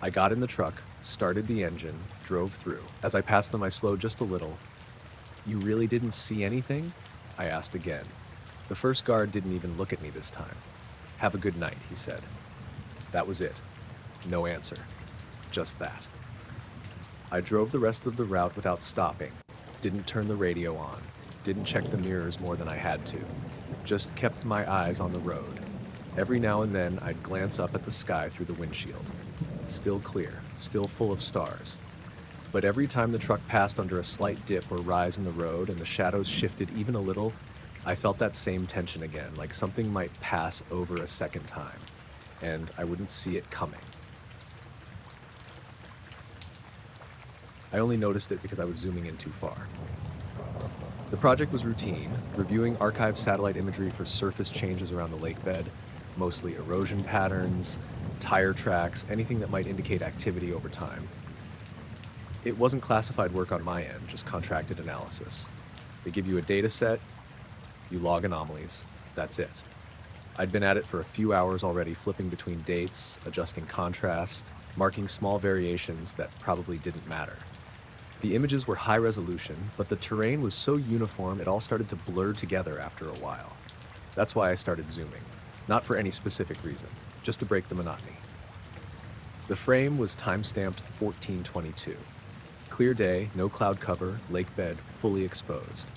I got in the truck, started the engine, drove through. As I passed them, I slowed just a little. "You really didn't see anything?" I asked again. The first guard didn't even look at me this time. "Have a good night," he said. That was it. No answer. Just that. I drove the rest of the route without stopping. Didn't turn the radio on. Didn't check the mirrors more than I had to. Just kept my eyes on the road. Every now and then, I'd glance up at the sky through the windshield. Still clear, still full of stars. But every time the truck passed under a slight dip or rise in the road and the shadows shifted even a little, I felt that same tension again, like something might pass over a second time, and I wouldn't see it coming. I only noticed it because I was zooming in too far. The project was routine, reviewing archived satellite imagery for surface changes around the lake bed, mostly erosion patterns, tire tracks, anything that might indicate activity over time. It wasn't classified work on my end, just contracted analysis. They give you a data set, you log anomalies, that's it. I'd been at it for a few hours already, flipping between dates, adjusting contrast, marking small variations that probably didn't matter. The images were high resolution, but the terrain was so uniform it all started to blur together after a while. That's why I started zooming. Not for any specific reason, just to break the monotony. The frame was time-stamped 1422. Clear day, no cloud cover, lake bed fully exposed.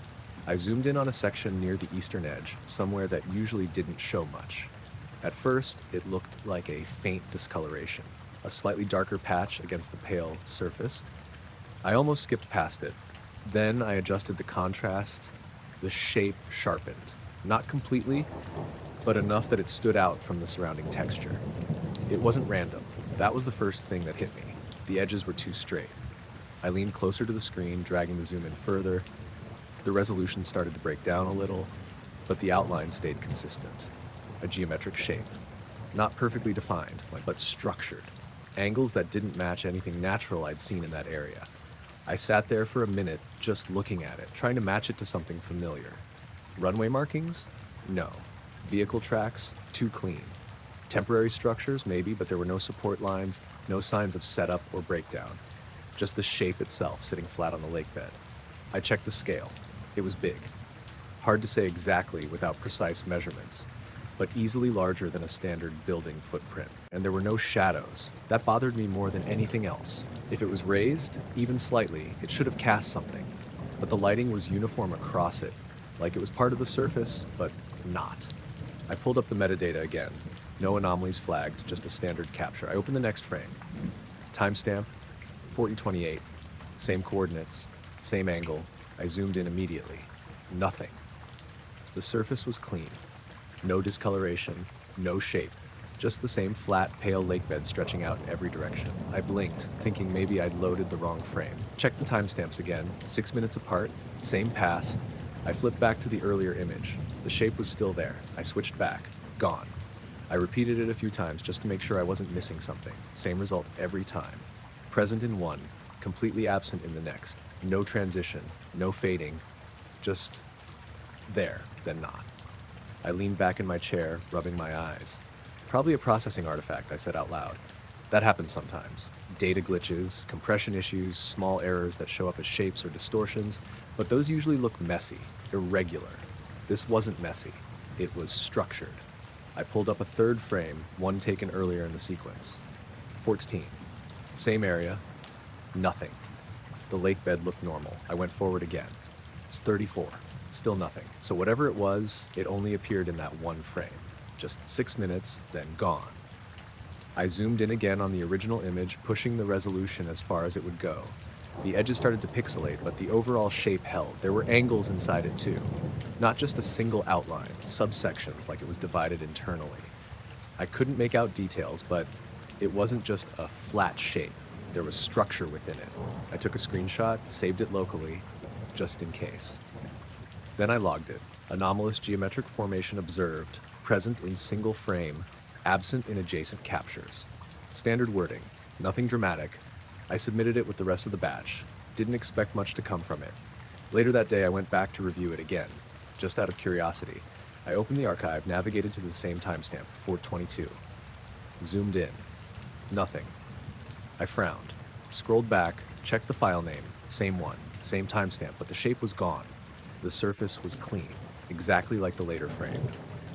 I zoomed in on a section near the eastern edge, somewhere that usually didn't show much. At first, it looked like a faint discoloration, a slightly darker patch against the pale surface. I almost skipped past it. Then I adjusted the contrast. The shape sharpened. Not completely, but enough that it stood out from the surrounding texture. It wasn't random. That was the first thing that hit me. The edges were too straight. I leaned closer to the screen, dragging the zoom in further. The resolution started to break down a little, but the outline stayed consistent. A geometric shape. Not perfectly defined, but structured. Angles that didn't match anything natural I'd seen in that area. I sat there for a minute, just looking at it, trying to match it to something familiar. Runway markings? No. Vehicle tracks? Too clean. Temporary structures? Maybe, but there were no support lines, no signs of setup or breakdown. Just the shape itself, sitting flat on the lake bed. I checked the scale. It was big. Hard to say exactly without precise measurements, but easily larger than a standard building footprint. And there were no shadows. That bothered me more than anything else. If it was raised, even slightly, it should have cast something. But the lighting was uniform across it, like it was part of the surface, but not. I pulled up the metadata again. No anomalies flagged, just a standard capture. I opened the next frame. Timestamp, 1428. Same coordinates, same angle. I zoomed in immediately. Nothing. The surface was clean. No discoloration, no shape. Just the same flat, pale lake bed stretching out in every direction. I blinked, thinking maybe I'd loaded the wrong frame. Checked the timestamps again, 6 minutes apart, same pass. I flipped back to the earlier image. The shape was still there. I switched back. Gone. I repeated it a few times just to make sure I wasn't missing something. Same result every time. Present in one, completely absent in the next. No transition, no fading. Just there, then not. I leaned back in my chair, rubbing my eyes. Probably a processing artifact, I said out loud. That happens sometimes. Data glitches, compression issues, small errors that show up as shapes or distortions, but those usually look messy, irregular. This wasn't messy. It was structured. I pulled up a third frame, one taken earlier in the sequence. 14. Same area. Nothing. The lake bed looked normal. I went forward again. It's 34. Still nothing. So whatever it was, it only appeared in that one frame. Just 6 minutes, then gone. I zoomed in again on the original image, pushing the resolution as far as it would go. The edges started to pixelate, but the overall shape held. There were angles inside it too. Not just a single outline, subsections like it was divided internally. I couldn't make out details, but it wasn't just a flat shape. There was structure within it. I took a screenshot, saved it locally, just in case. Then I logged it. Anomalous geometric formation observed, present in single frame, absent in adjacent captures. Standard wording, nothing dramatic. I submitted it with the rest of the batch. Didn't expect much to come from it. Later that day, I went back to review it again, just out of curiosity. I opened the archive, navigated to the same timestamp, 422. Zoomed in. Nothing. I frowned, scrolled back, checked the file name, same one, same timestamp, but the shape was gone. The surface was clean, exactly like the later frame.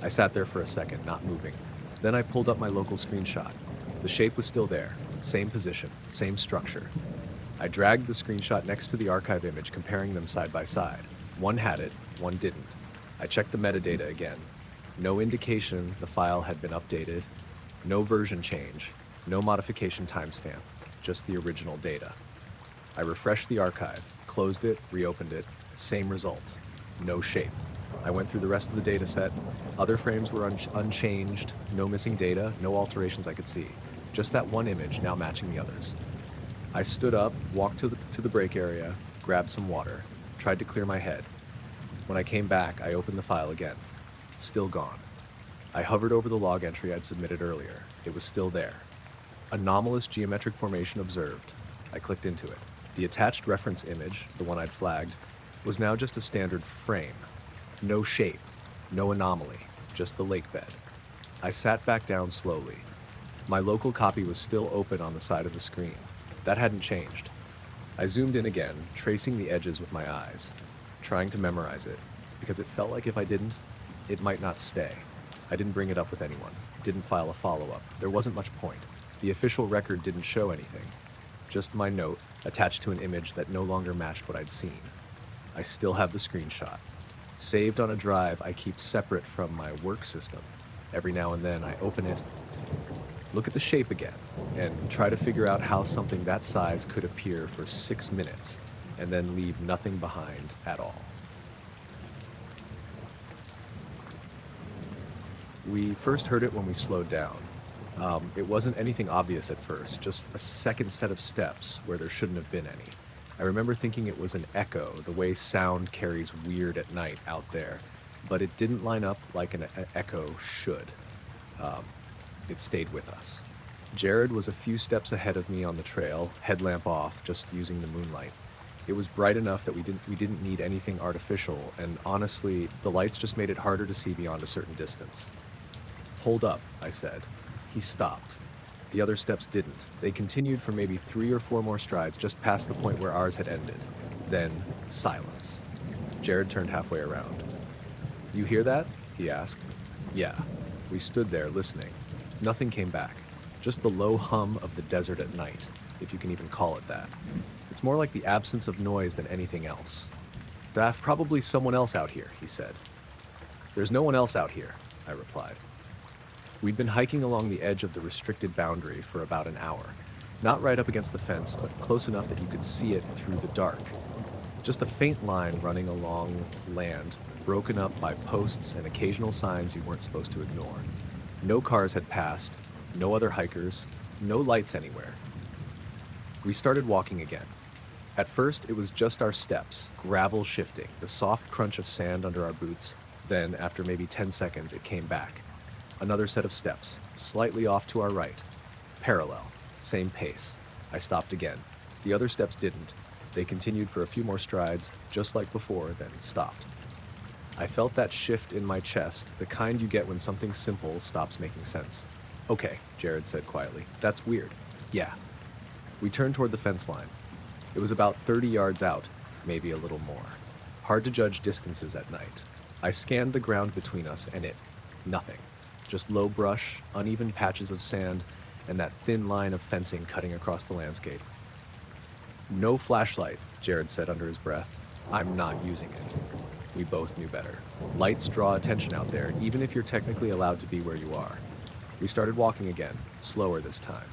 I sat there for a second, not moving. Then I pulled up my local screenshot. The shape was still there, same position, same structure. I dragged the screenshot next to the archive image, comparing them side by side. One had it, one didn't. I checked the metadata again. No indication the file had been updated, no version change, no modification timestamp, just the original data. I refreshed the archive, closed it, reopened it, same result, no shape. I went through the rest of the data set. Other frames were unchanged, no missing data, no alterations I could see. Just that one image now matching the others. I stood up, walked to the break area, grabbed some water, tried to clear my head. When I came back, I opened the file again. Still gone. I hovered over the log entry I'd submitted earlier. It was still there. Anomalous geometric formation observed. I clicked into it. The attached reference image, the one I'd flagged, was now just a standard frame. No shape, no anomaly, just the lake bed. I sat back down slowly. My local copy was still open on the side of the screen. That hadn't changed. I zoomed in again, tracing the edges with my eyes, trying to memorize it, because it felt like if I didn't, it might not stay. I didn't bring it up with anyone, didn't file a follow-up. There wasn't much point. The official record didn't show anything. Just my note, attached to an image that no longer matched what I'd seen. I still have the screenshot. Saved on a drive I keep separate from my work system. Every now and then I open it, look at the shape again, and try to figure out how something that size could appear for 6 minutes, and then leave nothing behind at all. We first heard it when we slowed down. It wasn't anything obvious at first, just a second set of steps where there shouldn't have been any. I remember thinking it was an echo, the way sound carries weird at night out there, but it didn't line up like an echo should. It stayed with us. Jared was a few steps ahead of me on the trail, headlamp off, just using the moonlight. It was bright enough that we didn't need anything artificial, and honestly, the lights just made it harder to see beyond a certain distance. "Hold up," I said. He stopped. The other steps didn't. They continued for maybe 3 or 4 more strides, just past the point where ours had ended. Then, silence. Jared turned halfway around. "You hear that?" he asked. Yeah. We stood there, listening. Nothing came back. Just the low hum of the desert at night, if you can even call it that. It's more like the absence of noise than anything else. "That's probably someone else out here," he said. "There's no one else out here," I replied. We'd been hiking along the edge of the restricted boundary for about an hour. Not right up against the fence, but close enough that you could see it through the dark. Just a faint line running along land, broken up by posts and occasional signs you weren't supposed to ignore. No cars had passed, no other hikers, no lights anywhere. We started walking again. At first, it was just our steps, gravel shifting, the soft crunch of sand under our boots. Then, after maybe 10 seconds, it came back. Another set of steps, slightly off to our right. Parallel, same pace. I stopped again. The other steps didn't. They continued for a few more strides, just like before, then stopped. I felt that shift in my chest, the kind you get when something simple stops making sense. "Okay," Jared said quietly. "That's weird." "Yeah." We turned toward the fence line. It was about 30 yards out, maybe a little more. Hard to judge distances at night. I scanned the ground between us and it. Nothing. Just low brush, uneven patches of sand, and that thin line of fencing cutting across the landscape. "No flashlight," Jared said under his breath. "I'm not using it." We both knew better. Lights draw attention out there, even if you're technically allowed to be where you are. We started walking again, slower this time.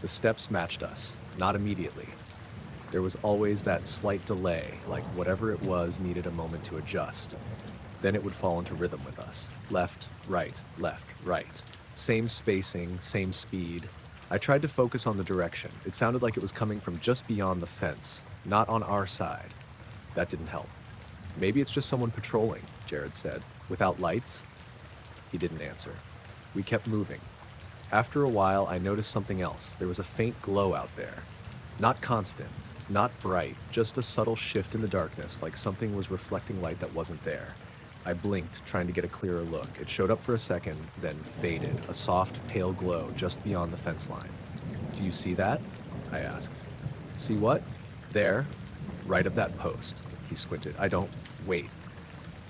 The steps matched us, not immediately. There was always that slight delay, like whatever it was needed a moment to adjust. Then it would fall into rhythm with us. Left, right, right. Same spacing, same speed. I tried to focus on the direction. It sounded like it was coming from just beyond the fence, not on our side. That didn't help. "Maybe it's just someone patrolling," Jared said. "Without lights?" He didn't answer. We kept moving. After a while, I noticed something else. There was a faint glow out there. Not constant, not bright, just a subtle shift in the darkness, like something was reflecting light that wasn't there. I blinked, trying to get a clearer look. It showed up for a second, then faded, a soft, pale glow just beyond the fence line. "Do you see that?" I asked. See what? There, right of that post. He squinted. I don't. Wait.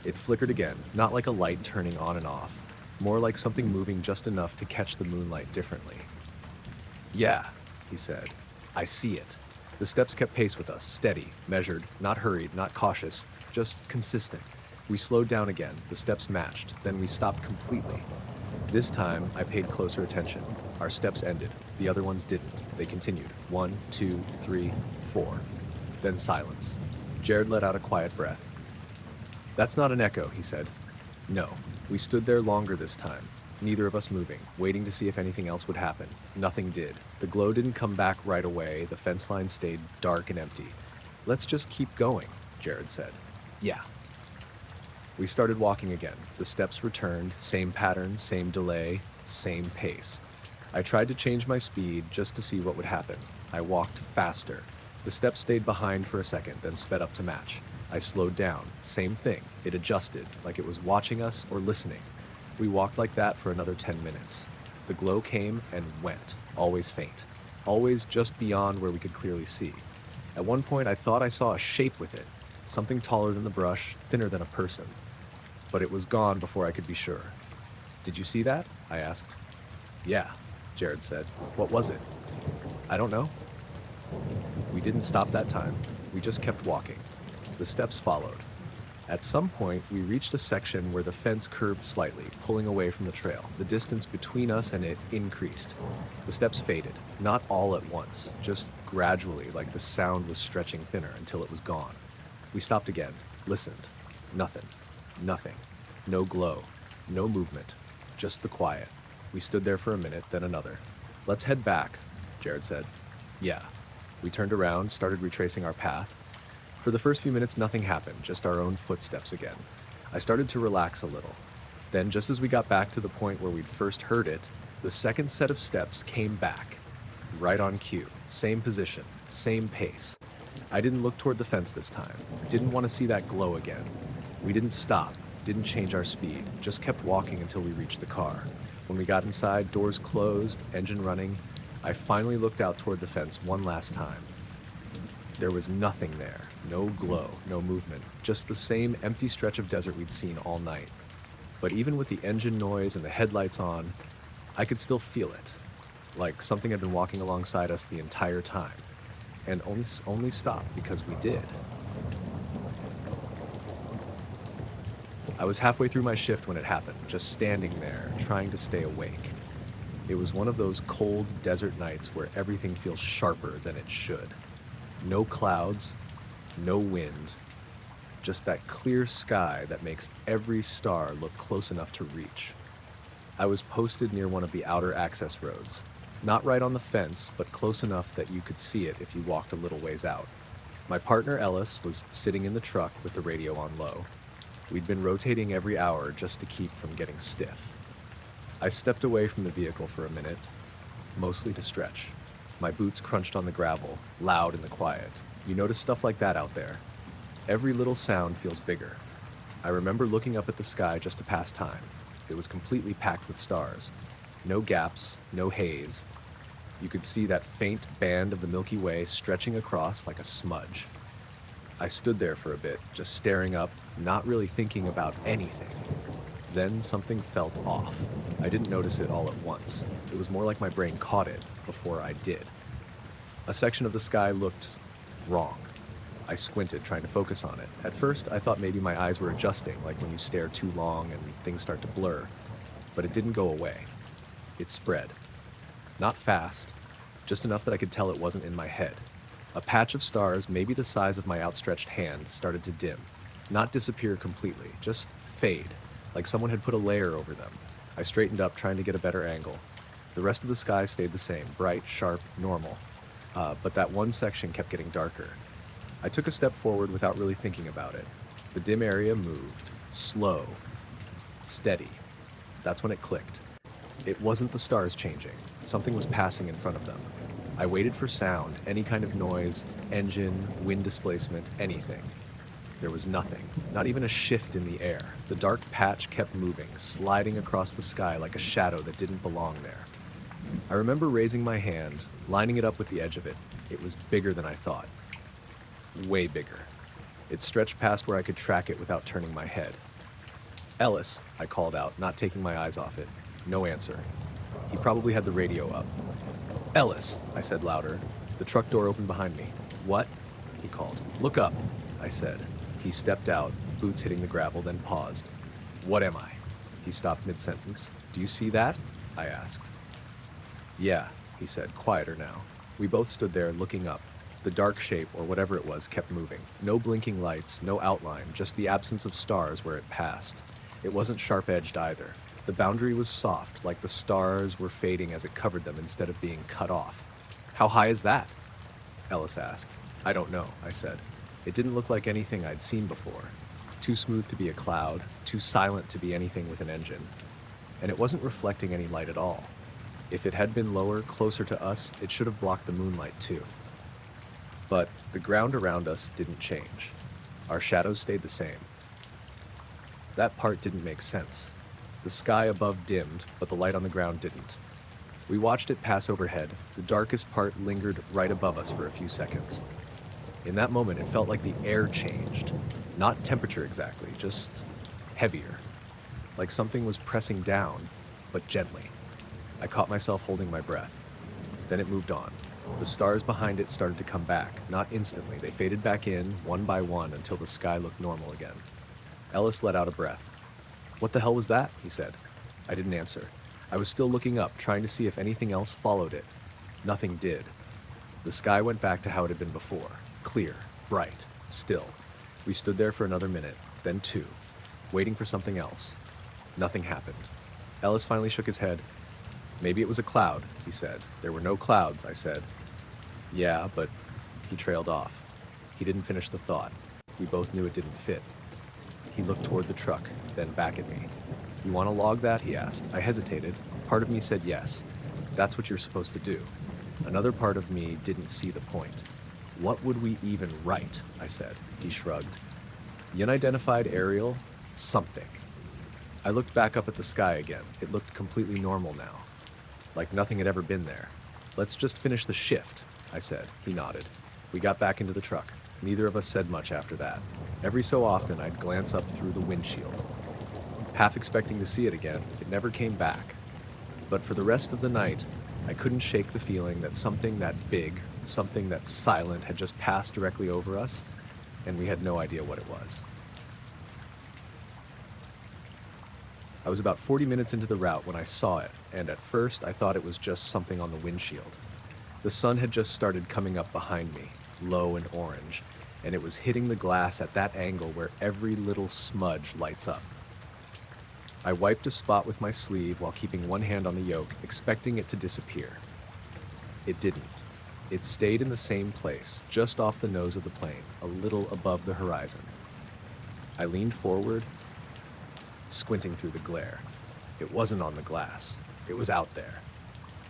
It flickered again, not like a light turning on and off, more like something moving just enough to catch the moonlight differently. Yeah, he said. I see it. The steps kept pace with us, steady, measured, not hurried, not cautious, just consistent. We slowed down again, the steps matched, then we stopped completely. This time, I paid closer attention. Our steps ended. The other ones didn't. They continued. 1, 2, 3, 4. Then silence. Jared let out a quiet breath. That's not an echo, he said. No. We stood there longer this time, neither of us moving, waiting to see if anything else would happen. Nothing did. The glow didn't come back right away. The fence line stayed dark and empty. Let's just keep going, Jared said. Yeah. We started walking again. The steps returned, same pattern, same delay, same pace. I tried to change my speed just to see what would happen. I walked faster. The steps stayed behind for a second, then sped up to match. I slowed down. Same thing. It adjusted, like it was watching us or listening. We walked like that for another 10 minutes. The glow came and went, always faint, always just beyond where we could clearly see. At one point, I thought I saw a shape with it, something taller than the brush, thinner than a person. But it was gone before I could be sure. Did you see that? I asked. Yeah, Jared said. What was it? I don't know. We didn't stop that time. We just kept walking. The steps followed. At some point, we reached a section where the fence curved slightly, pulling away from the trail. The distance between us and it increased. The steps faded, not all at once, just gradually, like the sound was stretching thinner until it was gone. We stopped again, listened. Nothing. Nothing. No glow. No movement. Just the quiet. We stood there for a minute, then another. Let's head back, Jared said. Yeah. We turned around, started retracing our path. For the first few minutes, nothing happened, just our own footsteps again. I started to relax a little. Then, just as we got back to the point where we'd first heard it, the second set of steps came back. Right on cue. Same position. Same pace. I didn't look toward the fence this time. Didn't want to see that glow again. We didn't stop. Didn't change our speed. Just kept walking until we reached the car. When we got inside, doors closed, engine running, I finally looked out toward the fence one last time. There was nothing there. No glow, no movement. Just the same empty stretch of desert we'd seen all night. But even with the engine noise and the headlights on, I could still feel it. Like something had been walking alongside us the entire time. And only stopped because we did. I was halfway through my shift when it happened, just standing there, trying to stay awake. It was one of those cold desert nights where everything feels sharper than it should. No clouds, no wind, just that clear sky that makes every star look close enough to reach. I was posted near one of the outer access roads, not right on the fence, but close enough that you could see it if you walked a little ways out. My partner Ellis was sitting in the truck with the radio on low. We'd been rotating every hour just to keep from getting stiff. I stepped away from the vehicle for a minute, mostly to stretch. My boots crunched on the gravel, loud in the quiet. You notice stuff like that out there. Every little sound feels bigger. I remember looking up at the sky just to pass time. It was completely packed with stars. No gaps, no haze. You could see that faint band of the Milky Way stretching across like a smudge. I stood there for a bit, just staring up, not really thinking about anything. Then something felt off. I didn't notice it all at once. It was more like my brain caught it before I did. A section of the sky looked wrong. I squinted, trying to focus on it. At first, I thought maybe my eyes were adjusting, like when you stare too long and things start to blur. But it didn't go away. It spread. Not fast, just enough that I could tell it wasn't in my head. A patch of stars, maybe the size of my outstretched hand, started to dim. Not disappear completely, just fade, like someone had put a layer over them. I straightened up, trying to get a better angle. The rest of the sky stayed the same, bright, sharp, normal. But that one section kept getting darker. I took a step forward without really thinking about it. The dim area moved, slow, steady. That's when it clicked. It wasn't the stars changing. Something was passing in front of them. I waited for sound, any kind of noise, engine, wind displacement, anything. There was nothing, not even a shift in the air. The dark patch kept moving, sliding across the sky like a shadow that didn't belong there. I remember raising my hand, lining it up with the edge of it. It was bigger than I thought. Way bigger. It stretched past where I could track it without turning my head. "Ellis," I called out, not taking my eyes off it. No answer. He probably had the radio up. "Ellis," I said louder. The truck door opened behind me. "What?" he called. "Look up," I said. He stepped out, boots hitting the gravel, then paused. "What am I?" He stopped mid-sentence. "Do you see that?" I asked. "Yeah," he said, quieter now. We both stood there looking up. The dark shape, or whatever it was, kept moving. No blinking lights, no outline, just the absence of stars where it passed. It wasn't sharp-edged either. The boundary was soft, like the stars were fading as it covered them instead of being cut off. "How high is that?" Ellis asked. "I don't know," I said. It didn't look like anything I'd seen before. Too smooth to be a cloud, too silent to be anything with an engine. And it wasn't reflecting any light at all. If it had been lower, closer to us, it should have blocked the moonlight too. But the ground around us didn't change. Our shadows stayed the same. That part didn't make sense. The sky above dimmed, but the light on the ground didn't. We watched it pass overhead. The darkest part lingered right above us for a few seconds. In that moment, it felt like the air changed. Not temperature exactly, just heavier. Like something was pressing down, but gently. I caught myself holding my breath. Then it moved on. The stars behind it started to come back, not instantly. They faded back in, one by one, until the sky looked normal again. Ellis let out a breath. "What the hell was that?" he said. I didn't answer. I was still looking up, trying to see if anything else followed it. Nothing did. The sky went back to how it had been before. Clear, bright, still. We stood there for another minute, then two, waiting for something else. Nothing happened. Ellis finally shook his head. "Maybe it was a cloud," he said. "There were no clouds," I said. "Yeah, but..." He trailed off. He didn't finish the thought. We both knew it didn't fit. He looked toward the truck, then back at me. "You want to log that?" he asked. I hesitated. Part of me said yes. That's what you're supposed to do. Another part of me didn't see the point. "What would we even write?" I said. He shrugged. "The unidentified aerial? Something." I looked back up at the sky again. It looked completely normal now. Like nothing had ever been there. "Let's just finish the shift," I said. He nodded. We got back into the truck. Neither of us said much after that. Every so often, I'd glance up through the windshield. Half expecting to see it again, it never came back. But for the rest of the night, I couldn't shake the feeling that something that big, something that silent had just passed directly over us, and we had no idea what it was. I was about 40 minutes into the route when I saw it, and at first I thought it was just something on the windshield. The sun had just started coming up behind me, low and orange, and it was hitting the glass at that angle where every little smudge lights up. I wiped a spot with my sleeve while keeping one hand on the yoke, expecting it to disappear. It didn't. It stayed in the same place, just off the nose of the plane, a little above the horizon. I leaned forward, squinting through the glare. It wasn't on the glass. It was out there.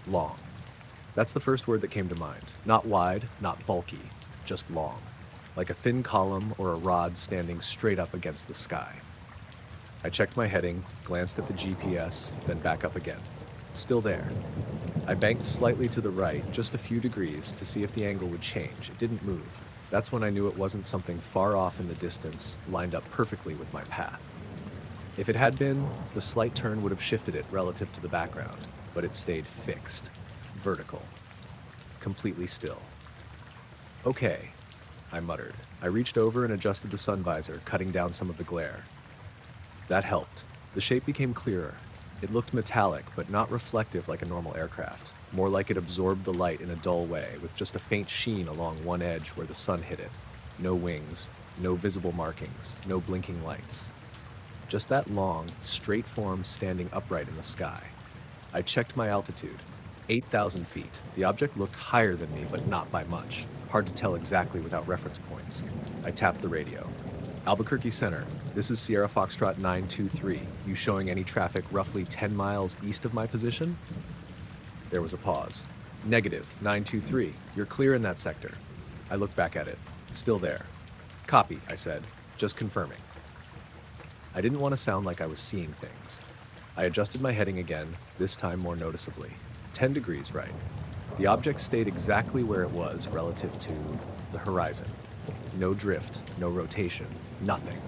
Long. That's the first word that came to mind. Not wide, not bulky, just long. Like a thin column or a rod standing straight up against the sky. I checked my heading, glanced at the GPS, then back up again. Still there. I banked slightly to the right, just a few degrees, to see if the angle would change. It didn't move. That's when I knew it wasn't something far off in the distance, lined up perfectly with my path. If it had been, the slight turn would have shifted it relative to the background, but it stayed fixed, vertical, completely still. "Okay," I muttered. I reached over and adjusted the sun visor, cutting down some of the glare. That helped. The shape became clearer. It looked metallic, but not reflective like a normal aircraft. More like it absorbed the light in a dull way, with just a faint sheen along one edge where the sun hit it. No wings, no visible markings, no blinking lights. Just that long, straight form standing upright in the sky. I checked my altitude. 8,000 feet. The object looked higher than me, but not by much. Hard to tell exactly without reference points. I tapped the radio. "Albuquerque Center. This is Sierra Foxtrot 923. You showing any traffic roughly 10 miles east of my position?" There was a pause. "Negative, 923. You're clear in that sector." I looked back at it. Still there. "Copy," I said. "Just confirming." I didn't want to sound like I was seeing things. I adjusted my heading again, this time more noticeably. 10 degrees right. The object stayed exactly where it was relative to the horizon. No drift, no rotation, nothing.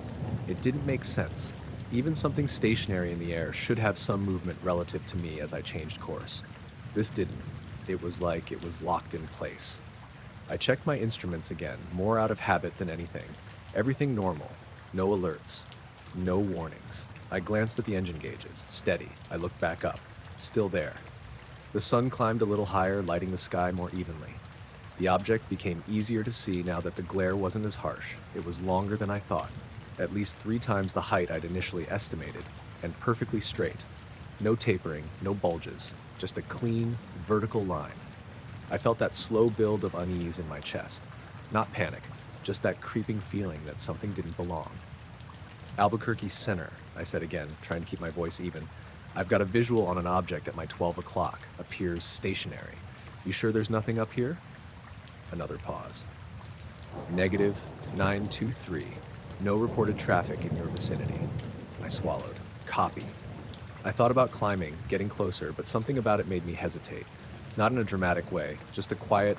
It didn't make sense. Even something stationary in the air should have some movement relative to me as I changed course. This didn't. It was like it was locked in place. I checked my instruments again, more out of habit than anything. Everything normal. No alerts. No warnings. I glanced at the engine gauges. Steady. I looked back up. Still there. The sun climbed a little higher, lighting the sky more evenly. The object became easier to see now that the glare wasn't as harsh. It was longer than I thought. At least 3 times the height I'd initially estimated, and perfectly straight. No tapering, no bulges. Just a clean, vertical line. I felt that slow build of unease in my chest. Not panic, just that creeping feeling that something didn't belong. Albuquerque Center, I said again, trying to keep my voice even. I've got a visual on an object at my 12 o'clock. Appears stationary. You sure there's nothing up here? Another pause. Negative 923. No reported traffic in your vicinity. I swallowed. Copy. I thought about climbing, getting closer, but something about it made me hesitate. Not in a dramatic way, just a quiet,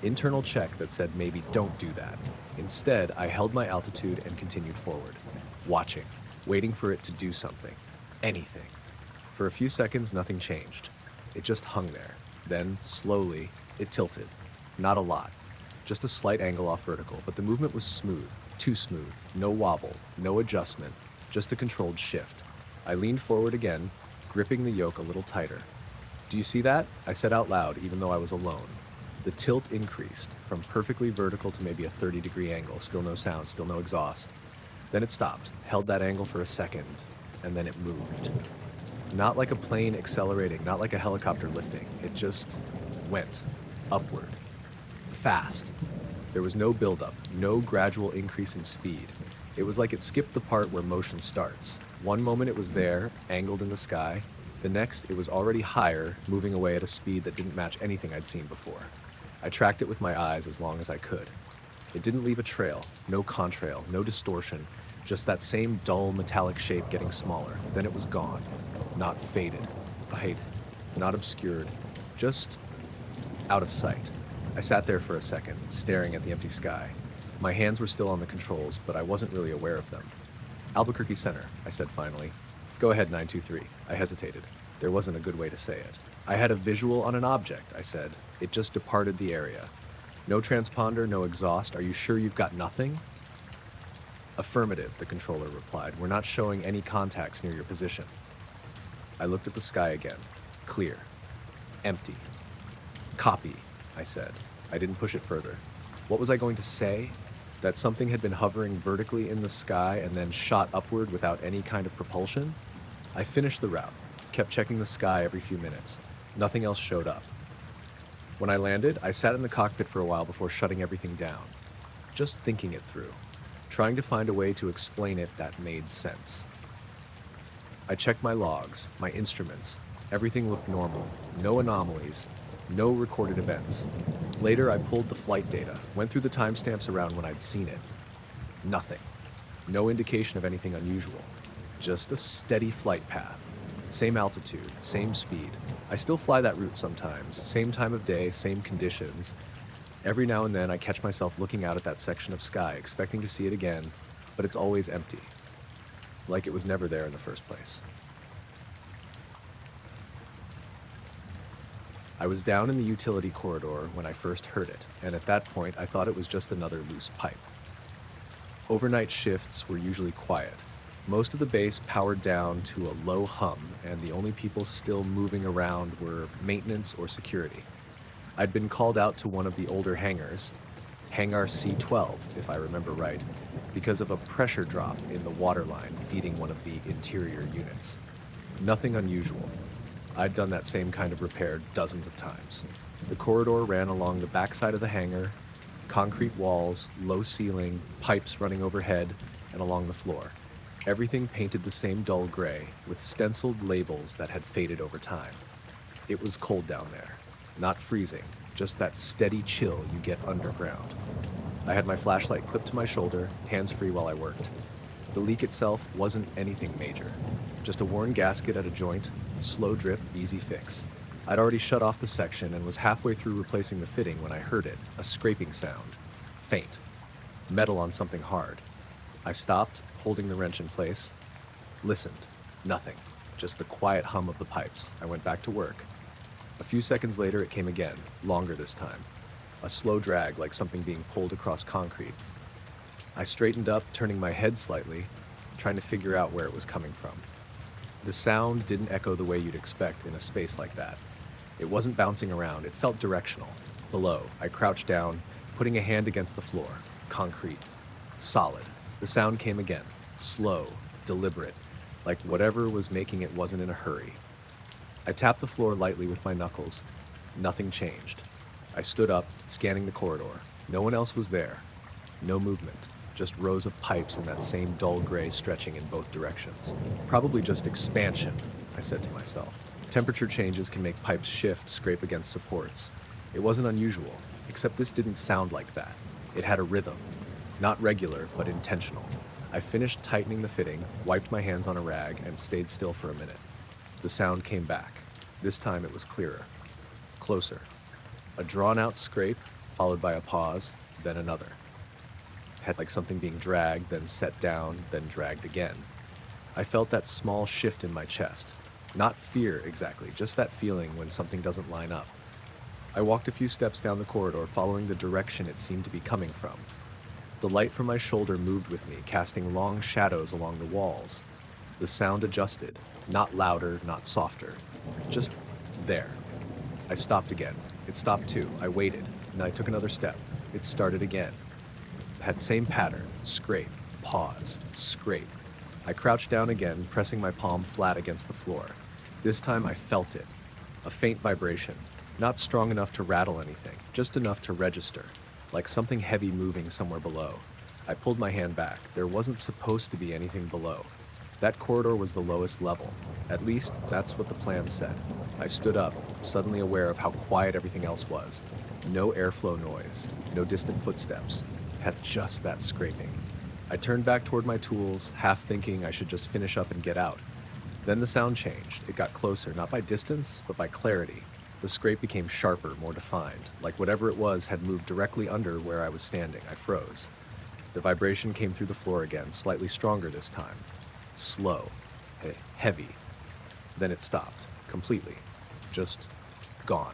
internal check that said maybe don't do that. Instead, I held my altitude and continued forward, watching, waiting for it to do something. Anything. For a few seconds, nothing changed. It just hung there. Then, slowly, it tilted. Not a lot. Just a slight angle off vertical, but the movement was smooth. Too smooth. No wobble. No adjustment. Just a controlled shift. I leaned forward again, gripping the yoke a little tighter. Do you see that? I said out loud, even though I was alone. The tilt increased, from perfectly vertical to maybe a 30-degree angle. Still no sound, still no exhaust. Then it stopped, held that angle for a second, and then it moved. Not like a plane accelerating, not like a helicopter lifting. It just went upward. Fast. There was no buildup, no gradual increase in speed. It was like it skipped the part where motion starts. One moment it was there, angled in the sky. The next, it was already higher, moving away at a speed that didn't match anything I'd seen before. I tracked it with my eyes as long as I could. It didn't leave a trail, no contrail, no distortion, just that same dull metallic shape getting smaller. Then it was gone. Not faded, not obscured, just out of sight. I sat there for a second, staring at the empty sky. My hands were still on the controls, but I wasn't really aware of them. Albuquerque Center, I said finally. Go ahead, 923. I hesitated. There wasn't a good way to say it. I had a visual on an object, I said. It just departed the area. No transponder, no exhaust. Are you sure you've got nothing? Affirmative, the controller replied. We're not showing any contacts near your position. I looked at the sky again. Clear. Empty. Copy, I said. I didn't push it further. What was I going to say? That something had been hovering vertically in the sky and then shot upward without any kind of propulsion? I finished the route, kept checking the sky every few minutes. Nothing else showed up. When I landed, I sat in the cockpit for a while before shutting everything down. Just thinking it through. Trying to find a way to explain it that made sense. I checked my logs, my instruments. Everything looked normal. No anomalies. No recorded events. Later, I pulled the flight data, went through the timestamps around when I'd seen it. Nothing. No indication of anything unusual. Just a steady flight path. Same altitude, same speed. I still fly that route sometimes. Same time of day, same conditions. Every now and then, I catch myself looking out at that section of sky, expecting to see it again, but it's always empty. Like it was never there in the first place. I was down in the utility corridor when I first heard it, and at that point I thought it was just another loose pipe. Overnight shifts were usually quiet. Most of the base powered down to a low hum, and the only people still moving around were maintenance or security. I'd been called out to one of the older hangars, Hangar C12, if I remember right, because of a pressure drop in the water line feeding one of the interior units. Nothing unusual. I'd done that same kind of repair dozens of times. The corridor ran along the backside of the hangar, concrete walls, low ceiling, pipes running overhead, and along the floor. Everything painted the same dull gray, with stenciled labels that had faded over time. It was cold down there. Not freezing, just that steady chill you get underground. I had my flashlight clipped to my shoulder, hands-free while I worked. The leak itself wasn't anything major. Just a worn gasket at a joint, slow drip, easy fix. I'd already shut off the section and was halfway through replacing the fitting when I heard it, a scraping sound. Faint. Metal on something hard. I stopped, holding the wrench in place. Listened. Nothing. Just the quiet hum of the pipes. I went back to work. A few seconds later, it came again, longer this time. A slow drag, like something being pulled across concrete. I straightened up, turning my head slightly, trying to figure out where it was coming from. The sound didn't echo the way you'd expect in a space like that. It wasn't bouncing around, it felt directional. Below, I crouched down, putting a hand against the floor. Concrete. Solid. The sound came again. Slow. Deliberate. Like whatever was making it wasn't in a hurry. I tapped the floor lightly with my knuckles. Nothing changed. I stood up, scanning the corridor. No one else was there. No movement. Just rows of pipes in that same dull gray stretching in both directions. Probably just expansion, I said to myself. Temperature changes can make pipes shift, scrape against supports. It wasn't unusual, except this didn't sound like that. It had a rhythm. Not regular, but intentional. I finished tightening the fitting, wiped my hands on a rag, and stayed still for a minute. The sound came back. This time it was clearer. Closer. A drawn-out scrape, followed by a pause, then another. Had like something being dragged, then set down, then dragged again. I felt that small shift in my chest. Not fear exactly, just that feeling when something doesn't line up. I walked a few steps down the corridor, following the direction it seemed to be coming from. The light from my shoulder moved with me, casting long shadows along the walls. The sound adjusted, not louder, not softer. Just there. I stopped again. It stopped too. I waited, and I took another step. It started again. Had the same pattern. Scrape, pause, scrape. I crouched down again, pressing my palm flat against the floor. This time I felt it. A faint vibration. Not strong enough to rattle anything, just enough to register, like something heavy moving somewhere below. I pulled my hand back. There wasn't supposed to be anything below. That corridor was the lowest level. At least, that's what the plan said. I stood up, suddenly aware of how quiet everything else was. No airflow noise, no distant footsteps. Had just that scraping. I turned back toward my tools, half thinking I should just finish up and get out. Then the sound changed. It got closer, not by distance, but by clarity. The scrape became sharper, more defined, like whatever it was had moved directly under where I was standing. I froze. The vibration came through the floor again, slightly stronger this time. Slow. Heavy. Then it stopped. Completely. Just gone.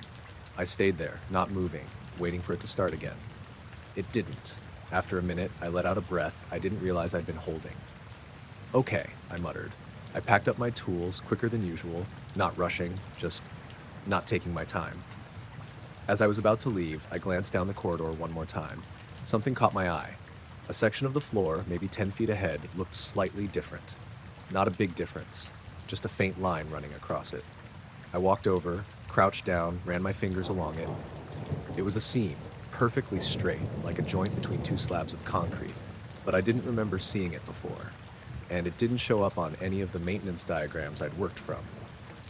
I stayed there, not moving, waiting for it to start again. It didn't. After a minute, I let out a breath I didn't realize I'd been holding. Okay, I muttered. I packed up my tools, quicker than usual, not rushing, just not taking my time. As I was about to leave, I glanced down the corridor one more time. Something caught my eye. A section of the floor, maybe 10 feet ahead, looked slightly different. Not a big difference, just a faint line running across it. I walked over, crouched down, ran my fingers along it. It was a seam, perfectly straight, like a joint between two slabs of concrete, but I didn't remember seeing it before, and it didn't show up on any of the maintenance diagrams I'd worked from.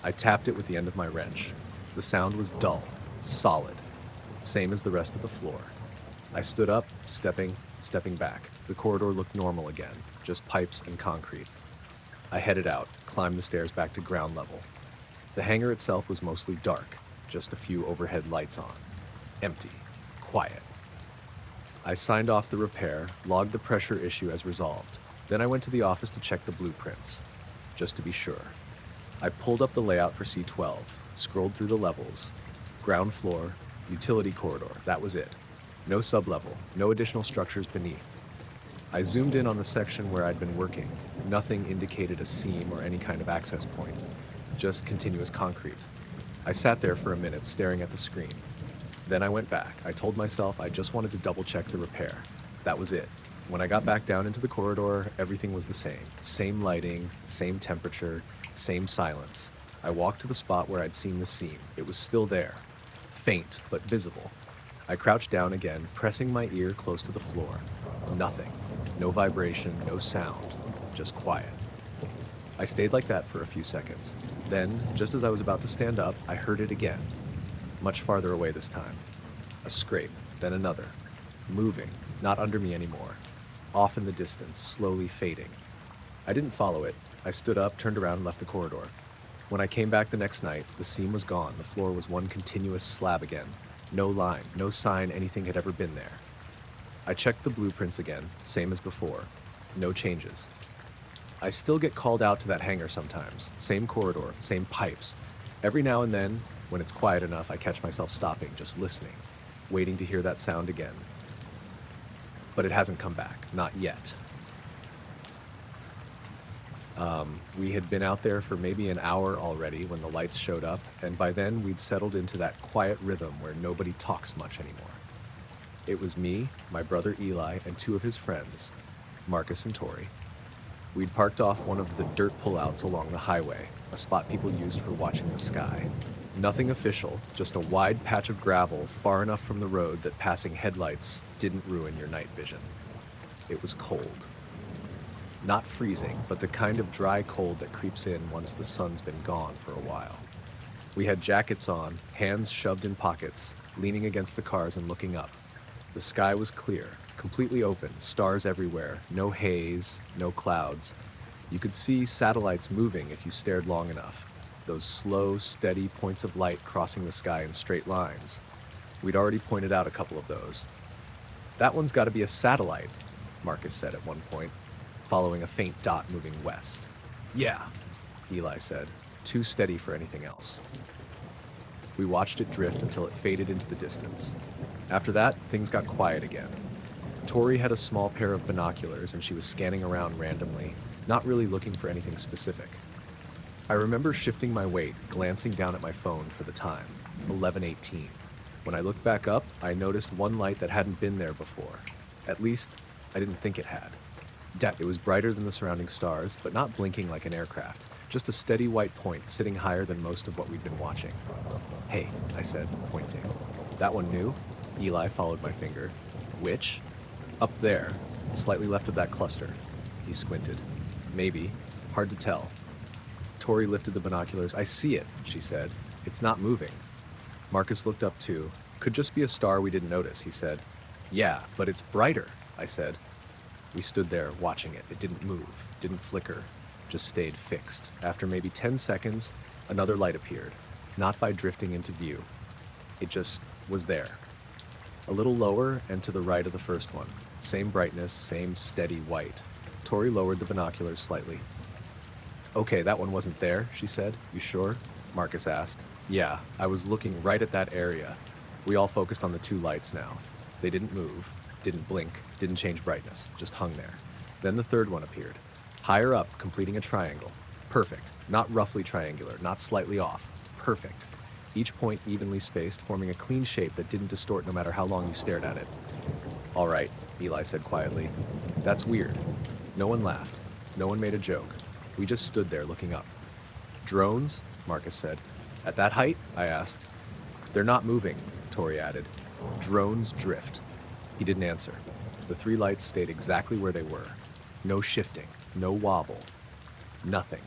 I tapped it with the end of my wrench. The sound was dull, solid, same as the rest of the floor. I stood up, stepping back. The corridor looked normal again, just pipes and concrete. I headed out, climbed the stairs back to ground level. The hangar itself was mostly dark, just a few overhead lights on. Empty. Quiet. I signed off the repair, logged the pressure issue as resolved. Then I went to the office to check the blueprints, just to be sure. I pulled up the layout for C12, scrolled through the levels. Ground floor, utility corridor, that was it. No sublevel, no additional structures beneath. I zoomed in on the section where I'd been working. Nothing indicated a seam or any kind of access point, just continuous concrete. I sat there for a minute staring at the screen. Then I went back. I told myself I just wanted to double check the repair. That was it. When I got back down into the corridor, everything was the same. Same lighting, same temperature, same silence. I walked to the spot where I'd seen the seam. It was still there. Faint, but visible. I crouched down again, pressing my ear close to the floor. Nothing. No vibration, no sound. Just quiet. I stayed like that for a few seconds. Then, just as I was about to stand up, I heard it again. Much farther away this time. A scrape, then another. Moving, not under me anymore. Off in the distance, slowly fading. I didn't follow it. I stood up, turned around, and left the corridor. When I came back the next night, the seam was gone. The floor was one continuous slab again. No line, no sign anything had ever been there. I checked the blueprints again, same as before. No changes. I still get called out to that hangar sometimes. Same corridor, same pipes. Every now and then, when it's quiet enough, I catch myself stopping, just listening, waiting to hear that sound again. But it hasn't come back, not yet. We had been out there for maybe an hour already when the lights showed up, and by then we'd settled into that quiet rhythm where nobody talks much anymore. It was me, my brother Eli, and two of his friends, Marcus and Tori. We'd parked off one of the dirt pullouts along the highway, a spot people used for watching the sky. Nothing official, just a wide patch of gravel far enough from the road that passing headlights didn't ruin your night vision. It was cold. Not freezing, but the kind of dry cold that creeps in once the sun's been gone for a while. We had jackets on, hands shoved in pockets, leaning against the cars and looking up. The sky was clear, completely open, stars everywhere, no haze, no clouds. You could see satellites moving if you stared long enough. Those slow, steady points of light crossing the sky in straight lines. We'd already pointed out a couple of those. "That one's got to be a satellite," Marcus said at one point, following a faint dot moving west. "Yeah," Eli said, too steady for anything else. We watched it drift until it faded into the distance. After that, things got quiet again. Tori had a small pair of binoculars and she was scanning around randomly, not really looking for anything specific. I remember shifting my weight, glancing down at my phone for the time, 11:18. When I looked back up, I noticed one light that hadn't been there before. At least, I didn't think it had. It was brighter than the surrounding stars, but not blinking like an aircraft. Just a steady white point sitting higher than most of what we'd been watching. "Hey," I said, pointing. "That one new?" Eli followed my finger. "Which?" "Up there, slightly left of that cluster." He squinted. "Maybe. Hard to tell." Tori lifted the binoculars. "I see it," she said. "It's not moving." Marcus looked up too. "Could just be a star we didn't notice," he said. "Yeah, but it's brighter," I said. We stood there watching it. It didn't move, didn't flicker, just stayed fixed. After maybe 10 seconds, another light appeared, not by drifting into view. It just was there. A little lower and to the right of the first one. Same brightness, same steady white. Tori lowered the binoculars slightly. "Okay, that one wasn't there," she said. "You sure?" Marcus asked. "Yeah, I was looking right at that area." We all focused on the two lights now. They didn't move, didn't blink, didn't change brightness, just hung there. Then the third one appeared. Higher up, completing a triangle. Perfect. Not roughly triangular, not slightly off. Perfect. Each point evenly spaced, forming a clean shape that didn't distort no matter how long you stared at it. "All right," Eli said quietly. "That's weird." No one laughed. No one made a joke. We just stood there looking up. "Drones?" Marcus said. "At that height?" I asked. "They're not moving," Tori added. "Drones drift." He didn't answer. The three lights stayed exactly where they were. No shifting, no wobble, nothing.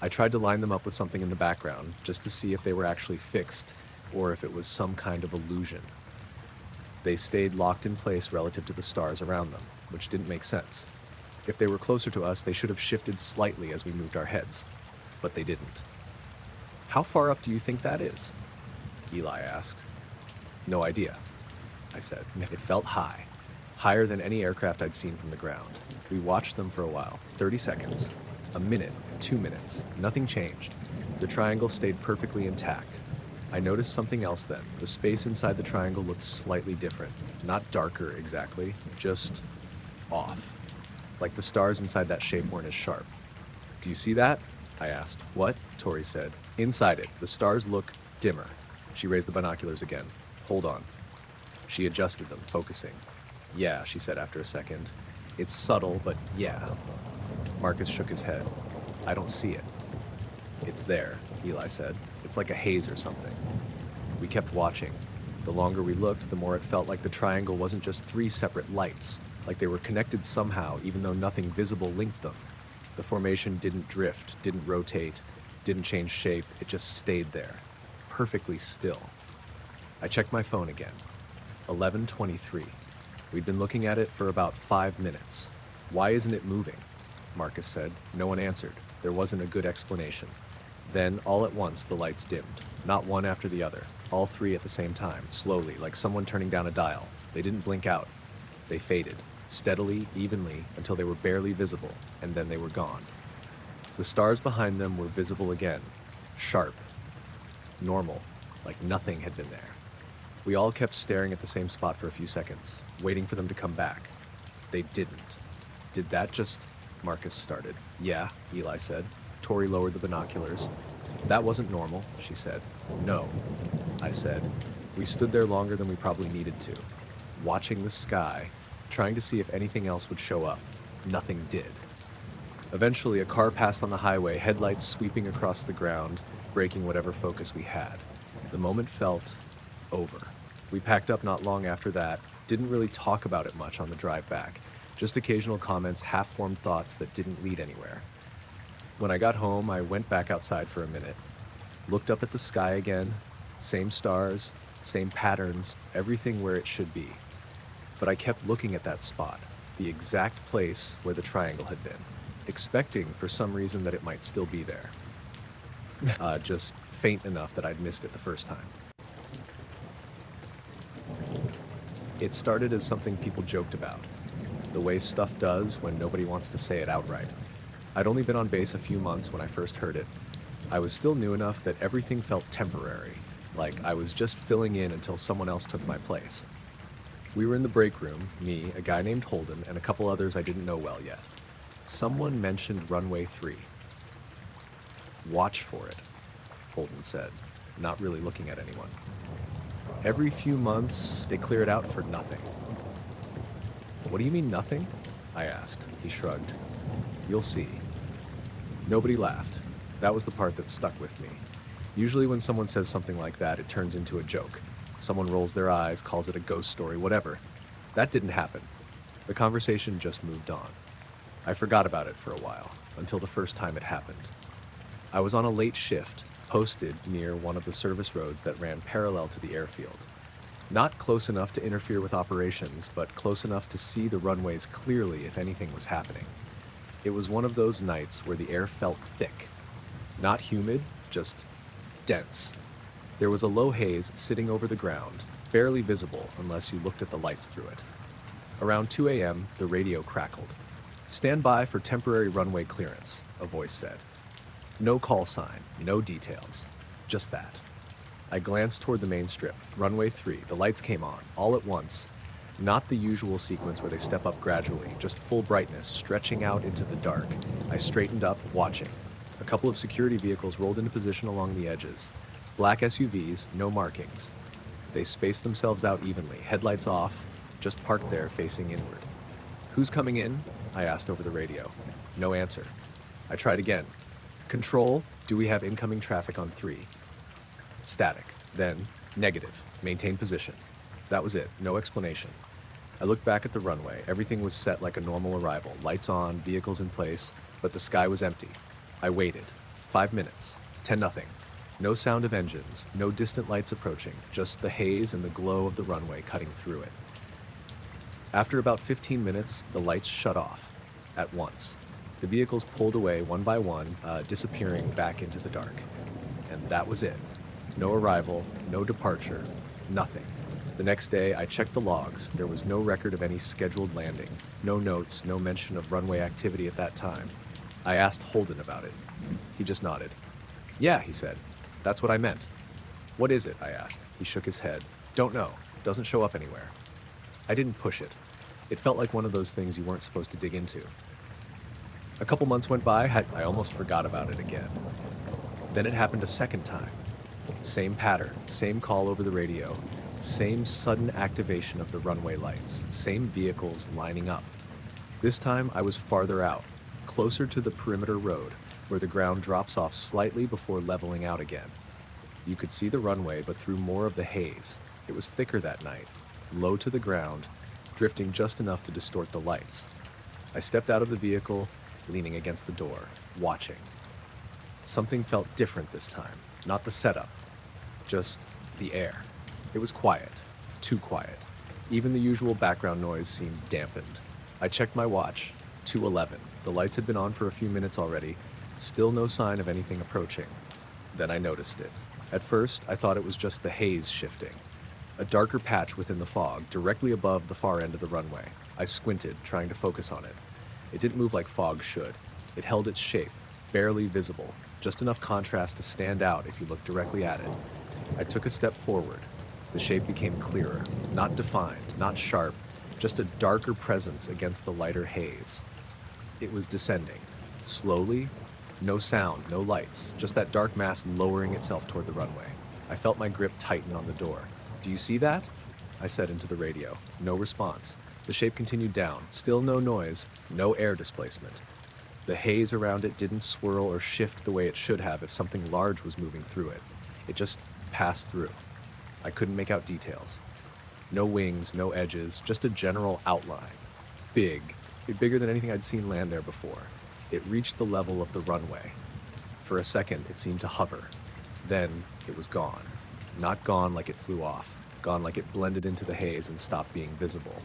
I tried to line them up with something in the background, just to see if they were actually fixed, or if it was some kind of illusion. They stayed locked in place relative to the stars around them, which didn't make sense. If they were closer to us, they should have shifted slightly as we moved our heads, but they didn't. "How far up do you think that is?" Eli asked. "No idea," I said. It felt high, higher than any aircraft I'd seen from the ground. We watched them for a while, 30 seconds, a minute, 2 minutes. Nothing changed. The triangle stayed perfectly intact. I noticed something else then. The space inside the triangle looked slightly different. Not darker exactly, just off. Like the stars inside that shape weren't as sharp. "Do you see that?" I asked. "What?" Tori said. "Inside it, the stars look dimmer." She raised the binoculars again. "Hold on." She adjusted them, focusing. "Yeah," she said after a second. "It's subtle, but yeah." Marcus shook his head. "I don't see it." "It's there," Eli said. "It's like a haze or something." We kept watching. The longer we looked, the more it felt like the triangle wasn't just three separate lights, like they were connected somehow, even though nothing visible linked them. The formation didn't drift, didn't rotate, didn't change shape, it just stayed there, perfectly still. I checked my phone again. 11:23. We'd been looking at it for about 5 minutes. "Why isn't it moving?" Marcus said. No one answered. There wasn't a good explanation. Then, all at once, the lights dimmed. Not one after the other. All three at the same time, slowly, like someone turning down a dial. They didn't blink out. They faded, steadily, evenly, until they were barely visible, and then they were gone. The stars behind them were visible again. Sharp. Normal. Like nothing had been there. We all kept staring at the same spot for a few seconds, waiting for them to come back. They didn't. Did that just... Marcus started. Yeah, Eli said. Tori lowered the binoculars. That wasn't normal, she said. No, I said. We stood there longer than we probably needed to, watching the sky, trying to see if anything else would show up. Nothing did. Eventually, a car passed on the highway, headlights sweeping across the ground, breaking whatever focus we had. The moment felt over. We packed up not long after that, didn't really talk about it much on the drive back, just occasional comments, half-formed thoughts that didn't lead anywhere. When I got home, I went back outside for a minute, looked up at the sky again, same stars, same patterns, everything where it should be. But I kept looking at that spot, the exact place where the triangle had been, expecting for some reason that it might still be there. Just faint enough that I'd missed it the first time. It started as something people joked about, the way stuff does when nobody wants to say it outright. I'd only been on base a few months when I first heard it. I was still new enough that everything felt temporary, like I was just filling in until someone else took my place. We were in the break room, me, a guy named Holden, and a couple others I didn't know well yet. Someone mentioned runway 3. Watch for it, Holden said, not really looking at anyone. Every few months, they clear it out for nothing. What do you mean nothing? I asked. He shrugged. You'll see. Nobody laughed. That was the part that stuck with me. Usually when someone says something like that, it turns into a joke. Someone rolls their eyes, calls it a ghost story, whatever. That didn't happen. The conversation just moved on. I forgot about it for a while, until the first time it happened. I was on a late shift, posted near one of the service roads that ran parallel to the airfield. Not close enough to interfere with operations, but close enough to see the runways clearly if anything was happening. It was one of those nights where the air felt thick. Not humid, just dense. There was a low haze sitting over the ground, barely visible unless you looked at the lights through it. Around 2 a.m., the radio crackled. "Stand by for temporary runway clearance," a voice said. No call sign, no details, just that. I glanced toward the main strip, runway 3. The lights came on, all at once. Not the usual sequence where they step up gradually, just full brightness, stretching out into the dark. I straightened up, watching. A couple of security vehicles rolled into position along the edges. Black SUVs, no markings. They spaced themselves out evenly, headlights off, just parked there facing inward. "Who's coming in?" I asked over the radio. No answer. I tried again. "Control, do we have incoming traffic on 3? Static. Then, negative. Maintain position. That was it. No explanation. I looked back at the runway. Everything was set like a normal arrival. Lights on, vehicles in place, but the sky was empty. I waited. 5 minutes. 10-0. No sound of engines, no distant lights approaching, just the haze and the glow of the runway cutting through it. After about 15 minutes, the lights shut off. At once. The vehicles pulled away one by one, disappearing back into the dark. And that was it. No arrival, no departure, nothing. The next day, I checked the logs. There was no record of any scheduled landing. No notes, no mention of runway activity at that time. I asked Holden about it. He just nodded. "Yeah," he said. "That's what I meant." "What is it?" I asked. He shook his head. "Don't know. Doesn't show up anywhere." I didn't push it. It felt like one of those things you weren't supposed to dig into. A couple months went by, I almost forgot about it again. Then it happened a second time. Same pattern, same call over the radio, same sudden activation of the runway lights, same vehicles lining up. This time I was farther out, closer to the perimeter road, where the ground drops off slightly before leveling out again. You could see the runway, but through more of the haze. It was thicker that night, low to the ground, drifting just enough to distort the lights. I stepped out of the vehicle, leaning against the door, watching. Something felt different this time, not the setup, just the air. It was quiet, too quiet. Even the usual background noise seemed dampened. I checked my watch, 2:11. The lights had been on for a few minutes already, still no sign of anything approaching. Then I noticed it. At first, I thought it was just the haze shifting. A darker patch within the fog, directly above the far end of the runway. I squinted, trying to focus on it. It didn't move like fog should. It held its shape, barely visible, just enough contrast to stand out if you looked directly at it. I took a step forward. The shape became clearer, not defined, not sharp, just a darker presence against the lighter haze. It was descending, slowly, no sound, no lights, just that dark mass lowering itself toward the runway. I felt my grip tighten on the door. "Do you see that?" I said into the radio. No response. The shape continued down, still no noise, no air displacement. The haze around it didn't swirl or shift the way it should have if something large was moving through it. It just passed through. I couldn't make out details. No wings, no edges, just a general outline. Big, bigger than anything I'd seen land there before. It reached the level of the runway. For a second, it seemed to hover. Then, it was gone. Not gone like it flew off. Gone like it blended into the haze and stopped being visible.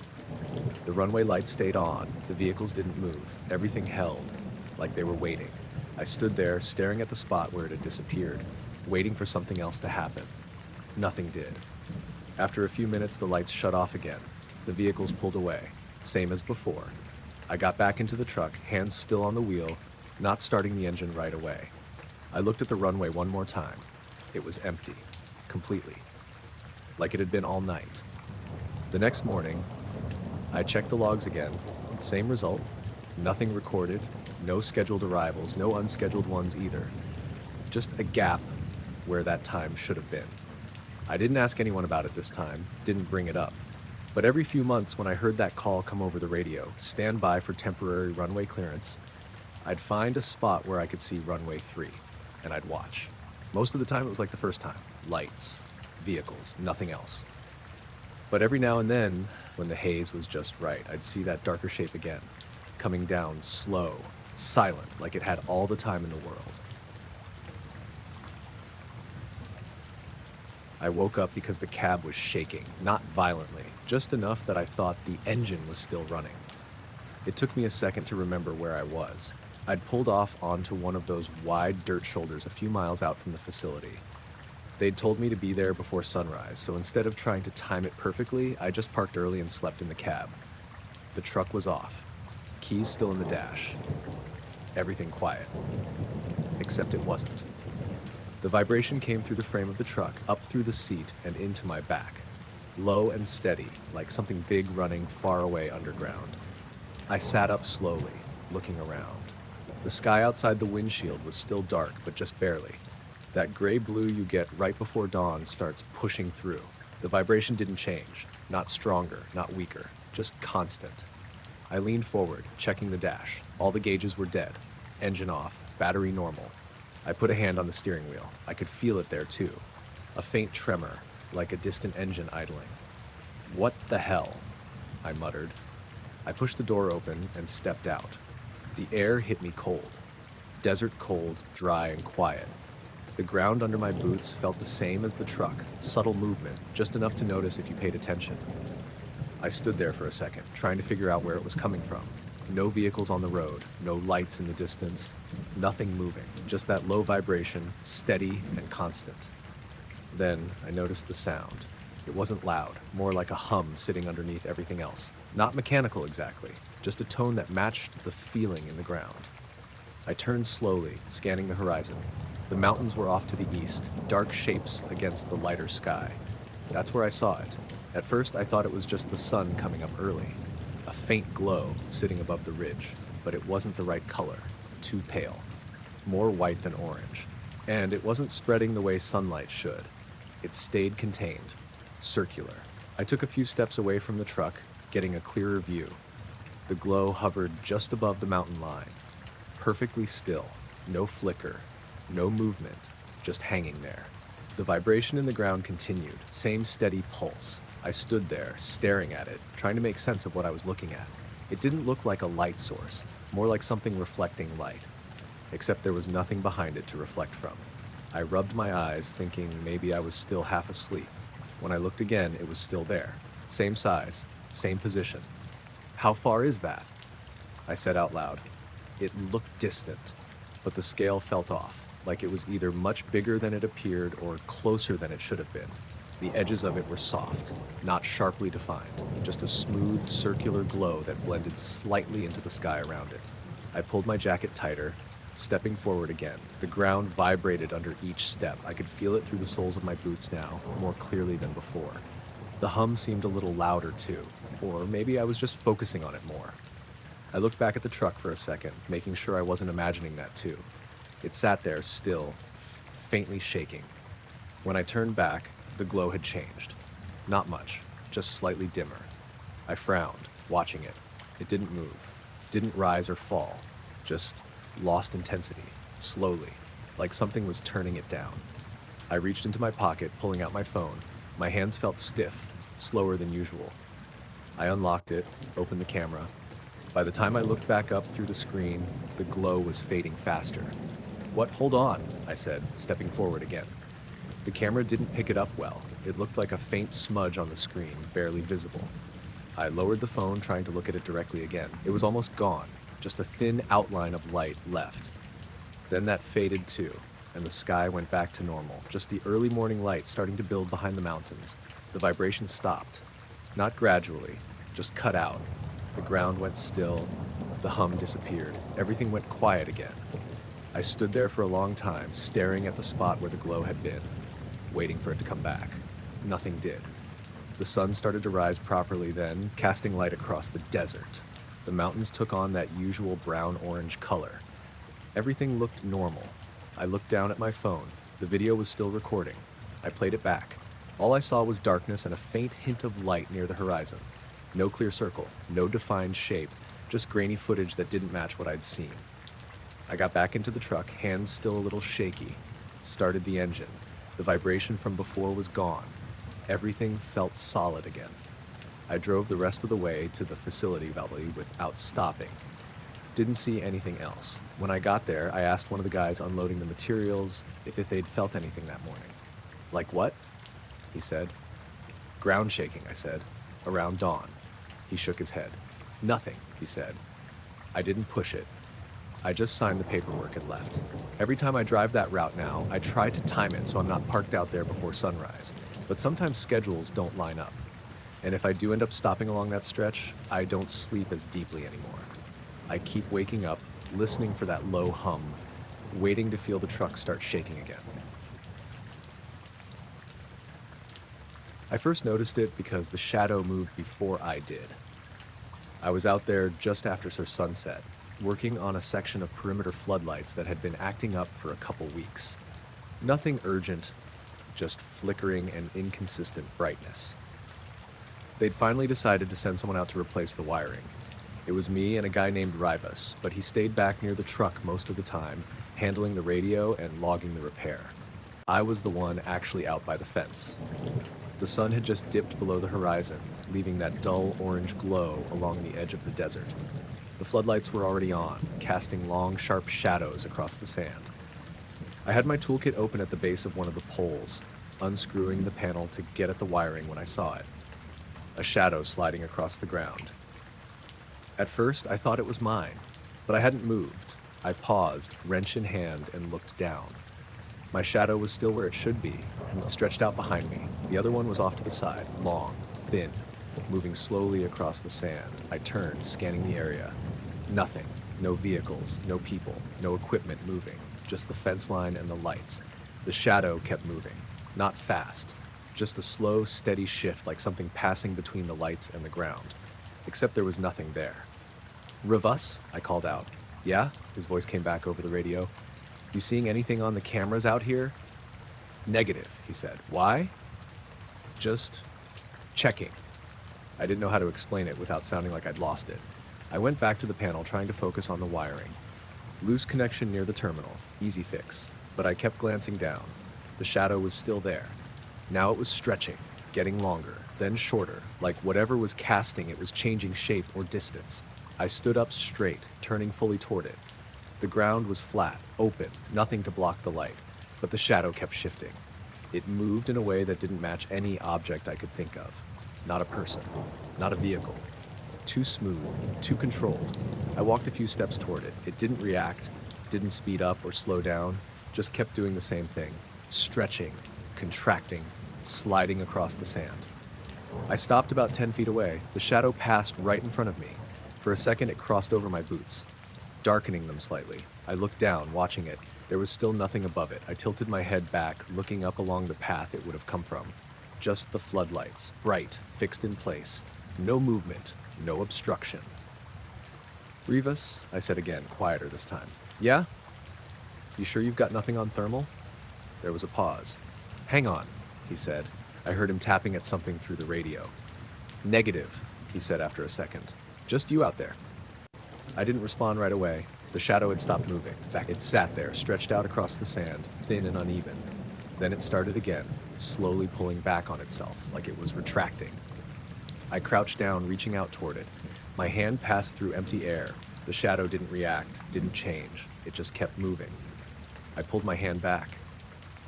The runway lights stayed on. The vehicles didn't move. Everything held, like they were waiting. I stood there, staring at the spot where it had disappeared, waiting for something else to happen. Nothing did. After a few minutes, the lights shut off again. The vehicles pulled away, same as before. I got back into the truck, hands still on the wheel, not starting the engine right away. I looked at the runway one more time. It was empty, completely, like it had been all night. The next morning, I checked the logs again. Same result, nothing recorded, no scheduled arrivals, no unscheduled ones either. Just a gap where that time should have been. I didn't ask anyone about it this time, didn't bring it up. But every few months when I heard that call come over the radio, stand by for temporary runway clearance, I'd find a spot where I could see runway 3, and I'd watch. Most of the time it was like the first time. Lights, vehicles, nothing else. But every now and then, when the haze was just right, I'd see that darker shape again, coming down slow, silent, like it had all the time in the world. I woke up because the cab was shaking, not violently, just enough that I thought the engine was still running. It took me a second to remember where I was. I'd pulled off onto one of those wide dirt shoulders a few miles out from the facility. They'd told me to be there before sunrise, so instead of trying to time it perfectly, I just parked early and slept in the cab. The truck was off. Keys still in the dash. Everything quiet. Except it wasn't. The vibration came through the frame of the truck, up through the seat, and into my back. Low and steady, like something big running far away underground. I sat up slowly, looking around. The sky outside the windshield was still dark, but just barely. That gray blue you get right before dawn starts pushing through. The vibration didn't change, not stronger, not weaker, just constant. I leaned forward, checking the dash. All the gauges were dead. Engine off, battery normal. I put a hand on the steering wheel. I could feel it there too. A faint tremor, like a distant engine idling. "What the hell?" I muttered. I pushed the door open and stepped out. The air hit me cold. Desert cold, dry and quiet. The ground under my boots felt the same as the truck, subtle movement, just enough to notice if you paid attention. I stood there for a second, trying to figure out where it was coming from. No vehicles on the road, no lights in the distance, nothing moving, just that low vibration, steady and constant. Then I noticed the sound. It wasn't loud, more like a hum sitting underneath everything else. Not mechanical exactly, just a tone that matched the feeling in the ground. I turned slowly, scanning the horizon. The mountains were off to the east, dark shapes against the lighter sky. That's where I saw it. At first I thought it was just the sun coming up early. A faint glow sitting above the ridge, but it wasn't the right color, too pale. More white than orange. And it wasn't spreading the way sunlight should. It stayed contained, circular. I took a few steps away from the truck, getting a clearer view. The glow hovered just above the mountain line. Perfectly still, no flicker, no movement, just hanging there. The vibration in the ground continued, same steady pulse. I stood there, staring at it, trying to make sense of what I was looking at. It didn't look like a light source, more like something reflecting light. Except there was nothing behind it to reflect from. I rubbed my eyes, thinking maybe I was still half asleep. When I looked again, it was still there. Same size, same position. "How far is that?" I said out loud. It looked distant, but the scale felt off. like it was either much bigger than it appeared or closer than it should have been. The edges of it were soft, not sharply defined, just a smooth, circular glow that blended slightly into the sky around it. I pulled my jacket tighter, stepping forward again. The ground vibrated under each step. I could feel it through the soles of my boots now, more clearly than before. The hum seemed a little louder too, or maybe I was just focusing on it more. I looked back at the truck for a second, making sure I wasn't imagining that too. It sat there still, faintly shaking. When I turned back, the glow had changed. Not much, just slightly dimmer. I frowned, watching it. It didn't move, didn't rise or fall, just lost intensity, slowly, like something was turning it down. I reached into my pocket, pulling out my phone. My hands felt stiff, slower than usual. I unlocked it, opened the camera. By the time I looked back up through the screen, the glow was fading faster. "What? Hold on," I said, stepping forward again. The camera didn't pick it up well. It looked like a faint smudge on the screen, barely visible. I lowered the phone, trying to look at it directly again. It was almost gone, just a thin outline of light left. Then that faded too, and the sky went back to normal, just the early morning light starting to build behind the mountains. The vibration stopped. Not gradually, just cut out. The ground went still, the hum disappeared, everything went quiet again. I stood there for a long time, staring at the spot where the glow had been, waiting for it to come back. Nothing did. The sun started to rise properly then, casting light across the desert. The mountains took on that usual brown-orange color. Everything looked normal. I looked down at my phone. The video was still recording. I played it back. All I saw was darkness and a faint hint of light near the horizon. No clear circle, no defined shape, just grainy footage that didn't match what I'd seen. I got back into the truck, hands still a little shaky. Started the engine. The vibration from before was gone. Everything felt solid again. I drove the rest of the way to the facility valley without stopping. Didn't see anything else. When I got there, I asked one of the guys unloading the materials if they'd felt anything that morning. "Like what?" he said. "Ground shaking," I said. "Around dawn." He shook his head. "Nothing," he said. I didn't push it. I just signed the paperwork and left. Every time I drive that route now, I try to time it so I'm not parked out there before sunrise. But sometimes schedules don't line up. And if I do end up stopping along that stretch, I don't sleep as deeply anymore. I keep waking up, listening for that low hum, waiting to feel the truck start shaking again. I first noticed it because the shadow moved before I did. I was out there just after sunset, working on a section of perimeter floodlights that had been acting up for a couple weeks. Nothing urgent, just flickering and inconsistent brightness. They'd finally decided to send someone out to replace the wiring. It was me and a guy named Rivas, but he stayed back near the truck most of the time, handling the radio and logging the repair. I was the one actually out by the fence. The sun had just dipped below the horizon, leaving that dull orange glow along the edge of the desert. The floodlights were already on, casting long, sharp shadows across the sand. I had my toolkit open at the base of one of the poles, unscrewing the panel to get at the wiring when I saw it. A shadow sliding across the ground. At first, I thought it was mine, but I hadn't moved. I paused, wrench in hand, and looked down. My shadow was still where it should be, and stretched out behind me. The other one was off to the side, long, thin, moving slowly across the sand. I turned, scanning the area. Nothing. No vehicles, no people, no equipment moving. Just the fence line and the lights. The shadow kept moving. Not fast. Just a slow, steady shift like something passing between the lights and the ground. Except there was nothing there. "Rivas?" I called out. "Yeah?" His voice came back over the radio. "You seeing anything on the cameras out here?" "Negative," he said. "Why?" "Just checking." I didn't know how to explain it without sounding like I'd lost it. I went back to the panel, trying to focus on the wiring. Loose connection near the terminal. Easy fix. But I kept glancing down. The shadow was still there. Now it was stretching, getting longer, then shorter, like whatever was casting it was changing shape or distance. I stood up straight, turning fully toward it. The ground was flat, open, nothing to block the light, but the shadow kept shifting. It moved in a way that didn't match any object I could think of. Not a person, not a vehicle. Too smooth, too controlled. I walked a few steps toward it. It didn't react, didn't speed up or slow down. just kept doing the same thing, stretching, contracting, sliding across the sand. I stopped about 10 feet away. The shadow passed right in front of me. For a second, it crossed over my boots, darkening them slightly. I looked down, watching it. There was still nothing above it. I tilted my head back, looking up along the path it would have come from. Just the floodlights, bright, fixed in place. No movement, no obstruction. "Rivas," I said again, quieter this time. "Yeah? You sure you've got nothing on thermal?" There was a pause. "Hang on," he said. I heard him tapping at something through the radio. "Negative," he said after a second. "Just you out there." I didn't respond right away. The shadow had stopped moving. It sat there, stretched out across the sand, thin and uneven. Then it started again, slowly pulling back on itself, like it was retracting. I crouched down, reaching out toward it. My hand passed through empty air. The shadow didn't react, didn't change. It just kept moving. I pulled my hand back.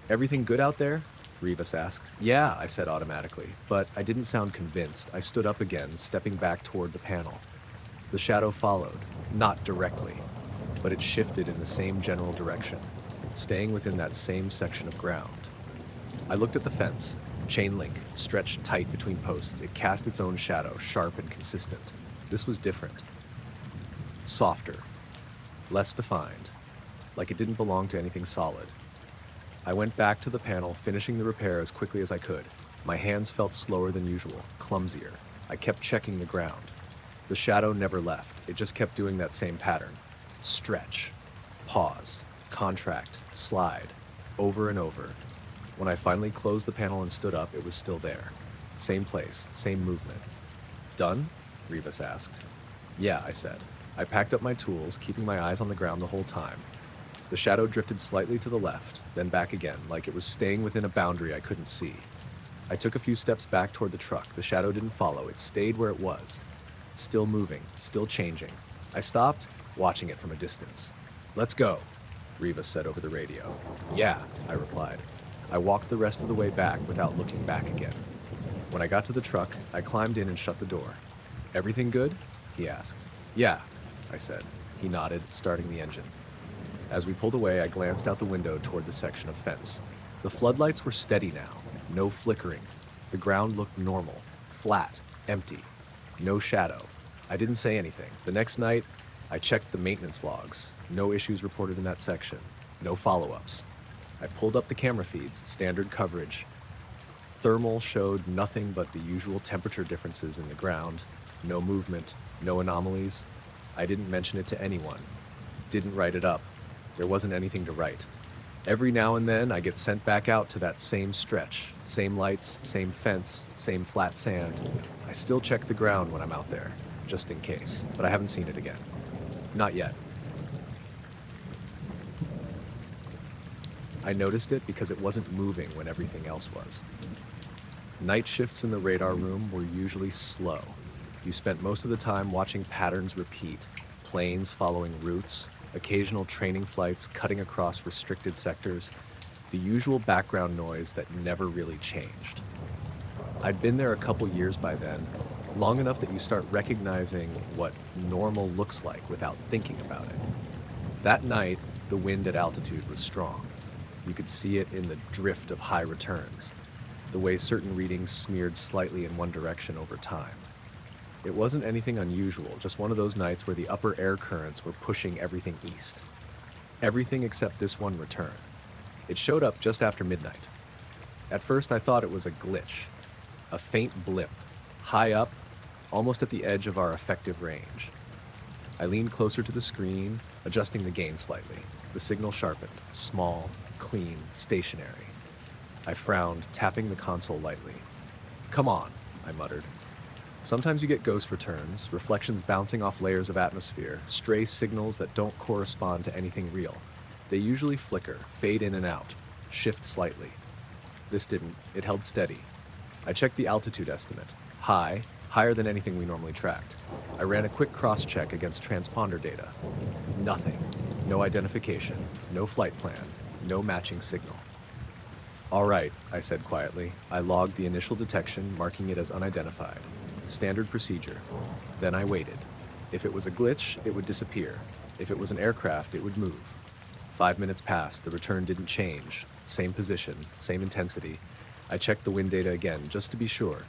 "Everything good out there?" Rivas asked. "Yeah," I said automatically, but I didn't sound convinced. I stood up again, stepping back toward the panel. The shadow followed, not directly, but it shifted in the same general direction, staying within that same section of ground. I looked at the fence, chain link, stretched tight between posts. It cast its own shadow, sharp and consistent. This was different. Softer, less defined, like it didn't belong to anything solid. I went back to the panel, finishing the repair as quickly as I could. My hands felt slower than usual, clumsier. I kept checking the ground. The shadow never left. It just kept doing that same pattern. Stretch, pause, contract, slide, over and over. When I finally closed the panel and stood up, it was still there. Same place, same movement. "Done?" Rivas asked. "Yeah," I said. I packed up my tools, keeping my eyes on the ground the whole time. The shadow drifted slightly to the left, then back again, like it was staying within a boundary I couldn't see. I took a few steps back toward the truck. The shadow didn't follow. It stayed where it was. Still moving, still changing. I stopped, watching it from a distance. "Let's go," Rivas said over the radio. "Yeah," I replied. I walked the rest of the way back without looking back again. When I got to the truck, I climbed in and shut the door. "Everything good?" he asked. "Yeah," I said. He nodded, starting the engine. As we pulled away, I glanced out the window toward the section of fence. The floodlights were steady now, no flickering. The ground looked normal, flat, empty. No shadow. I didn't say anything. The next night, I checked the maintenance logs. No issues reported in that section. No follow-ups. I pulled up the camera feeds, standard coverage. Thermal showed nothing but the usual temperature differences in the ground. No movement, no anomalies. I didn't mention it to anyone. Didn't write it up. There wasn't anything to write. Every now and then, I get sent back out to that same stretch. Same lights, same fence, same flat sand. I still check the ground when I'm out there, just in case. But I haven't seen it again. Not yet. I noticed it because it wasn't moving when everything else was. Night shifts in the radar room were usually slow. You spent most of the time watching patterns repeat, planes following routes, occasional training flights cutting across restricted sectors, the usual background noise that never really changed. I'd been there a couple years by then, long enough that you start recognizing what normal looks like without thinking about it. That night, the wind at altitude was strong. You could see it in the drift of high returns, the way certain readings smeared slightly in one direction over time. It wasn't anything unusual, just one of those nights where the upper air currents were pushing everything east. Everything except this one return. It showed up just after midnight. At first I thought it was a glitch, a faint blip, high up, almost at the edge of our effective range. I leaned closer to the screen, adjusting the gain slightly. The signal sharpened, small, clean, stationary. I frowned, tapping the console lightly. "Come on," I muttered. Sometimes you get ghost returns, reflections bouncing off layers of atmosphere, stray signals that don't correspond to anything real. They usually flicker, fade in and out, shift slightly. This didn't. It held steady. I checked the altitude estimate. High, higher than anything we normally tracked. I ran a quick cross-check against transponder data. Nothing. No identification, no flight plan, no matching signal. "All right," I said quietly. I logged the initial detection, marking it as unidentified. Standard procedure. Then I waited. If it was a glitch, it would disappear. If it was an aircraft, it would move. 5 minutes passed, the return didn't change. Same position, same intensity. I checked the wind data again, just to be sure.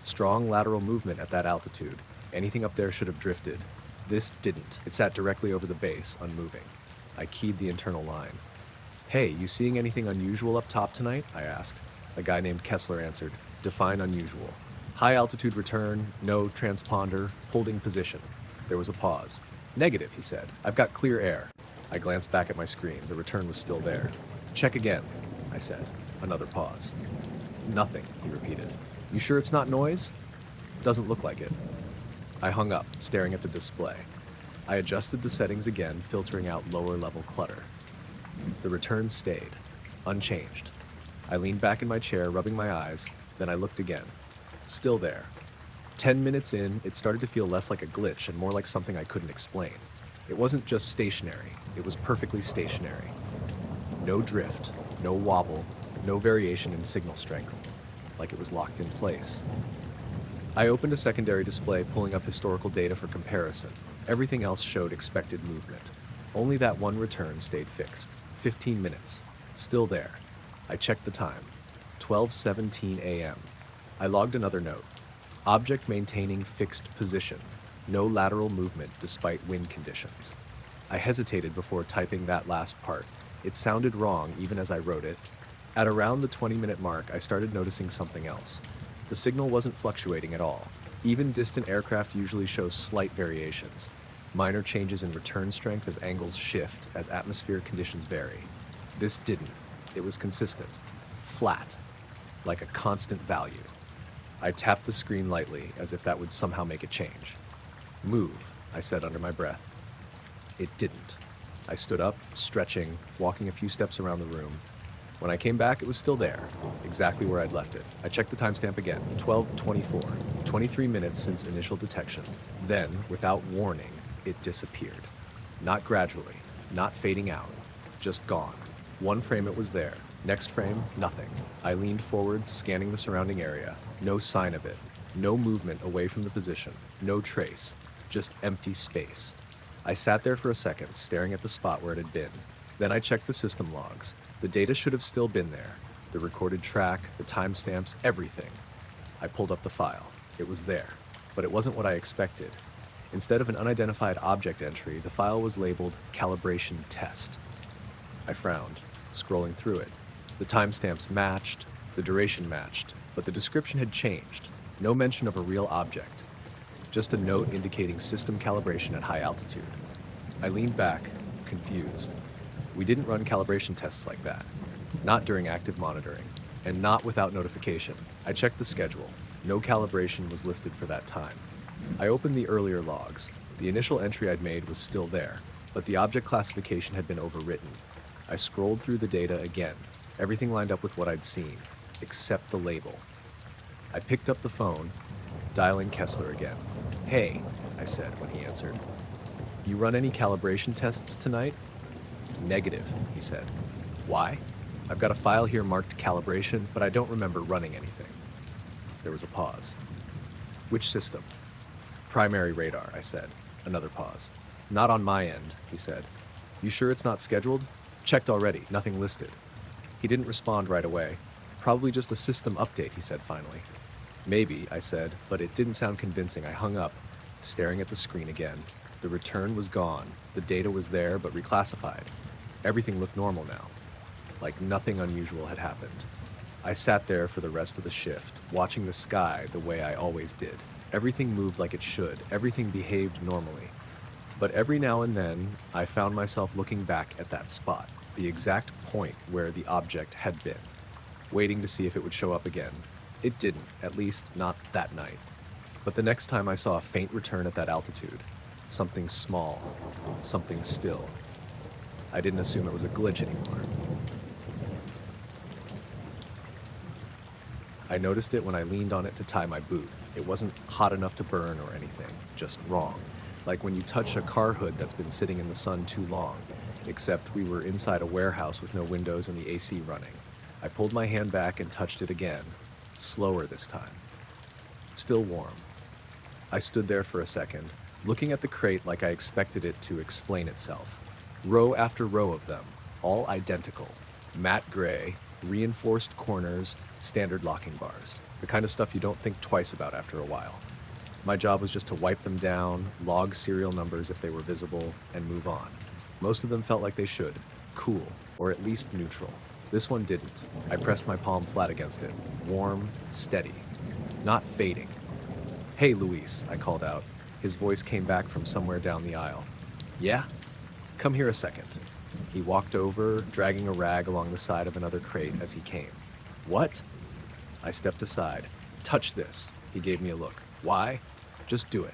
Strong lateral movement at that altitude. Anything up there should have drifted. This didn't. It sat directly over the base, unmoving. I keyed the internal line. "Hey, you seeing anything unusual up top tonight?" I asked. A guy named Kessler answered, "Define unusual." "High altitude return, no transponder, holding position." There was a pause. "Negative," he said. "I've got clear air." I glanced back at my screen. The return was still there. "Check again," I said. Another pause. "Nothing," he repeated. "You sure it's not noise?" "Doesn't look like it." I hung up, staring at the display. I adjusted the settings again, filtering out lower-level clutter. The return stayed, unchanged. I leaned back in my chair, rubbing my eyes, then I looked again. Still there. 10 minutes in, it started to feel less like a glitch and more like something I couldn't explain. It wasn't just stationary, it was perfectly stationary. No drift, no wobble, no variation in signal strength, like it was locked in place. I opened a secondary display, pulling up historical data for comparison. Everything else showed expected movement. Only that one return stayed fixed. 15 minutes. Still there. I checked the time. 12:17 a.m. I logged another note. Object maintaining fixed position. No lateral movement despite wind conditions. I hesitated before typing that last part. It sounded wrong even as I wrote it. At around the 20-minute mark, I started noticing something else. The signal wasn't fluctuating at all. Even distant aircraft usually show slight variations. Minor changes in return strength as angles shift, as atmospheric conditions vary. This didn't. It was consistent. Flat. Like a constant value. I tapped the screen lightly, as if that would somehow make it change. "Move," I said under my breath. It didn't. I stood up, stretching, walking a few steps around the room. When I came back, it was still there, exactly where I'd left it. I checked the timestamp again, 12:24, 23 minutes since initial detection. Then, without warning, it disappeared. Not gradually, not fading out, just gone. One frame it was there, next frame, nothing. I leaned forward, scanning the surrounding area. No sign of it, no movement away from the position, no trace, just empty space. I sat there for a second, staring at the spot where it had been. Then I checked the system logs. The data should have still been there. The recorded track, the timestamps, everything. I pulled up the file. It was there, but it wasn't what I expected. Instead of an unidentified object entry, the file was labeled Calibration Test. I frowned, scrolling through it. The timestamps matched, the duration matched, but the description had changed. No mention of a real object. Just a note indicating system calibration at high altitude. I leaned back, confused. We didn't run calibration tests like that. Not during active monitoring, and not without notification. I checked the schedule. No calibration was listed for that time. I opened the earlier logs. The initial entry I'd made was still there, but the object classification had been overwritten. I scrolled through the data again. Everything lined up with what I'd seen, except the label. I picked up the phone, dialing Kessler again. "Hey," I said when he answered. "You run any calibration tests tonight?" "Negative," he said. "Why?" "I've got a file here marked calibration, but I don't remember running anything." There was a pause. "Which system?" "Primary radar," I said. Another pause. "Not on my end," he said. "You sure it's not scheduled?" "Checked already, nothing listed." He didn't respond right away. "Probably just a system update," he said finally. "Maybe," I said, but it didn't sound convincing. I hung up, staring at the screen again. The return was gone. The data was there, but reclassified. Everything looked normal now, like nothing unusual had happened. I sat there for the rest of the shift, watching the sky the way I always did. Everything moved like it should. Everything behaved normally. But every now and then, I found myself looking back at that spot, the exact point where the object had been, waiting to see if it would show up again. It didn't, at least not that night. But the next time I saw a faint return at that altitude, something small, something still, I didn't assume it was a glitch anymore. I noticed it when I leaned on it to tie my boot. It wasn't hot enough to burn or anything, just wrong. Like when you touch a car hood that's been sitting in the sun too long, except we were inside a warehouse with no windows and the AC running. I pulled my hand back and touched it again, slower this time. Still warm. I stood there for a second, looking at the crate like I expected it to explain itself. Row after row of them, all identical. Matte gray, reinforced corners, standard locking bars. The kind of stuff you don't think twice about after a while. My job was just to wipe them down, log serial numbers if they were visible, and move on. Most of them felt like they should. Cool, or at least neutral. This one didn't. I pressed my palm flat against it. Warm, steady. Not fading. "Hey, Luis," I called out. His voice came back from somewhere down the aisle. "Yeah? Come here a second." He walked over, dragging a rag along the side of another crate as he came. "What?" I stepped aside. "Touch this." He gave me a look. "Why?" "Just do it."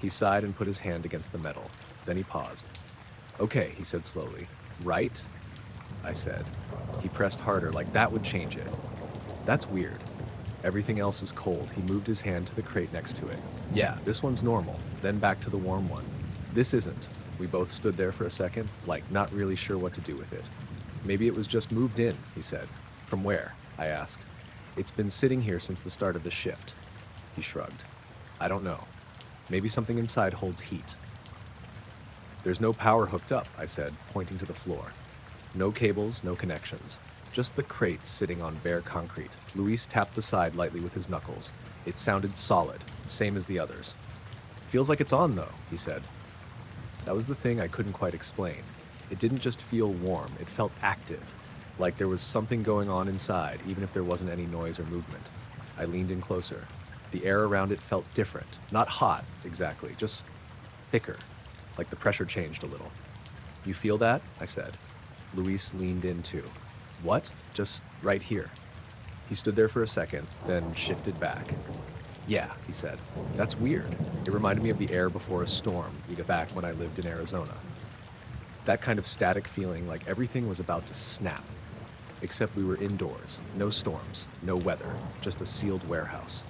He sighed and put his hand against the metal. Then he paused. "Okay," he said slowly. "Right?" I said. He pressed harder, like that would change it. "That's weird." Everything else is cold. He moved his hand to the crate next to it. "Yeah, this one's normal." Then back to the warm one. "This isn't." We both stood there for a second, like not really sure what to do with it. "Maybe it was just moved in," he said. "From where?" I asked. "It's been sitting here since the start of the shift." He shrugged. "I don't know. Maybe something inside holds heat." "There's no power hooked up," I said, pointing to the floor. "No cables, no connections. Just the crates sitting on bare concrete." Luis tapped the side lightly with his knuckles. It sounded solid, same as the others. "Feels like it's on, though," he said. That was the thing I couldn't quite explain. It didn't just feel warm, it felt active, like there was something going on inside, even if there wasn't any noise or movement. I leaned in closer. The air around it felt different. Not hot, exactly, just thicker, like the pressure changed a little. "You feel that?" I said. Luis leaned in too. "What?" "Just right here." He stood there for a second, then shifted back. "Yeah," he said. "That's weird. It reminded me of the air before a storm, back when I lived in Arizona. That kind of static feeling, like everything was about to snap. Except we were indoors, no storms, no weather, just a sealed warehouse."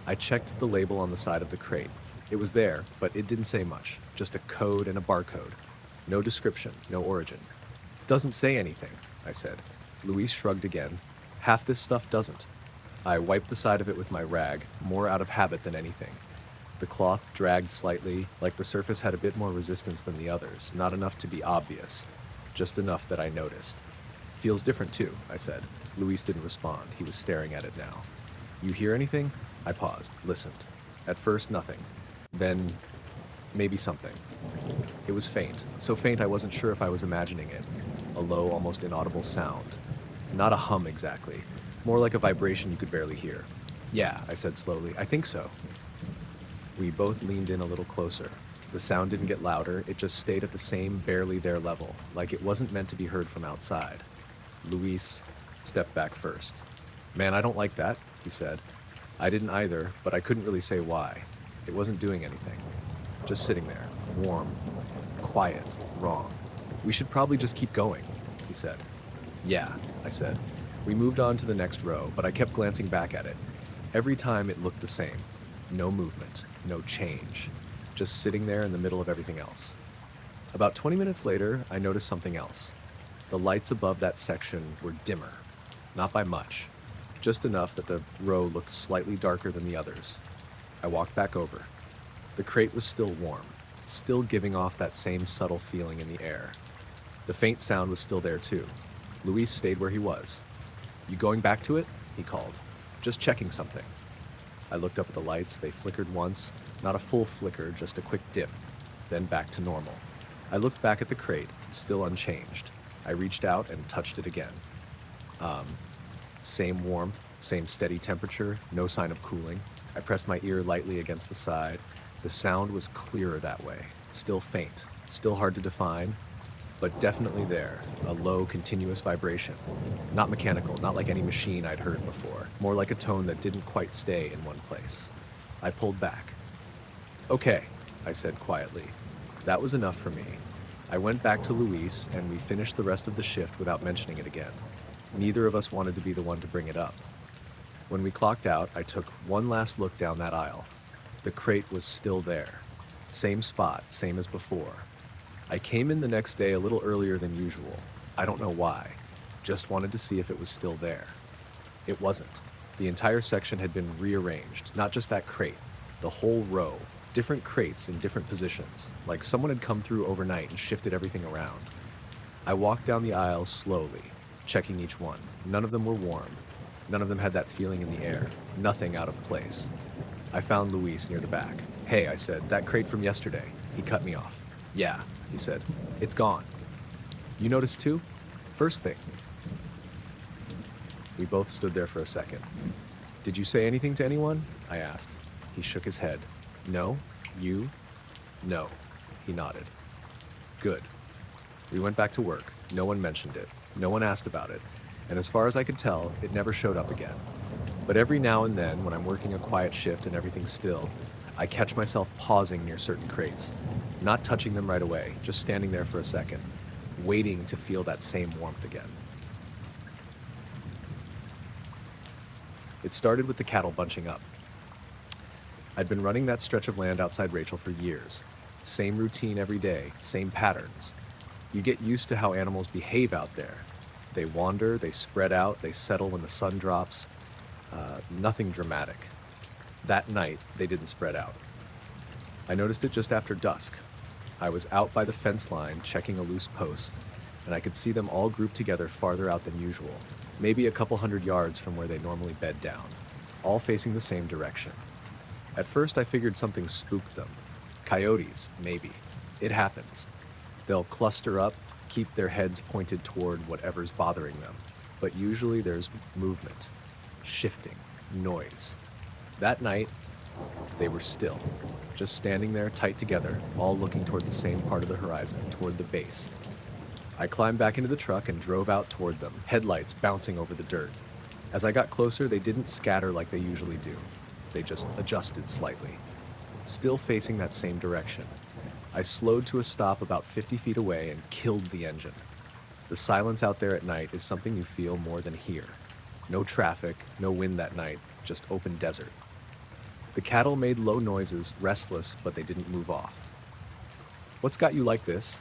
I checked the label on the side of the crate. It was there, but it didn't say much, just a code and a barcode. No description, no origin. "Doesn't say anything," I said. Luis shrugged again. "Half this stuff doesn't." I wiped the side of it with my rag, more out of habit than anything. The cloth dragged slightly, like the surface had a bit more resistance than the others, not enough to be obvious, just enough that I noticed. "Feels different too," I said. Luis didn't respond. He was staring at it now. "You hear anything?" I paused, listened. At first, nothing. Then, maybe something. It was faint, so faint I wasn't sure if I was imagining it. A low, almost inaudible sound. Not a hum exactly, more like a vibration you could barely hear. "Yeah," I said slowly, "I think so." We both leaned in a little closer. The sound didn't get louder, it just stayed at the same barely there level, like it wasn't meant to be heard from outside. Luis stepped back first. "Man, I don't like that," he said. I didn't either, but I couldn't really say why. It wasn't doing anything. Just sitting there, warm, quiet, wrong. "We should probably just keep going," he said. "Yeah," I said. We moved on to the next row, but I kept glancing back at it. Every time it looked the same. No movement, no change. Just sitting there in the middle of everything else. About 20 minutes later, I noticed something else. The lights above that section were dimmer. Not by much. Just enough that the row looked slightly darker than the others. I walked back over. The crate was still warm, still giving off that same subtle feeling in the air. The faint sound was still there too. Luis stayed where he was. "You going back to it?" he called. "Just checking something." I looked up at the lights. They flickered once, not a full flicker, just a quick dip, then back to normal. I looked back at the crate, still unchanged. I reached out and touched it again. Same warmth, same steady temperature, no sign of cooling. I pressed my ear lightly against the side. The sound was clearer that way, still faint, still hard to define, but definitely there, a low, continuous vibration. Not mechanical, not like any machine I'd heard before, more like a tone that didn't quite stay in one place. I pulled back. "Okay," I said quietly. That was enough for me. I went back to Luis, and we finished the rest of the shift without mentioning it again. Neither of us wanted to be the one to bring it up. When we clocked out, I took one last look down that aisle. The crate was still there. Same spot, same as before. I came in the next day a little earlier than usual. I don't know why. Just wanted to see if it was still there. It wasn't. The entire section had been rearranged, not just that crate. The whole row. Different crates in different positions, like someone had come through overnight and shifted everything around. I walked down the aisle slowly, checking each one. None of them were warm. None of them had that feeling in the air. Nothing out of place. I found Luis near the back. "Hey," I said, "that crate from yesterday." He cut me off. "Yeah," he said, "it's gone." "You noticed too?" "First thing." We both stood there for a second. "Did you say anything to anyone?" I asked. He shook his head. "No? You?" "No." He nodded. "Good." We went back to work. No one mentioned it. No one asked about it. And as far as I could tell, it never showed up again. But every now and then, when I'm working a quiet shift and everything's still, I catch myself pausing near certain crates, not touching them right away, just standing there for a second, waiting to feel that same warmth again. It started with the cattle bunching up. I'd been running that stretch of land outside Rachel for years. Same routine every day, same patterns. You get used to how animals behave out there. They wander, they spread out, they settle when the sun drops. Nothing dramatic. That night, they didn't spread out. I noticed it just after dusk. I was out by the fence line checking a loose post, and I could see them all grouped together farther out than usual, maybe a couple 100 yards from where they normally bed down, all facing the same direction. At first, I figured something spooked them. Coyotes, maybe. It happens. They'll cluster up, keep their heads pointed toward whatever's bothering them, but usually there's movement, shifting, noise. That night, they were still, just standing there tight together, all looking toward the same part of the horizon, toward the base. I climbed back into the truck and drove out toward them, headlights bouncing over the dirt. As I got closer, they didn't scatter like they usually do. They just adjusted slightly, still facing that same direction. I slowed to a stop about 50 feet away and killed the engine. The silence out there at night is something you feel more than here. No traffic, no wind that night, just open desert. The cattle made low noises, restless, but they didn't move off. "What's got you like this?"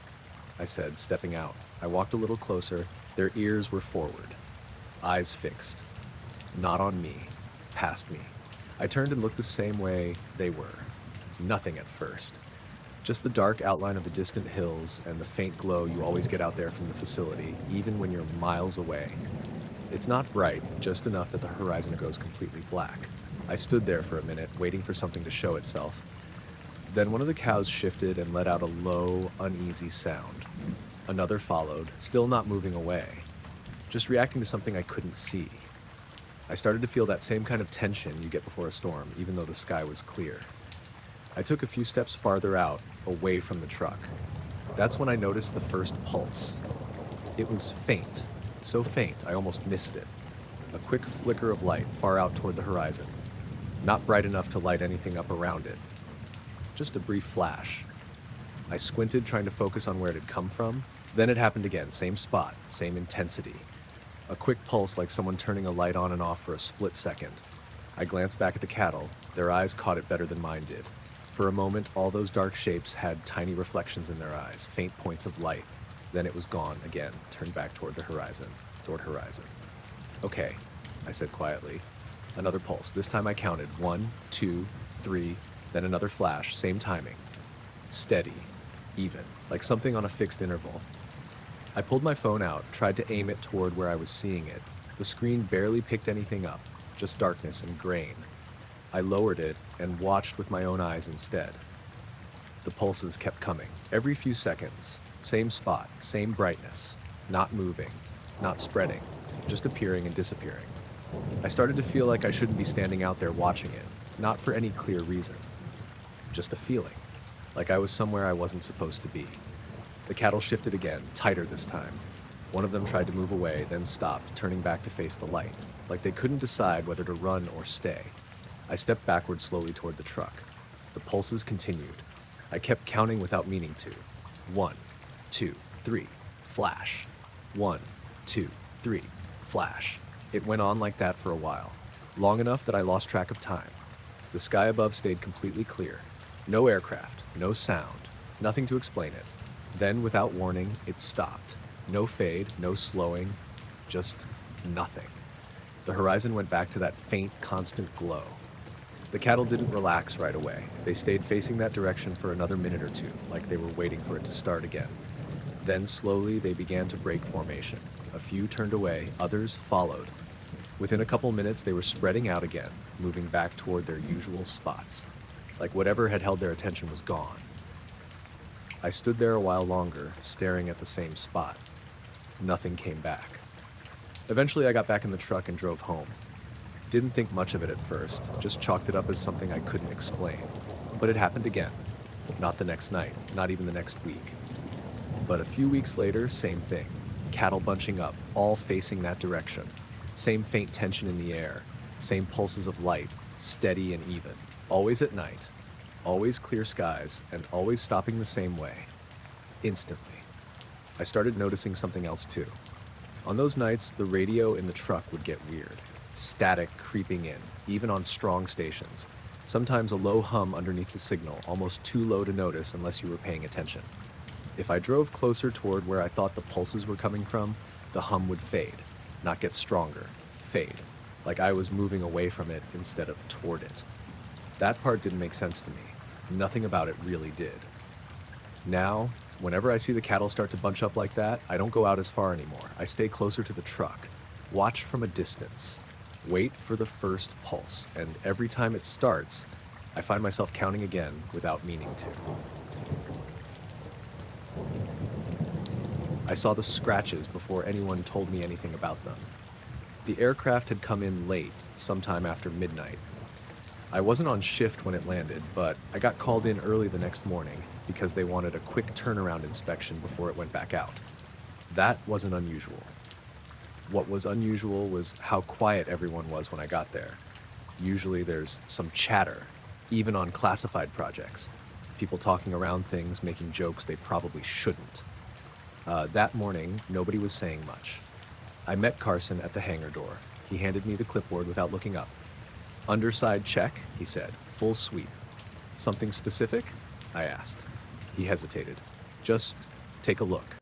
I said, stepping out. I walked a little closer. Their ears were forward, eyes fixed. Not on me, past me. I turned and looked the same way they were. Nothing at first. Just the dark outline of the distant hills and the faint glow you always get out there from the facility, even when you're miles away. It's not bright, just enough that the horizon goes completely black. I stood there for a minute, waiting for something to show itself. Then one of the cows shifted and let out a low, uneasy sound. Another followed, still not moving away, just reacting to something I couldn't see. I started to feel that same kind of tension you get before a storm, even though the sky was clear. I took a few steps farther out, away from the truck. That's when I noticed the first pulse. It was faint, so faint I almost missed it. A quick flicker of light far out toward the horizon. Not bright enough to light anything up around it. Just a brief flash. I squinted, trying to focus on where it had come from. Then it happened again, same spot, same intensity. A quick pulse like someone turning a light on and off for a split second. I glanced back at the cattle. Their eyes caught it better than mine did. For a moment, all those dark shapes had tiny reflections in their eyes, faint points of light. Then it was gone again, turned back toward the horizon, "Okay," I said quietly. Another pulse. This time I counted 1, 2, 3, then another flash, same timing. Steady, even, like something on a fixed interval. I pulled my phone out, tried to aim it toward where I was seeing it. The screen barely picked anything up, just darkness and grain. I lowered it and watched with my own eyes instead. The pulses kept coming, every few seconds. Same spot, same brightness. Not moving, not spreading, just appearing and disappearing. I started to feel like I shouldn't be standing out there watching it, not for any clear reason. Just a feeling, like I was somewhere I wasn't supposed to be. The cattle shifted again, tighter this time. One of them tried to move away, then stopped, turning back to face the light, like they couldn't decide whether to run or stay. I stepped backward slowly toward the truck. The pulses continued. I kept counting without meaning to. 1, 2, 3, flash. 1, 2, 3, flash. It went on like that for a while, long enough that I lost track of time. The sky above stayed completely clear. No aircraft, no sound, nothing to explain it. Then, without warning, it stopped. No fade, no slowing, just nothing. The horizon went back to that faint, constant glow. The cattle didn't relax right away. They stayed facing that direction for another minute or two, like they were waiting for it to start again. Then slowly they began to break formation. A few turned away, others followed. Within a couple minutes, they were spreading out again, moving back toward their usual spots. Like whatever had held their attention was gone. I stood there a while longer, staring at the same spot. Nothing came back. Eventually, I got back in the truck and drove home. Didn't think much of it at first, just chalked it up as something I couldn't explain. But it happened again. Not the next night, not even the next week. But a few weeks later, same thing. Cattle bunching up, all facing that direction. Same faint tension in the air, same pulses of light, steady and even. Always at night, always clear skies, and always stopping the same way. Instantly. I started noticing something else too. On those nights, the radio in the truck would get weird. Static creeping in, even on strong stations. Sometimes a low hum underneath the signal, almost too low to notice unless you were paying attention. If I drove closer toward where I thought the pulses were coming from, the hum would fade, not get stronger, fade, like I was moving away from it instead of toward it. That part didn't make sense to me. Nothing about it really did. Now, whenever I see the cattle start to bunch up like that, I don't go out as far anymore. I stay closer to the truck, watch from a distance, wait for the first pulse, and every time it starts, I find myself counting again without meaning to. I saw the scratches before anyone told me anything about them. The aircraft had come in late, sometime after midnight. I wasn't on shift when it landed, but I got called in early the next morning because they wanted a quick turnaround inspection before it went back out. That wasn't unusual. What was unusual was how quiet everyone was when I got there. Usually there's some chatter, even on classified projects. People talking around things, making jokes they probably shouldn't. That morning, nobody was saying much. I met Carson at the hangar door. He handed me the clipboard without looking up. "Underside check," he said. "Full sweep." "Something specific?" I asked. He hesitated. "Just take a look."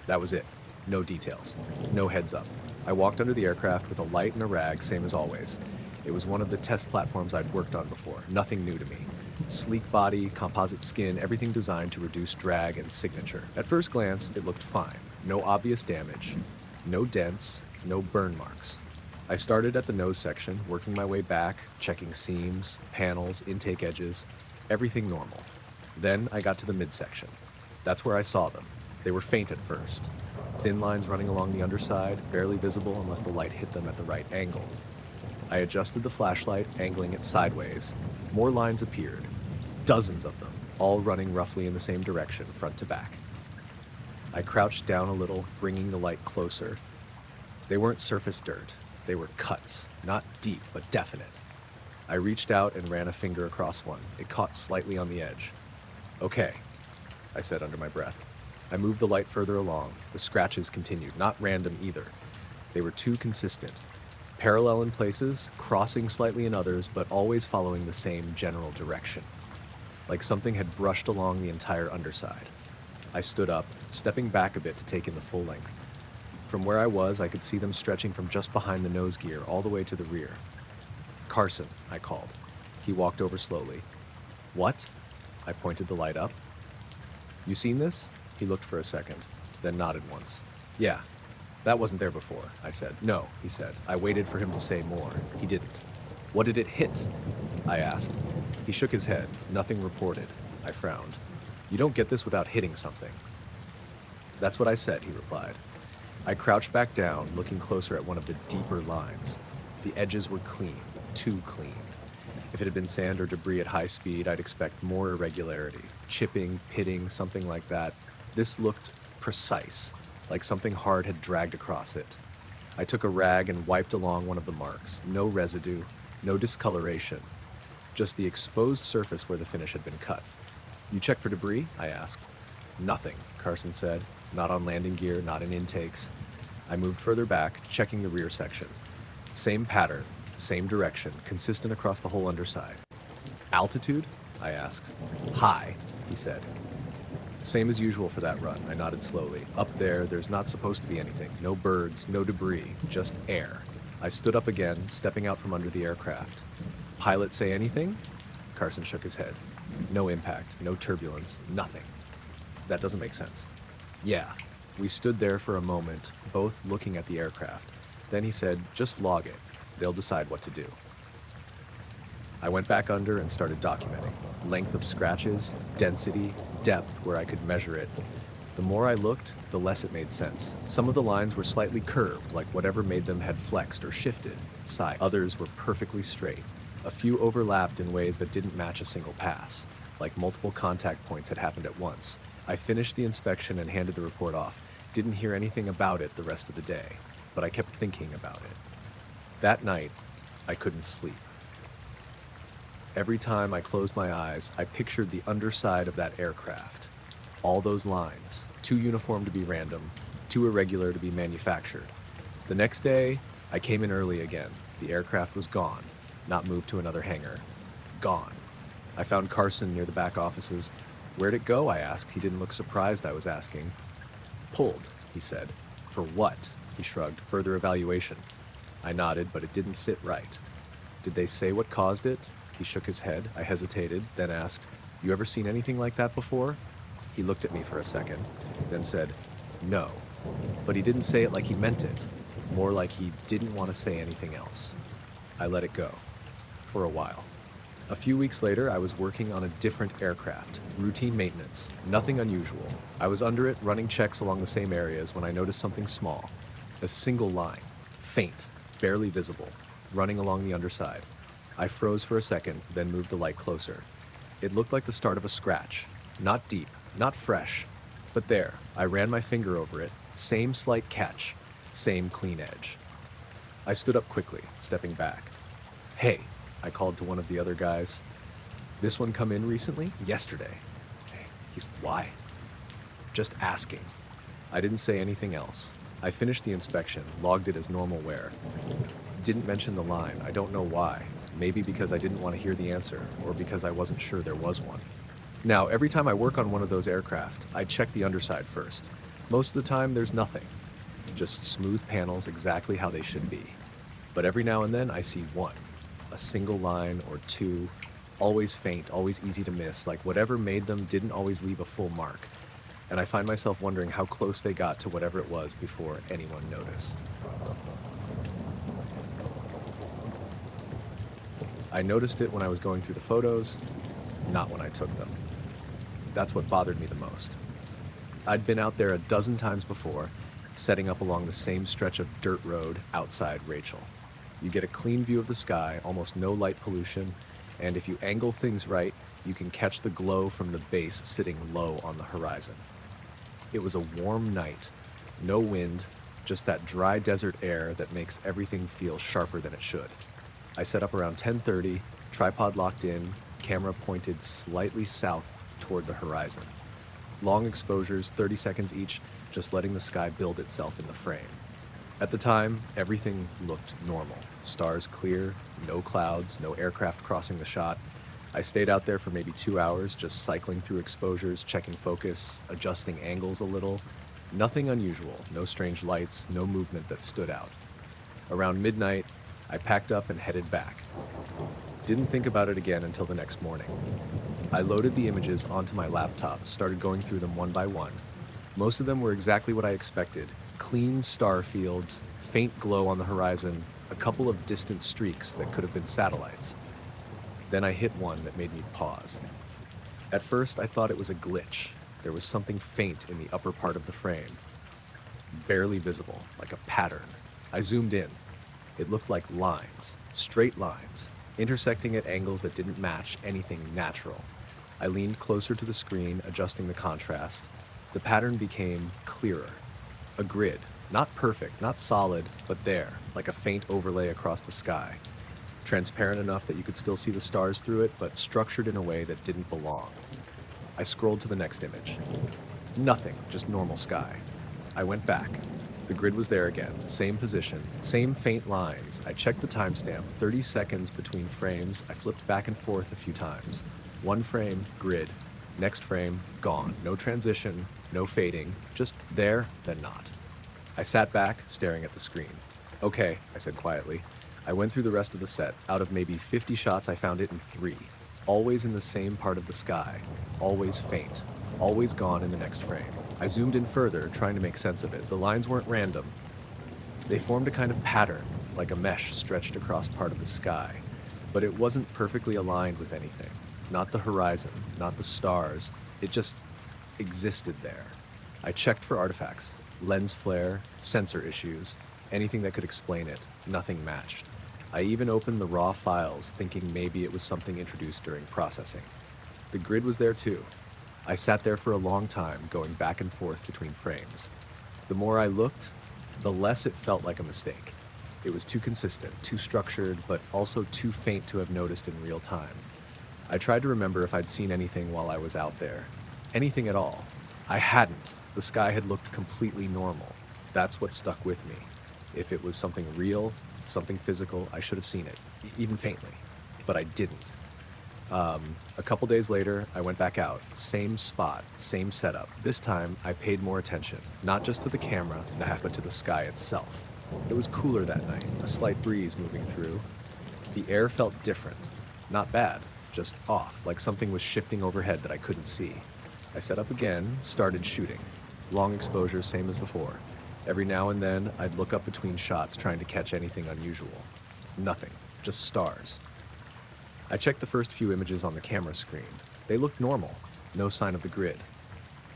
That was it. No details. No heads up. I walked under the aircraft with a light and a rag, same as always. It was one of the test platforms I'd worked on before. Nothing new to me. Sleek body, composite skin, everything designed to reduce drag and signature. At first glance, it looked fine. No obvious damage. No dents. No burn marks. I started at the nose section, working my way back, checking seams, panels, intake edges, everything normal. Then I got to the midsection. That's where I saw them. They were faint at first. Thin lines running along the underside, barely visible unless the light hit them at the right angle. I adjusted the flashlight, angling it sideways. More lines appeared. Dozens of them, all running roughly in the same direction, front to back. I crouched down a little, bringing the light closer. They weren't surface dirt. They were cuts, not deep, but definite. I reached out and ran a finger across one. It caught slightly on the edge. "Okay," I said under my breath. I moved the light further along. The scratches continued, not random either. They were too consistent. Parallel in places, crossing slightly in others, but always following the same general direction. Like something had brushed along the entire underside. I stood up, stepping back a bit to take in the full length. From where I was, I could see them stretching from just behind the nose gear all the way to the rear. "Carson," I called. He walked over slowly. "What?" I pointed the light up. "You seen this?" He looked for a second, then nodded once. "Yeah, that wasn't there before," I said. "No," he said. I waited for him to say more. He didn't. "What did it hit?" I asked. He shook his head. "Nothing reported." I frowned. "You don't get this without hitting something." "That's what I said," he replied. I crouched back down, looking closer at one of the deeper lines. The edges were clean, too clean. If it had been sand or debris at high speed, I'd expect more irregularity. Chipping, pitting, something like that. This looked precise, like something hard had dragged across it. I took a rag and wiped along one of the marks. No residue, no discoloration. Just the exposed surface where the finish had been cut. "You checked for debris?" I asked. "Nothing," Carson said. "Not on landing gear, not in intakes." I moved further back, checking the rear section. Same pattern, same direction, consistent across the whole underside. "Altitude?" I asked. "High," he said. "Same as usual for that run," I nodded slowly. "Up there, there's not supposed to be anything. No birds, no debris, just air." I stood up again, stepping out from under the aircraft. "Pilot say anything?" Carson shook his head. "No impact, no turbulence, nothing." "That doesn't make sense." Yeah. We stood there for a moment, both looking at the aircraft. Then he said, just log it. They'll decide what to do. I went back under and started documenting. Length of scratches, density, depth where I could measure it. The more I looked, the less it made sense. Some of the lines were slightly curved, like whatever made them had flexed or shifted. Others were perfectly straight. A few overlapped in ways that didn't match a single pass, like multiple contact points had happened at once. I finished the inspection and handed the report off. Didn't hear anything about it the rest of the day, but I kept thinking about it. That night, I couldn't sleep. Every time I closed my eyes, I pictured the underside of that aircraft. All those lines, too uniform to be random, too irregular to be manufactured. The next day, I came in early again. The aircraft was gone, not moved to another hangar. Gone. I found Carson near the back offices. Where'd it go? I asked. He didn't look surprised I was asking. Pulled, he said. For what? He shrugged. Further evaluation. I nodded, but it didn't sit right. Did they say what caused it? He shook his head. I hesitated, then asked, You ever seen anything like that before? He looked at me for a second, then said, No. But he didn't say it like he meant it, more like he didn't want to say anything else. I let it go. For a while. A few weeks later, I was working on a different aircraft, routine maintenance, nothing unusual. I was under it, running checks along the same areas when I noticed something small. A single line, faint, barely visible, running along the underside. I froze for a second, then moved the light closer. It looked like the start of a scratch. Not deep, not fresh, but there. I ran my finger over it. Same slight catch, same clean edge. I stood up quickly, stepping back. Hey, I called to one of the other guys. This one come in recently? Yesterday. Hey, why? Just asking. I didn't say anything else. I finished the inspection, logged it as normal wear. Didn't mention the line. I don't know why. Maybe because I didn't want to hear the answer, or because I wasn't sure there was one. Now, every time I work on one of those aircraft, I check the underside first. Most of the time, there's nothing. Just smooth panels exactly how they should be. But every now and then, I see one. A single line or two. Always faint, always easy to miss, like whatever made them didn't always leave a full mark. And I find myself wondering how close they got to whatever it was before anyone noticed. I noticed it when I was going through the photos, not when I took them. That's what bothered me the most. I'd been out there a dozen times before, setting up along the same stretch of dirt road outside Rachel. You get a clean view of the sky, almost no light pollution, and if you angle things right, you can catch the glow from the base sitting low on the horizon. It was a warm night, no wind, just that dry desert air that makes everything feel sharper than it should. I set up around 10:30, tripod locked in, camera pointed slightly south toward the horizon. Long exposures, 30 seconds each, just letting the sky build itself in the frame. At the time, everything looked normal. Stars clear, no clouds, no aircraft crossing the shot. I stayed out there for maybe 2 hours, just cycling through exposures, checking focus, adjusting angles a little. Nothing unusual, no strange lights, no movement that stood out. Around midnight, I packed up and headed back. Didn't think about it again until the next morning. I loaded the images onto my laptop, started going through them one by one. Most of them were exactly what I expected. Clean star fields, faint glow on the horizon, a couple of distant streaks that could have been satellites. Then I hit one that made me pause. At first, I thought it was a glitch. There was something faint in the upper part of the frame. Barely visible, like a pattern. I zoomed in. It looked like lines, straight lines, intersecting at angles that didn't match anything natural. I leaned closer to the screen, adjusting the contrast. The pattern became clearer. A grid, not perfect, not solid, but there, like a faint overlay across the sky. Transparent enough that you could still see the stars through it, but structured in a way that didn't belong. I scrolled to the next image. Nothing, just normal sky. I went back. The grid was there again, same position, same faint lines. I checked the timestamp, 30 seconds between frames. I flipped back and forth a few times. One frame, grid. Next frame, gone. No transition, no fading, just there, then not. I sat back, staring at the screen. Okay, I said quietly. I went through the rest of the set. Out of maybe 50 shots, I found it in 3. Always in the same part of the sky. Always faint. Always gone in the next frame. I zoomed in further, trying to make sense of it. The lines weren't random. They formed a kind of pattern, like a mesh stretched across part of the sky. But it wasn't perfectly aligned with anything. Not the horizon, not the stars. It just existed there. I checked for artifacts, lens flare, sensor issues, anything that could explain it. Nothing matched. I even opened the raw files, thinking maybe it was something introduced during processing. The grid was there too. I sat there for a long time, going back and forth between frames. The more I looked, the less it felt like a mistake. It was too consistent, too structured, but also too faint to have noticed in real time. I tried to remember if I'd seen anything while I was out there. Anything at all. I hadn't. The sky had looked completely normal. That's what stuck with me. If it was something real, something physical, I should have seen it, even faintly. But I didn't. A couple days later, I went back out. Same spot, same setup. This time, I paid more attention, not just to the camera, but to the sky itself. It was cooler that night, a slight breeze moving through. The air felt different. Not bad, just off, like something was shifting overhead that I couldn't see. I set up again, started shooting. Long exposure, same as before. Every now and then, I'd look up between shots trying to catch anything unusual. Nothing, just stars. I checked the first few images on the camera screen. They looked normal, no sign of the grid.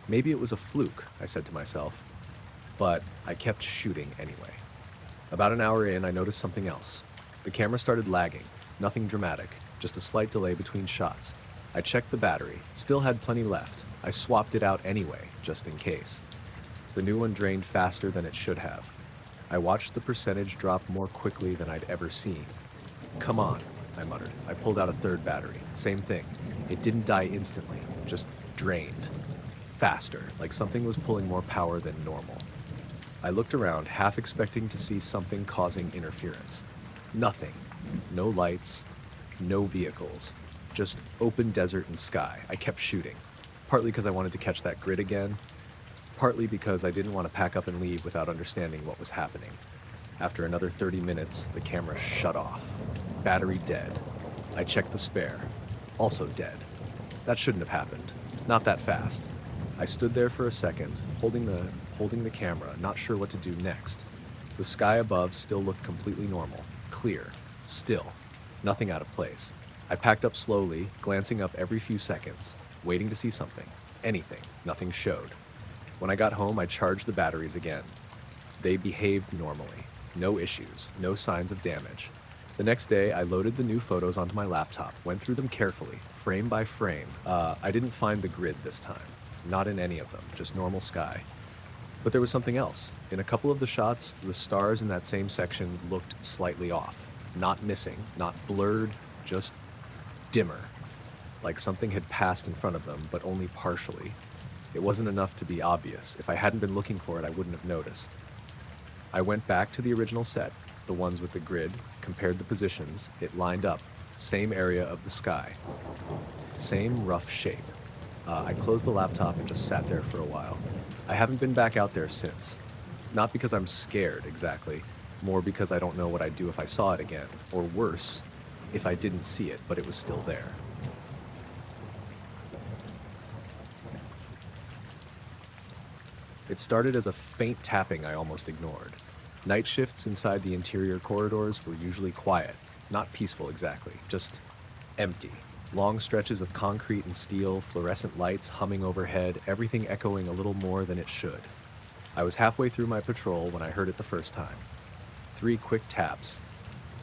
Maybe it was a fluke, I said to myself, but I kept shooting anyway. About an hour in, I noticed something else. The camera started lagging, nothing dramatic, just a slight delay between shots. I checked the battery, still had plenty left. I swapped it out anyway, just in case. The new one drained faster than it should have. I watched the percentage drop more quickly than I'd ever seen. Come on, I muttered. I pulled out a third battery. Same thing. It didn't die instantly, just drained. Faster, like something was pulling more power than normal. I looked around, half expecting to see something causing interference. Nothing. No lights, no vehicles. Just open desert and sky. I kept shooting. Partly because I wanted to catch that grid again, partly because I didn't want to pack up and leave without understanding what was happening. After another 30 minutes, the camera shut off. Battery dead. I checked the spare. Also dead. That shouldn't have happened. Not that fast. I stood there for a second, holding the camera, not sure what to do next. The sky above still looked completely normal. Clear. Still. Nothing out of place. I packed up slowly, glancing up every few seconds, waiting to see something. Anything. Nothing showed. When I got home, I charged the batteries again. They behaved normally. No issues. No signs of damage. The next day, I loaded the new photos onto my laptop, went through them carefully, frame by frame. I didn't find the grid this time. Not in any of them, just normal sky. But there was something else. In a couple of the shots, the stars in that same section looked slightly off. Not missing, not blurred, just dimmer. Like something had passed in front of them, but only partially. It wasn't enough to be obvious. If I hadn't been looking for it, I wouldn't have noticed. I went back to the original set, the ones with the grid, compared the positions. It lined up. Same area of the sky. Same rough shape. I closed the laptop and just sat there for a while. I haven't been back out there since. Not because I'm scared, exactly. More because I don't know what I'd do if I saw it again. Or worse, if I didn't see it, but it was still there. It started as a faint tapping I almost ignored. Night shifts inside the interior corridors were usually quiet. Not peaceful exactly, just empty. Long stretches of concrete and steel, fluorescent lights humming overhead, everything echoing a little more than it should. I was halfway through my patrol when I heard it the first time. 3 quick taps,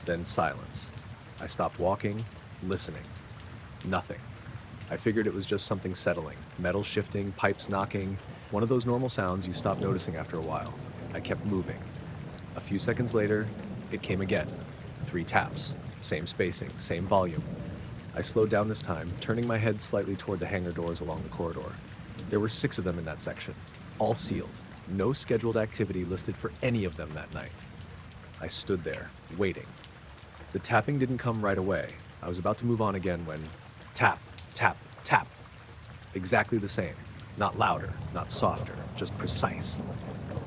then silence. I stopped walking, listening. Nothing. I figured it was just something settling, metal shifting, pipes knocking, one of those normal sounds you stop noticing after a while. I kept moving. A few seconds later, it came again. 3 taps, same spacing, same volume. I slowed down this time, turning my head slightly toward the hangar doors along the corridor. There were 6 of them in that section, all sealed. No scheduled activity listed for any of them that night. I stood there, waiting. The tapping didn't come right away. I was about to move on again when tap, tap, tap. Exactly the same. Not louder, not softer, just precise.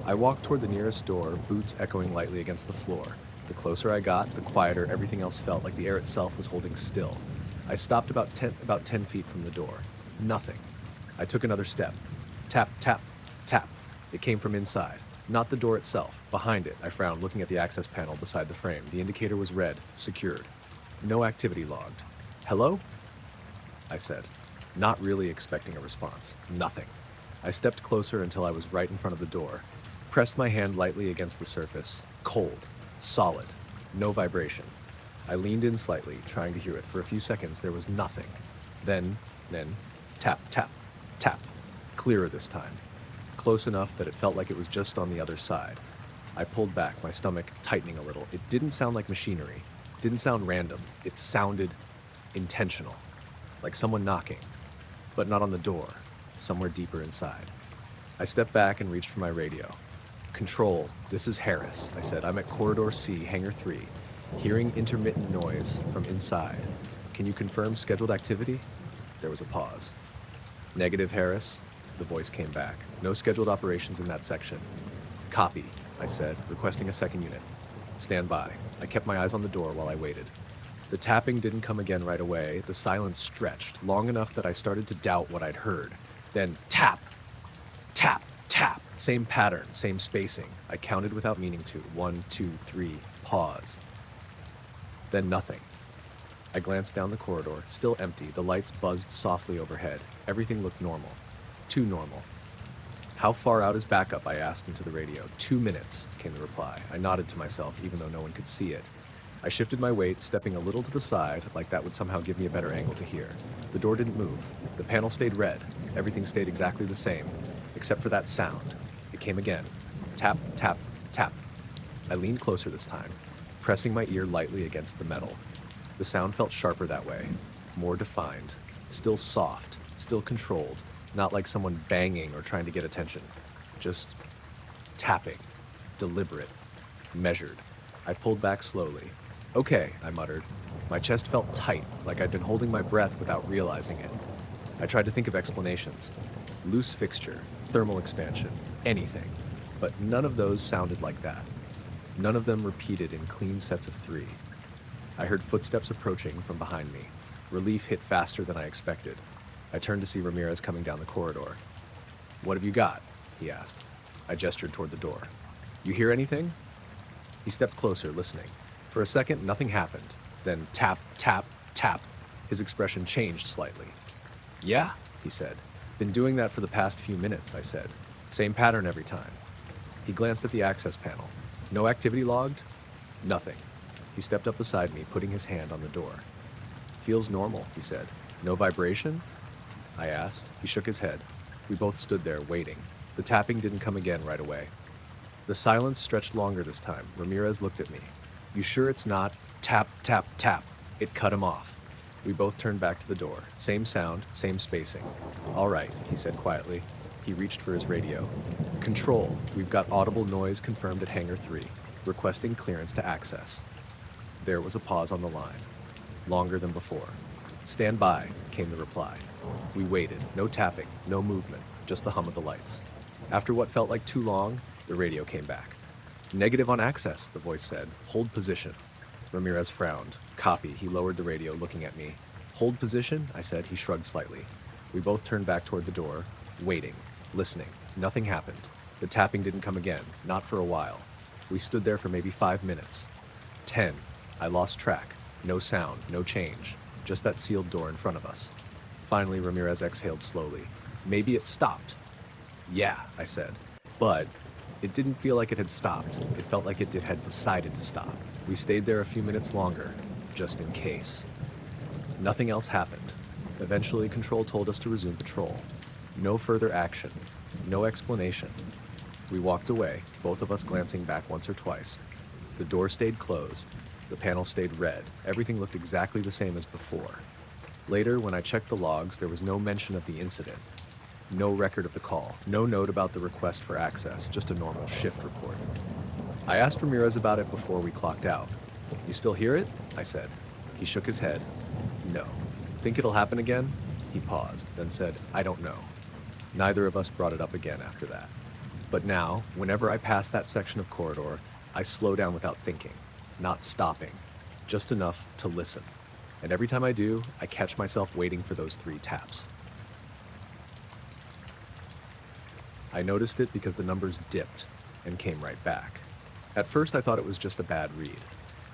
I walked toward the nearest door, boots echoing lightly against the floor. The closer I got, the quieter everything else felt, like the air itself was holding still. I stopped about 10 feet from the door. Nothing. I took another step. Tap, tap, Tap. It came from inside, not the door itself. Behind it, I frowned, looking at the access panel beside the frame. The indicator was red, secured. No activity logged. Hello? I said, not really expecting a response. Nothing. I stepped closer until I was right in front of the door, pressed my hand lightly against the surface. Cold, solid, no vibration. I leaned in slightly, trying to hear it. For a few seconds, there was nothing. Then, tap, tap, tap. Clearer this time. Close enough that it felt like it was just on the other side. I pulled back, my stomach tightening a little. It didn't sound like machinery. It didn't sound random. It sounded intentional. Like someone knocking. But not on the door. Somewhere deeper inside. I stepped back and reached for my radio. Control, this is Harris, I said. I'm at Corridor C, Hangar 3, hearing intermittent noise from inside. Can you confirm scheduled activity? There was a pause. Negative, Harris. The voice came back. No scheduled operations in that section. Copy, I said, requesting a second unit. Stand by. I kept my eyes on the door while I waited. The tapping didn't come again right away. The silence stretched, long enough that I started to doubt what I'd heard. Then tap, tap, tap. Same pattern, same spacing. I counted without meaning to. 1, 2, 3, pause. Then nothing. I glanced down the corridor, still empty. The lights buzzed softly overhead. Everything looked normal. Too normal. How far out is backup? I asked into the radio. 2 minutes, came the reply. I nodded to myself, even though no one could see it. I shifted my weight, stepping a little to the side, like that would somehow give me a better angle to hear. The door didn't move. The panel stayed red. Everything stayed exactly the same, except for that sound. It came again. Tap, tap, tap. I leaned closer this time, pressing my ear lightly against the metal. The sound felt sharper that way, more defined, still soft, still controlled, not like someone banging or trying to get attention. Just tapping, deliberate, measured. I pulled back slowly. Okay, I muttered. My chest felt tight, like I'd been holding my breath without realizing it. I tried to think of explanations. Loose fixture, thermal expansion, anything. But none of those sounded like that. None of them repeated in clean sets of 3. I heard footsteps approaching from behind me. Relief hit faster than I expected. I turned to see Ramirez coming down the corridor. What have you got? He asked. I gestured toward the door. You hear anything? He stepped closer, listening. For a second, nothing happened. Then tap, tap, tap. His expression changed slightly. Yeah, he said. Been doing that for the past few minutes, I said. Same pattern every time. He glanced at the access panel. No activity logged? Nothing. He stepped up beside me, putting his hand on the door. Feels normal, he said. No vibration? I asked. He shook his head. We both stood there, waiting. The tapping didn't come again right away. The silence stretched longer this time. Ramirez looked at me. You sure it's not tap, tap, tap? It cut him off. We both turned back to the door. Same sound, same spacing. All right, he said quietly. He reached for his radio. Control, we've got audible noise confirmed at Hangar 3. Requesting clearance to access. There was a pause on the line. Longer than before. Stand by, came the reply. We waited. No tapping, no movement, just the hum of the lights. After what felt like too long, the radio came back. Negative on access, the voice said. Hold position. Ramirez frowned. Copy. He lowered the radio, looking at me. Hold position? I said. He shrugged slightly. We both turned back toward the door, waiting, listening. Nothing happened. The tapping didn't come again, not for a while. We stood there for maybe 5 minutes. 10. I lost track. No sound, no change. Just that sealed door in front of us. Finally, Ramirez exhaled slowly. Maybe it stopped. Yeah, I said. But it didn't feel like it had stopped. It felt like it had decided to stop. We stayed there a few minutes longer, just in case. Nothing else happened. Eventually, Control told us to resume patrol. No further action. No explanation. We walked away, both of us glancing back once or twice. The door stayed closed. The panel stayed red. Everything looked exactly the same as before. Later, when I checked the logs, there was no mention of the incident. No record of the call. No note about the request for access. Just a normal shift report. I asked Ramirez about it before we clocked out. You still hear it? I said. He shook his head. No. Think it'll happen again? He paused, then said, I don't know. Neither of us brought it up again after that. But now, whenever I pass that section of corridor, I slow down without thinking, not stopping, just enough to listen. And every time I do, I catch myself waiting for those 3 taps. I noticed it because the numbers dipped and came right back. At first, I thought it was just a bad read.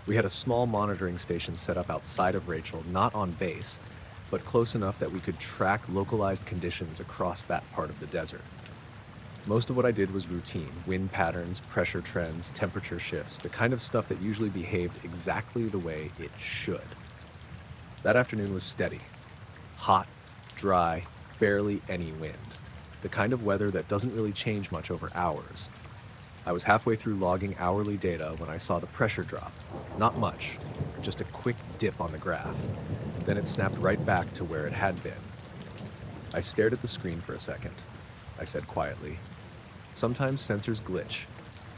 We had a small monitoring station set up outside of Rachel, not on base, but close enough that we could track localized conditions across that part of the desert. Most of what I did was routine: wind patterns, pressure trends, temperature shifts, the kind of stuff that usually behaved exactly the way it should. That afternoon was steady. Hot, dry, barely any wind. The kind of weather that doesn't really change much over hours. I was halfway through logging hourly data when I saw the pressure drop. Not much, just a quick dip on the graph. Then it snapped right back to where it had been. I stared at the screen for a second. I said quietly, "Sometimes sensors glitch.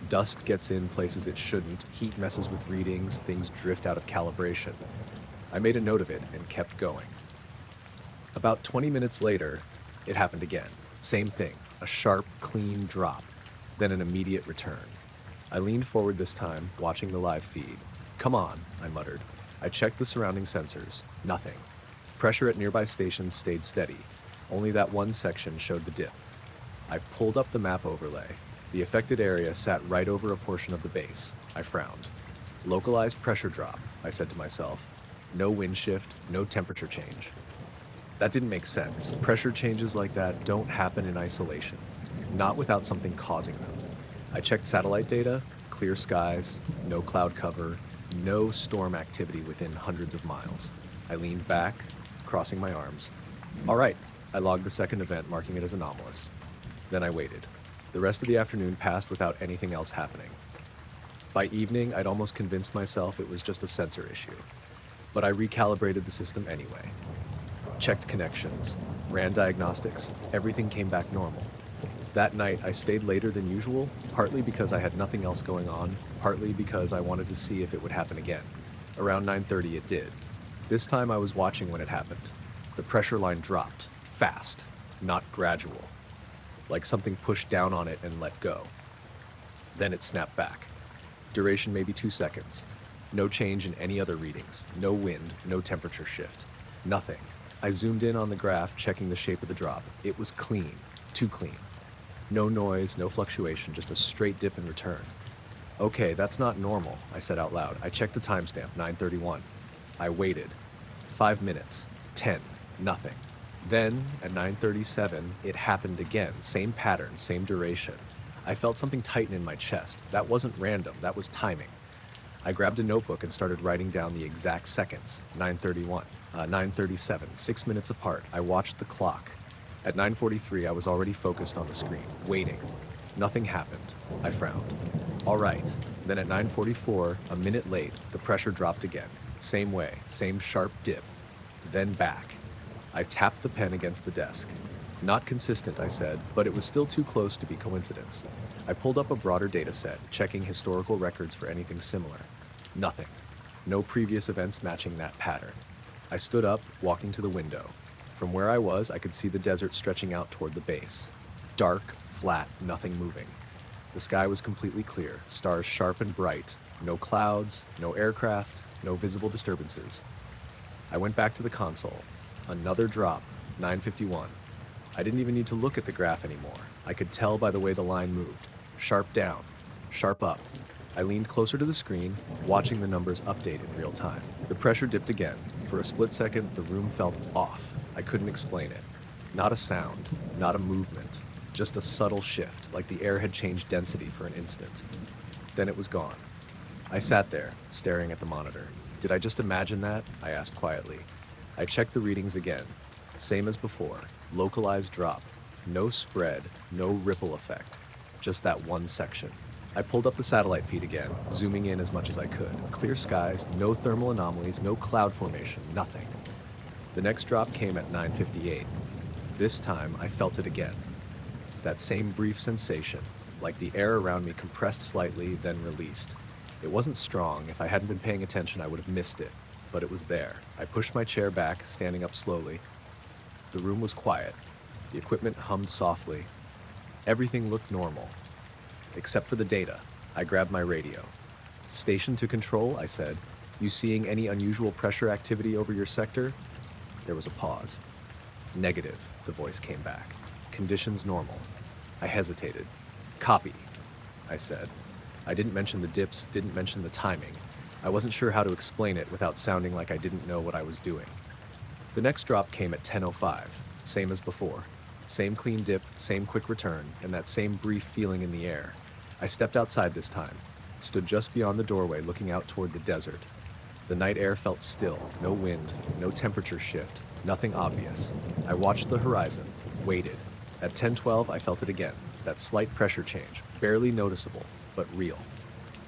Dust gets in places it shouldn't, heat messes with readings, things drift out of calibration." I made a note of it and kept going. About 20 minutes later, it happened again. Same thing, a sharp, clean drop, then an immediate return. I leaned forward this time, watching the live feed. "Come on," I muttered. I checked the surrounding sensors. Nothing. Pressure at nearby stations stayed steady. Only that one section showed the dip. I pulled up the map overlay. The affected area sat right over a portion of the base. I frowned. "Localized pressure drop," I said to myself. No wind shift, no temperature change. That didn't make sense. Pressure changes like that don't happen in isolation, not without something causing them. I checked satellite data, clear skies, no cloud cover, no storm activity within hundreds of miles. I leaned back, crossing my arms. All right, I logged the second event, marking it as anomalous. Then I waited. The rest of the afternoon passed without anything else happening. By evening, I'd almost convinced myself it was just a sensor issue. But I recalibrated the system anyway. Checked connections, ran diagnostics, everything came back normal. That night, I stayed later than usual, partly because I had nothing else going on, partly because I wanted to see if it would happen again. Around 9:30 it did. This time I was watching when it happened. The pressure line dropped, fast, not gradual. Like something pushed down on it and let go. Then it snapped back. Duration maybe 2 seconds. No change in any other readings. No wind, no temperature shift. Nothing. I zoomed in on the graph, checking the shape of the drop. It was clean. Too clean. No noise, no fluctuation, just a straight dip and return. "Okay, that's not normal," I said out loud. I checked the timestamp, 9:31. I waited. 5 minutes. 10. Nothing. Then, at 9:37, it happened again. Same pattern, same duration. I felt something tighten in my chest. That wasn't random, that was timing. I grabbed a notebook and started writing down the exact seconds. 9:31, 9:37, 6 minutes apart. I watched the clock. At 9:43, I was already focused on the screen, waiting. Nothing happened. I frowned. All right. Then at 9:44, a minute late, the pressure dropped again. Same way, same sharp dip. Then back. I tapped the pen against the desk. Not consistent, I said, but it was still too close to be coincidence. I pulled up a broader data set, checking historical records for anything similar. Nothing. No previous events matching that pattern. I stood up, walking to the window. From where I was, I could see the desert stretching out toward the base. Dark, flat, nothing moving. The sky was completely clear, stars sharp and bright. No clouds, no aircraft, no visible disturbances. I went back to the console. Another drop, 9:51. I didn't even need to look at the graph anymore. I could tell by the way the line moved. Sharp down, sharp up. I leaned closer to the screen, watching the numbers update in real time. The pressure dipped again. For a split second, the room felt off. I couldn't explain it. Not a sound, not a movement, just a subtle shift, like the air had changed density for an instant. Then it was gone. I sat there, staring at the monitor. Did I just imagine that? I asked quietly. I checked the readings again. Same as before. Localized drop. No spread, no ripple effect. Just that one section. I pulled up the satellite feed again, zooming in as much as I could. Clear skies, no thermal anomalies, no cloud formation, nothing. The next drop came at 9:58. This time, I felt it again. That same brief sensation, like the air around me compressed slightly, then released. It wasn't strong. If I hadn't been paying attention, I would have missed it. But it was there. I pushed my chair back, standing up slowly. The room was quiet. The equipment hummed softly. Everything looked normal. Except for the data. I grabbed my radio. "Station to control," I said. "You seeing any unusual pressure activity over your sector?" There was a pause. "Negative," the voice came back. "Conditions normal." I hesitated. Copy, I said. I didn't mention the dips, didn't mention the timing. I wasn't sure how to explain it without sounding like I didn't know what I was doing. The next drop came at 10:05, same as before. Same clean dip, same quick return, and that same brief feeling in the air. I stepped outside this time, stood just beyond the doorway looking out toward the desert. The night air felt still, no wind, no temperature shift, nothing obvious. I watched the horizon, waited. At 10:12, I felt it again, that slight pressure change, barely noticeable, but real.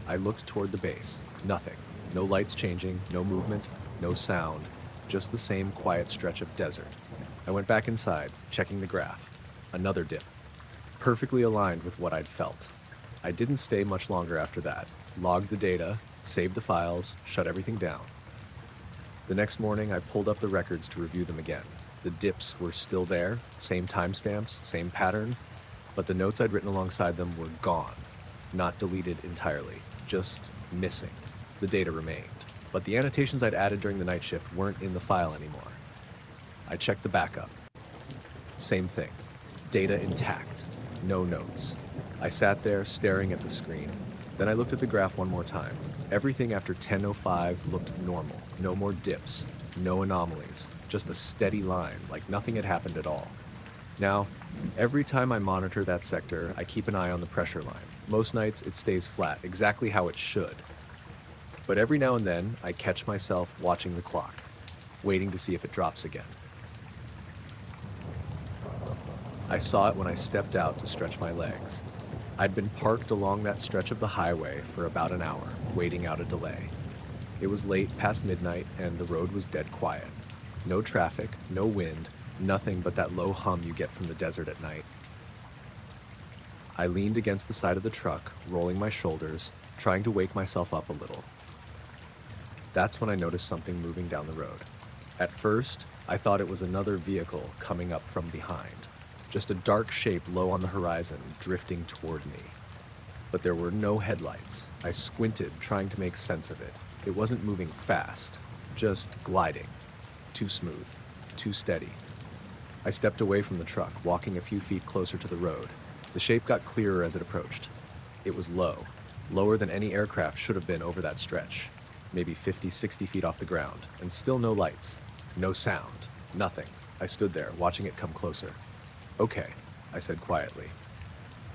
I looked toward the base, nothing. No lights changing, no movement, no sound, just the same quiet stretch of desert. I went back inside, checking the graph. Another dip, perfectly aligned with what I'd felt. I didn't stay much longer after that. Logged the data, saved the files, shut everything down. The next morning, I pulled up the records to review them again. The dips were still there, same timestamps, same pattern, but the notes I'd written alongside them were gone. Not deleted entirely, just missing. The data remained, but the annotations I'd added during the night shift weren't in the file anymore. I checked the backup. Same thing. Data intact. No notes. I sat there staring at the screen. Then I looked at the graph one more time. Everything after 10:05 looked normal. No more dips. No anomalies. Just a steady line, like nothing had happened at all. Now, every time I monitor that sector, I keep an eye on the pressure line. Most nights, it stays flat, exactly how it should. But every now and then, I catch myself watching the clock, waiting to see if it drops again. I saw it when I stepped out to stretch my legs. I'd been parked along that stretch of the highway for about an hour, waiting out a delay. It was late past midnight, and the road was dead quiet. No traffic, no wind, nothing but that low hum you get from the desert at night. I leaned against the side of the truck, rolling my shoulders, trying to wake myself up a little. That's when I noticed something moving down the road. At first, I thought it was another vehicle coming up from behind. Just a dark shape low on the horizon, drifting toward me. But there were no headlights. I squinted, trying to make sense of it. It wasn't moving fast, just gliding. Too smooth, too steady. I stepped away from the truck, walking a few feet closer to the road. The shape got clearer as it approached. It was low, lower than any aircraft should have been over that stretch. Maybe 50, 60 feet off the ground, and still no lights. No sound, nothing. I stood there, watching it come closer. Okay, I said quietly.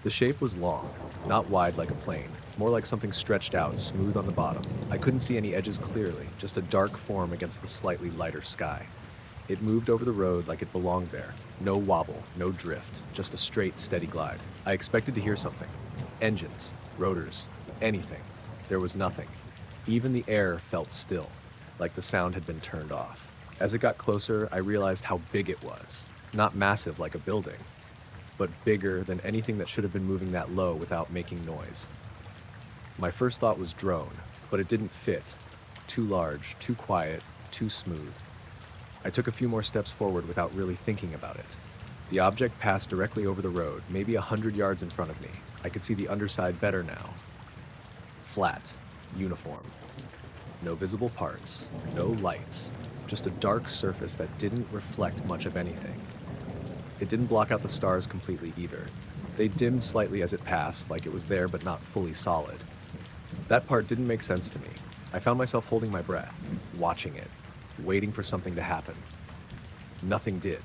The shape was long, not wide like a plane, more like something stretched out, smooth on the bottom. I couldn't see any edges clearly, just a dark form against the slightly lighter sky. It moved over the road like it belonged there. No wobble, no drift, just a straight, steady glide. I expected to hear something. Engines, rotors, anything. There was nothing. Even the air felt still, like the sound had been turned off. As it got closer, I realized how big it was. Not massive like a building, but bigger than anything that should have been moving that low without making noise. My first thought was drone, but it didn't fit. Too large, too quiet, too smooth. I took a few more steps forward without really thinking about it. The object passed directly over the road, maybe 100 yards in front of me. I could see the underside better now. Flat, uniform. No visible parts, no lights, just a dark surface that didn't reflect much of anything. It didn't block out the stars completely either. They dimmed slightly as it passed, like it was there but not fully solid. That part didn't make sense to me. I found myself holding my breath, watching it, waiting for something to happen. Nothing did.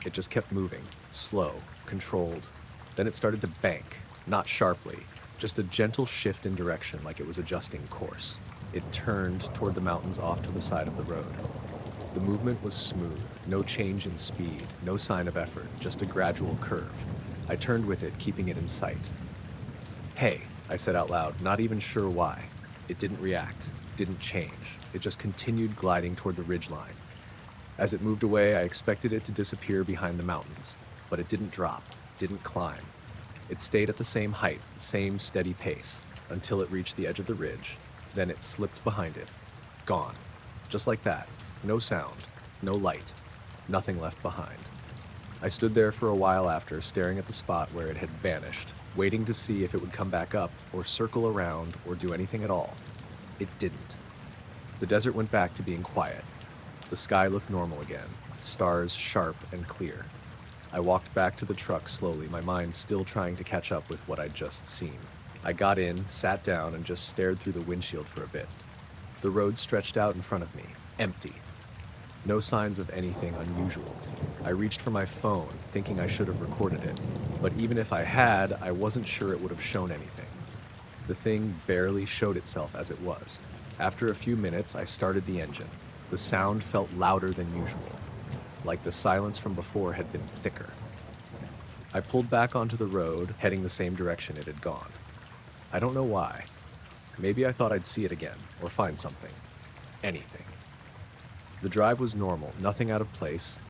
It just kept moving, slow, controlled. Then it started to bank, not sharply, just a gentle shift in direction like it was adjusting course. It turned toward the mountains off to the side of the road. The movement was smooth, no change in speed, no sign of effort, just a gradual curve. I turned with it, keeping it in sight. "Hey," I said out loud, not even sure why. It didn't react, didn't change. It just continued gliding toward the ridgeline. As it moved away, I expected it to disappear behind the mountains, but it didn't drop, didn't climb. It stayed at the same height, the same steady pace, until it reached the edge of the ridge. Then it slipped behind it. Gone. Just like that. No sound, no light, nothing left behind. I stood there for a while after, staring at the spot where it had vanished, waiting to see if it would come back up, or circle around, or do anything at all. It didn't. The desert went back to being quiet. The sky looked normal again, stars sharp and clear. I walked back to the truck slowly, my mind still trying to catch up with what I'd just seen. I got in, sat down, and just stared through the windshield for a bit. The road stretched out in front of me, empty. No signs of anything unusual. I reached for my phone, thinking I should have recorded it, but even if I had, I wasn't sure it would have shown anything. The thing barely showed itself as it was. After a few minutes, I started the engine. The sound felt louder than usual, like the silence from before had been thicker. I pulled back onto the road, heading the same direction it had gone. I don't know why. Maybe I thought I'd see it again, or find something. Anything. The drive was normal, nothing out of place,